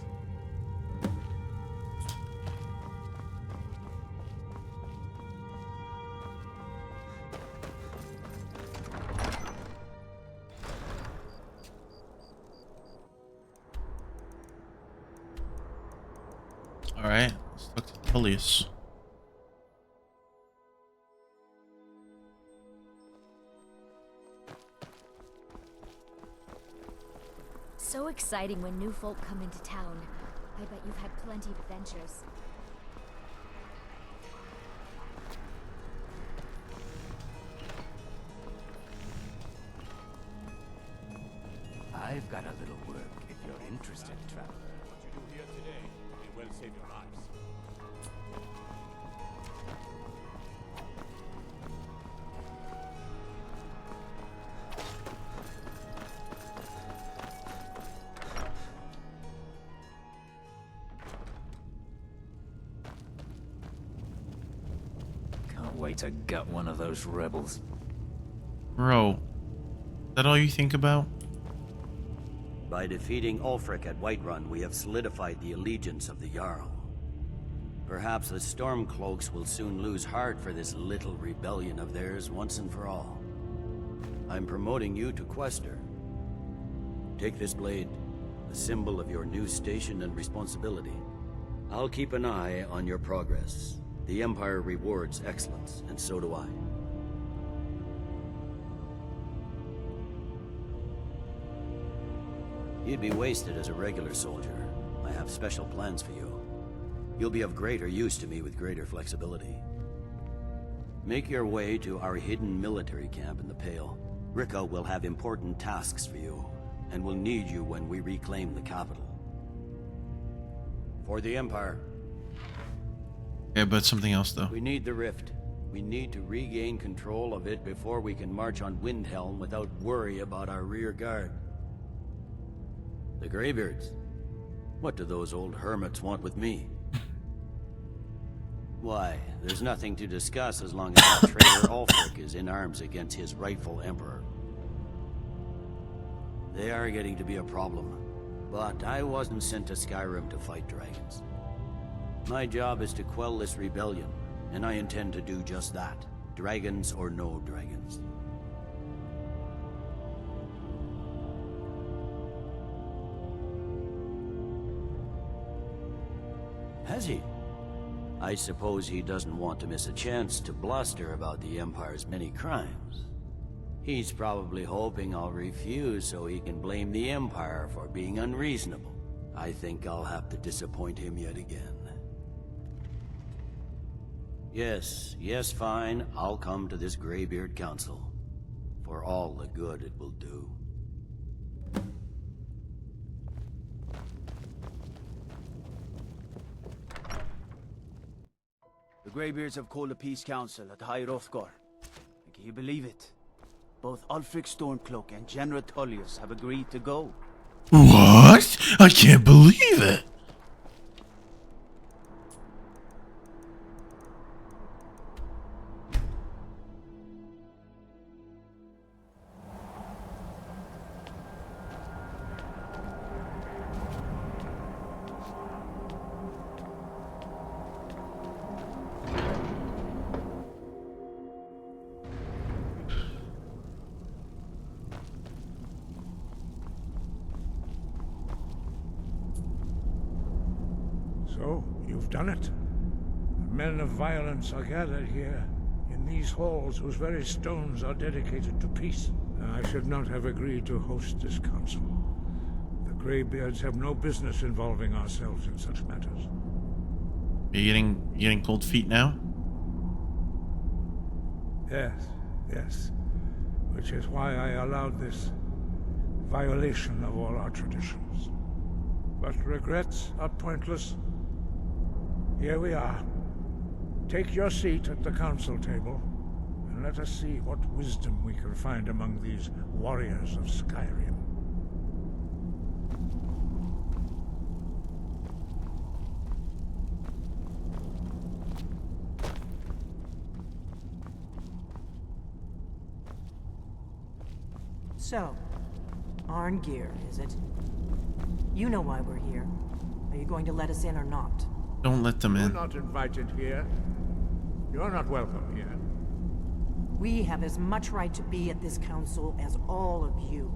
Alright, let's talk to Tullius. So exciting when new folk come into town. I bet you've had plenty of adventures. I've got a little work if you're interested, traveler. What you do here today may well save your lives. Can't wait to gut one of those rebels. Bro, is that all you think about? By defeating Ulfric at Whiterun, we have solidified the allegiance of the Jarl. Perhaps the Stormcloaks will soon lose heart for this little rebellion of theirs once and for all. I'm promoting you to Quester. Take this blade, a symbol of your new station and responsibility. I'll keep an eye on your progress. The Empire rewards excellence, and so do I. You'd be wasted as a regular soldier. I have special plans for you. You'll be of greater use to me with greater flexibility. Make your way to our hidden military camp in the Pale. Ricca will have important tasks for you, and will need you when we reclaim the capital. For the Empire. Yeah, but something else though. We need the rift. We need to regain control of it before we can march on Windhelm without worry about our rear guard. The Greybeards. What do those old hermits want with me? Why, there's nothing to discuss as long as that traitor Ulfric is in arms against his rightful emperor. They are getting to be a problem, but I wasn't sent to Skyrim to fight dragons. My job is to quell this rebellion, and I intend to do just that, dragons or no dragons. Has he? I suppose he doesn't want to miss a chance to bluster about the Empire's many crimes. He's probably hoping I'll refuse so he can blame the Empire for being unreasonable. I think I'll have to disappoint him yet again. Yes, fine, I'll come to this Greybeard Council. For all the good it will do. The Greybeards have called a peace council at High Hrothgar. Can you believe it? Both Ulfric Stormcloak and General Tullius have agreed to go. What? I can't believe it. So, you've done it. The men of violence are gathered here, in these halls whose very stones are dedicated to peace. And I should not have agreed to host this council. The Greybeards have no business involving ourselves in such matters. You getting cold feet now? Yes. Which is why I allowed this violation of all our traditions. But regrets are pointless. Here we are. Take your seat at the council table, and let us see what wisdom we can find among these warriors of Skyrim. So, Arngeir, is it? You know why we're here. Are you going to let us in or not? Don't let them in. You're not invited here. You're not welcome here. We have as much right to be at this council as all of you.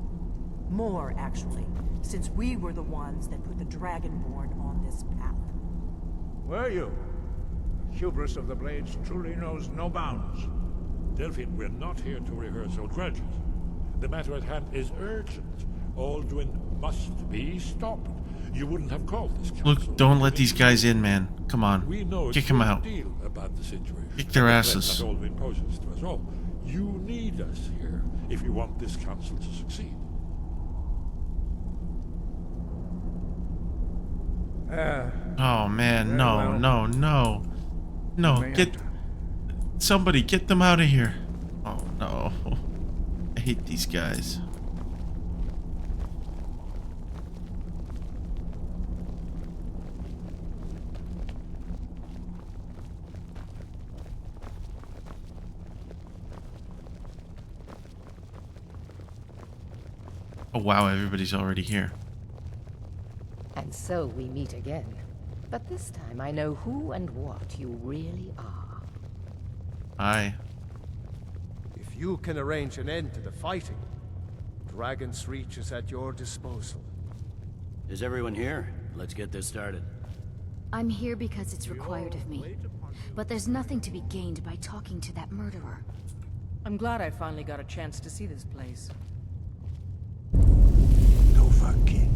More, actually, since we were the ones that put the Dragonborn on this path. Were you? The hubris of the Blades truly knows no bounds. Delphine, we're not here to rehearse old grudges. The matter at hand is urgent. Alduin must be stopped. You wouldn't have called this council. Look, don't let these guys in, man. Come on. We know Kick them out. deal about the situation. Kick their asses. That Alduin poses to us all. You need us here if you want this council to succeed. Oh man, no. Get somebody, get them out of here. Oh no. I hate these guys. Oh wow, everybody's already here. And so we meet again. But this time I know who and what you really are. Hi. If you can arrange an end to the fighting, Dragon's Reach is at your disposal. Is everyone here? Let's get this started. I'm here because it's required of me. but there's nothing to be gained by talking to that murderer. I'm glad I finally got a chance to see this place. Dovahkiin.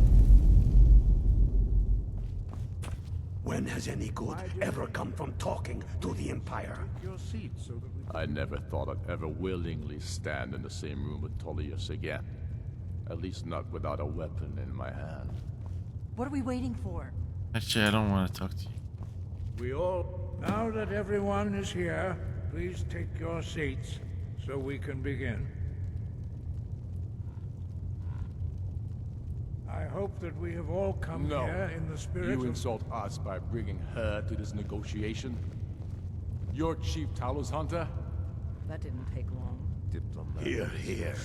When has any good ever come from talking to the Empire? Your seat so that we... I never thought I'd ever willingly stand in the same room with Tullius again. At least not without a weapon in my hand. What are we waiting for? Actually, I don't want to talk to you. We all... Now that everyone is here, please take your seats so we can begin. I hope that we have all come No. here in the spirit You of... insult us by bringing her to this negotiation? You're Chief Talos Hunter? That didn't take long. Diplomat. Here, here.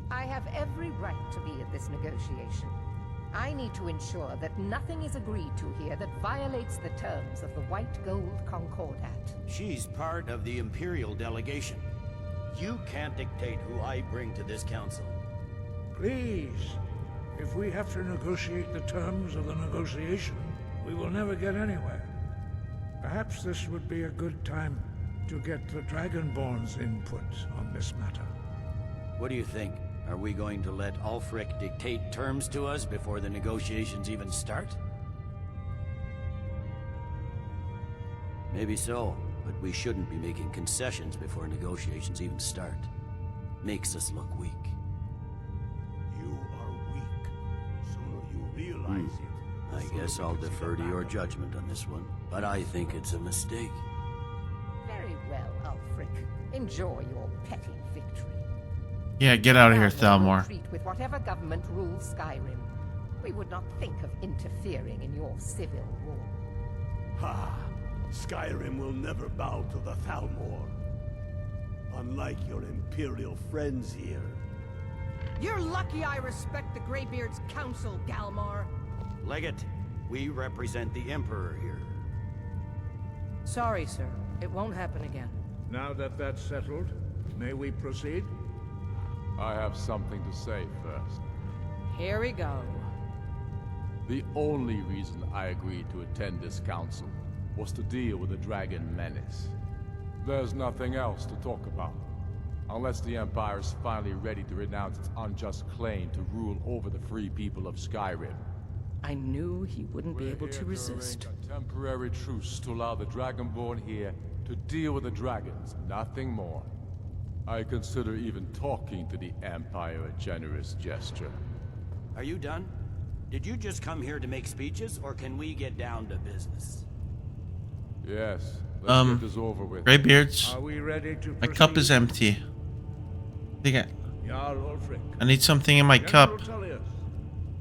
I have every right to be at this negotiation. I need to ensure that nothing is agreed to here that violates the terms of the White Gold Concordat. She's part of the Imperial delegation. You can't dictate who I bring to this council. Please, if we have to negotiate the terms of the negotiation, we will never get anywhere. Perhaps this would be a good time to get the Dragonborn's input on this matter. What do you think? Are we going to let Ulfric dictate terms to us before the negotiations even start? Maybe so, but we shouldn't be making concessions before negotiations even start. Makes us look weak. You are weak. Sooner you realize it. I guess I'll defer to your judgment on this one, but I think it's a mistake. Very well, Ulfric. Enjoy your petty victory. Yeah, get out of here, Now we'll Thalmor. treat with whatever government rules Skyrim. We would not think of interfering in your civil war. Ha! Skyrim will never bow to the Thalmor. Unlike your Imperial friends here. You're lucky I respect the Greybeard's counsel, Galmar. Legate, we represent the Emperor here. Sorry, sir. It won't happen again. Now that that's settled, may we proceed? I have something to say first. Here we go. The only reason I agreed to attend this council was to deal with the Dragon Menace. There's nothing else to talk about. Unless the Empire is finally ready to renounce its unjust claim to rule over the free people of Skyrim. I knew he wouldn't be able to We're here resist. arrange a temporary truce to allow the Dragonborn here to deal with the dragons, nothing more. I consider even talking to the Empire a generous gesture. Are you done? Did you just come here to make speeches, or can we get down to business? Yes, let's get this over with. Greybeards. Are we ready to My cup is empty. I think Jarl Ulfric. I need something in my cup. Tullius.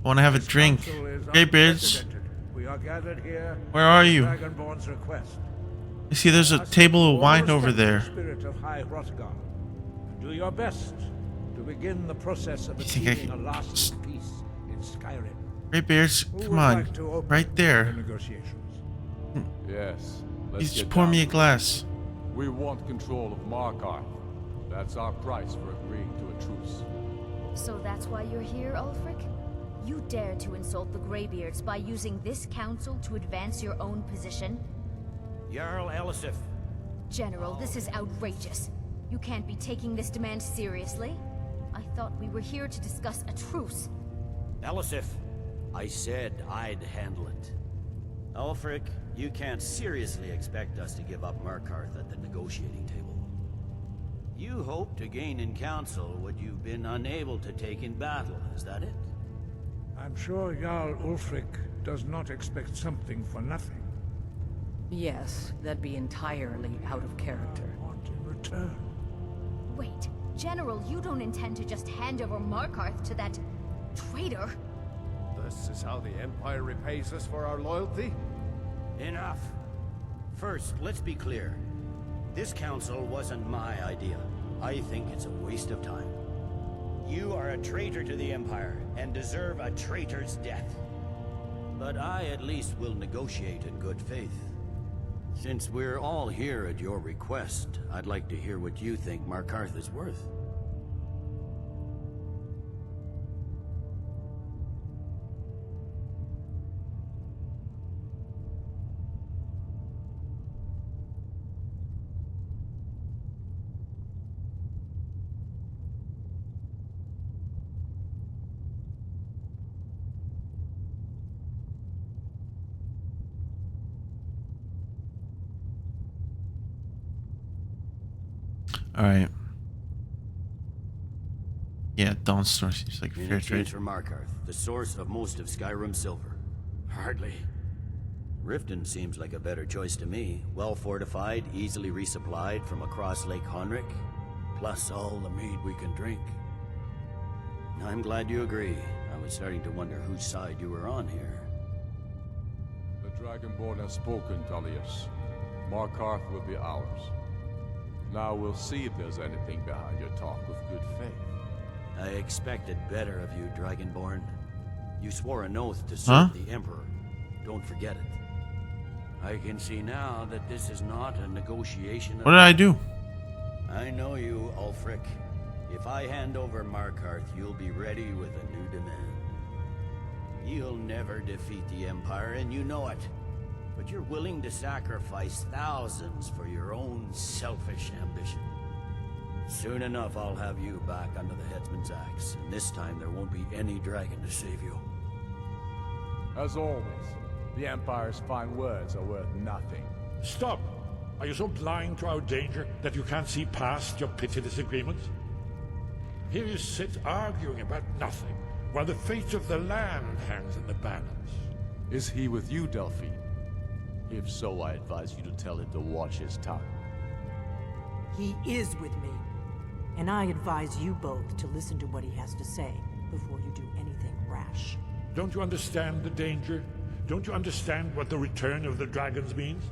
I want to have a This drink. council is Greybeards. unprecedented. We are gathered here Where are at you? Dragonborn's request. I see there's a table of wine over there. Spirit of High Hrothgar. Do your best to begin the process of You think I achieving a can- lasting peace in Skyrim. Greybeards, Who come would on. like to open Right the there. negotiations? Yes, You let's just get pour down me a to it. glass. We want control of Markarth. That's our price for agreeing to a truce. So that's why you're here, Ulfric? You dare to insult the Greybeards by using this council to advance your own position? Jarl Elisif. General, this is outrageous. You can't be taking this demand seriously. I thought we were here to discuss a truce. Elisif, I said I'd handle it. Ulfric, you can't seriously expect us to give up Markarth at the negotiating table. You hoped to gain in council what you've been unable to take in battle, is that it? I'm sure Jarl Ulfric does not expect something for nothing. Yes, that'd be entirely out of character. Want in return. Wait, General, you don't intend to just hand over Markarth to that traitor? This is how the Empire repays us for our loyalty? Enough. First, let's be clear. This council wasn't my idea. I think it's a waste of time. You are a traitor to the Empire, and deserve a traitor's death. But I at least will negotiate in good faith. Since we're all here at your request, I'd like to hear what you think Markarth is worth. Alright. Yeah, Dawnstar seems like In fair exchange trade. for Markarth, the source of most of Skyrim's silver. Hardly. Riften seems like a better choice to me. Well fortified, easily resupplied from across Lake Honric, plus all the mead we can drink. I'm glad you agree. I was starting to wonder whose side you were on here. The Dragonborn has spoken, Tullius. Markarth will be ours. Now we'll see if there's anything behind your talk with good faith. I expected better of you, Dragonborn. You swore an oath to serve the Emperor. Don't forget it. I can see now that this is not a negotiation. What did I do? I know you, Ulfric. If I hand over Markarth, you'll be ready with a new demand. You'll never defeat the Empire, and you know it. But you're willing to sacrifice thousands for your own selfish ambition. Soon enough, I'll have you back under the headsman's axe, and this time there won't be any dragon to save you. As always, the Empire's fine words are worth nothing. Stop! Are you so blind to our danger that you can't see past your petty disagreements? Here you sit arguing about nothing, while the fate of the land hangs in the balance. Is he with you, Delphine? If so, I advise you to tell him to watch his tongue. He is with me. And I advise you both to listen to what he has to say before you do anything rash. Don't you understand the danger? Don't you understand what the return of the dragons means?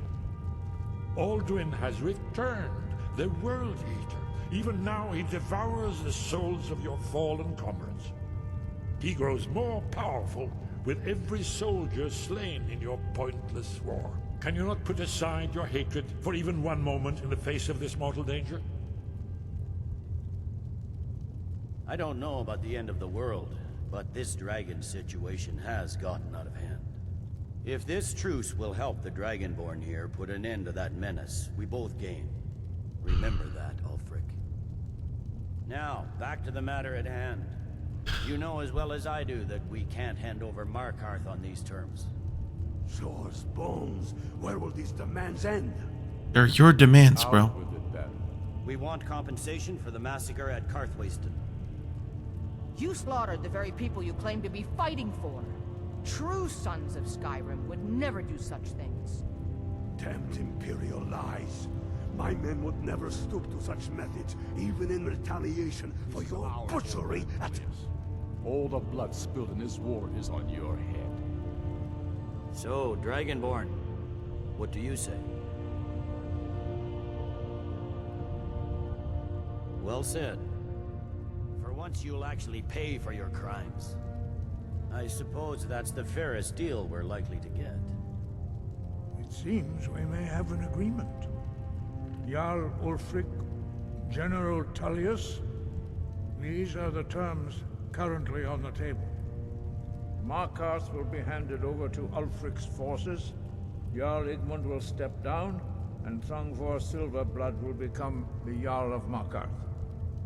Alduin has returned, the World Eater. Even now he devours the souls of your fallen comrades. He grows more powerful with every soldier slain in your pointless war. Can you not put aside your hatred for even one moment in the face of this mortal danger? I don't know about the end of the world, but this dragon situation has gotten out of hand. If this truce will help the Dragonborn here put an end to that menace, we both gain. Remember that, Ulfric. Now, back to the matter at hand. You know as well as I do that we can't hand over Markarth on these terms. Shores, bones, where will these demands end? They're your demands, bro. We want compensation for the massacre at Karthwasten. You slaughtered the very people you claim to be fighting for. True sons of Skyrim would never do such things. Damned Imperial lies. My men would never stoop to such methods, even in retaliation for your butchery at... All the blood spilled in this war is on your head. So, Dragonborn, what do you say? Well said. For once you'll actually pay for your crimes. I suppose that's the fairest deal we're likely to get. It seems we may have an agreement. Jarl Ulfric, General Tullius, these are the terms currently on the table. Markarth will be handed over to Ulfric's forces, Jarl Igmund will step down, and Thangvor Silverblood will become the Jarl of Markarth.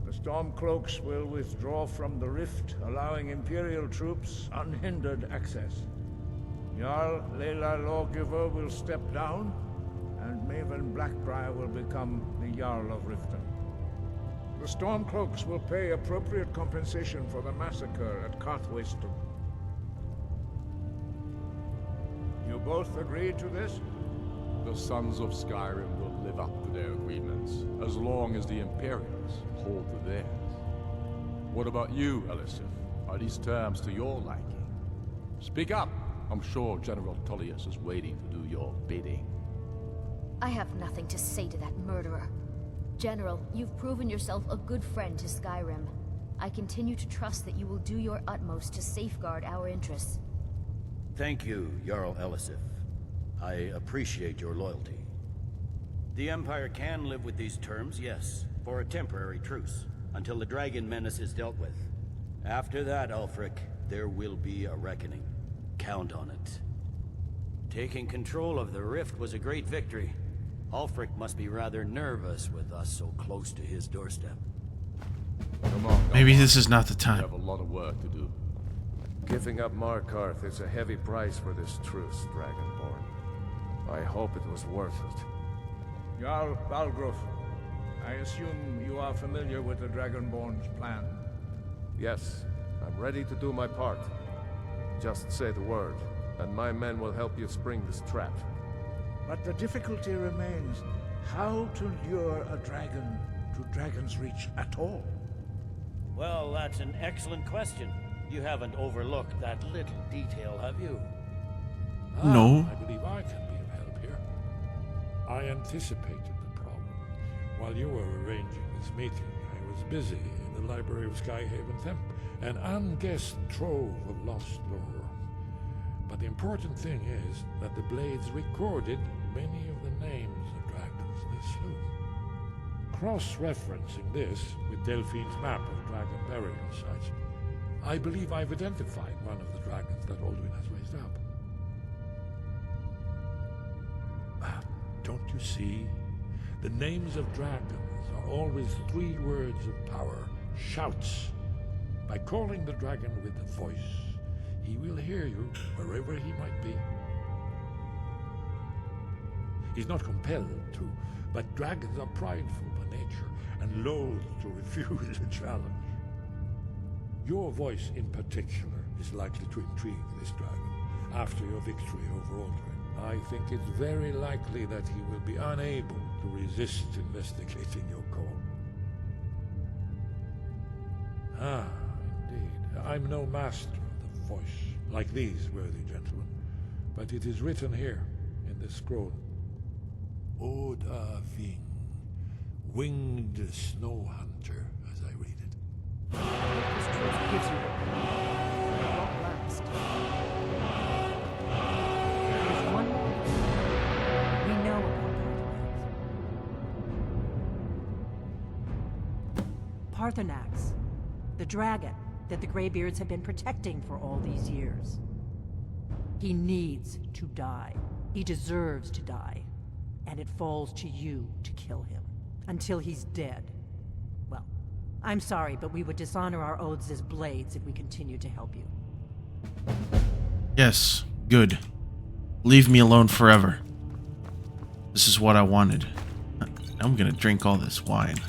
The Stormcloaks will withdraw from the rift, allowing Imperial troops unhindered access. Jarl Leila Lawgiver will step down, and Maven Blackbriar will become the Jarl of Riften. The Stormcloaks will pay appropriate compensation for the massacre at Karthwasten. You both agreed to this? The Sons of Skyrim will live up to their agreements, as long as the Imperials hold to theirs. What about you, Elisif? Are these terms to your liking? Speak up! I'm sure General Tullius is waiting to do your bidding. I have nothing to say to that murderer. General, you've proven yourself a good friend to Skyrim. I continue to trust that you will do your utmost to safeguard our interests. Thank you, Jarl Elisif. I appreciate your loyalty. The Empire can live with these terms, yes, for a temporary truce, until the dragon menace is dealt with. After that, Ulfric, there will be a reckoning. Count on it. Taking control of the Rift was a great victory. Ulfric must be rather nervous with us so close to his doorstep. Come on, Maybe this is not the We time. have a lot of work to do. Giving up Markarth is a heavy price for this truce, Dragonborn. I hope it was worth it. Jarl Balgruuf, I assume you are familiar with the Dragonborn's plan? Yes, I'm ready to do my part. Just say the word, and my men will help you spring this trap. But the difficulty remains how to lure a dragon to Dragon's Reach at all. Well, that's an excellent question. You haven't overlooked that little detail, have you? No. I believe I can be of help here. I anticipated the problem. While you were arranging this meeting, I was busy in the library of Skyhaven Temp, an unguessed trove of lost lore. But the important thing is that the Blades recorded many of the names of dragons they slew. Cross-referencing this with Delphine's map of dragon burial sites, I believe I've identified one of the dragons that Alduin has raised up. Don't you see? The names of dragons are always 3 words of power, shouts. By calling the dragon with a voice, he will hear you wherever he might be. He's not compelled to, but dragons are prideful by nature and loath to refuse a challenge. Your voice in particular is likely to intrigue this dragon after your victory over Alduin. I think it's very likely that he will be unable to resist investigating your call. Ah, indeed. I'm no master of the voice, like these worthy gentlemen, but it is written here in this scroll. Oda Ving, winged snow hunter, as I read it. This truth gives you it won't last. There's one more thing we know about Parthenax, the dragon that the Greybeards have been protecting for all these years. He needs to die. He deserves to die. And it falls to you to kill him. Until he's dead. Well, I'm sorry, but we would dishonor our oaths as Blades if we continue to help you. Yes, good. Leave me alone forever. This is what I wanted. I'm gonna drink all this wine.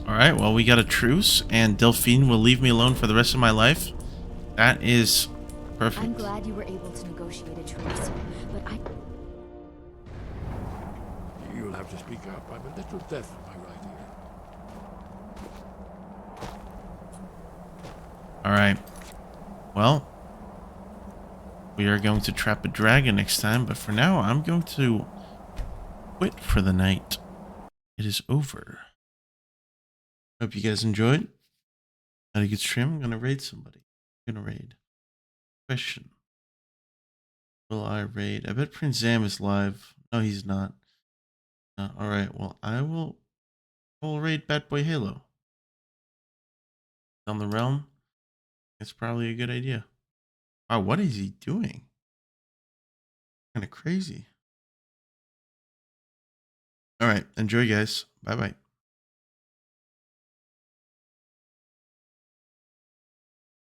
Alright, well, we got a truce, and Delphine will leave me alone for the rest of my life. That is perfect. I'm glad you were able to negotiate a truce, but You'll have to speak up. I'm a little deaf in my right ear. Alright. Well, we are going to trap a dragon next time, but for now, I'm going to quit for the night. It is over. Hope you guys enjoyed. Had a good stream. I'm gonna raid somebody. I'm gonna raid. Question. Will I raid? I bet Prince Zam is live. No, he's not. Alright, well, I will raid Bad Boy Halo. On the realm. It's probably a good idea. Wow, what is he doing? Kind of crazy. Alright, enjoy guys. Bye bye.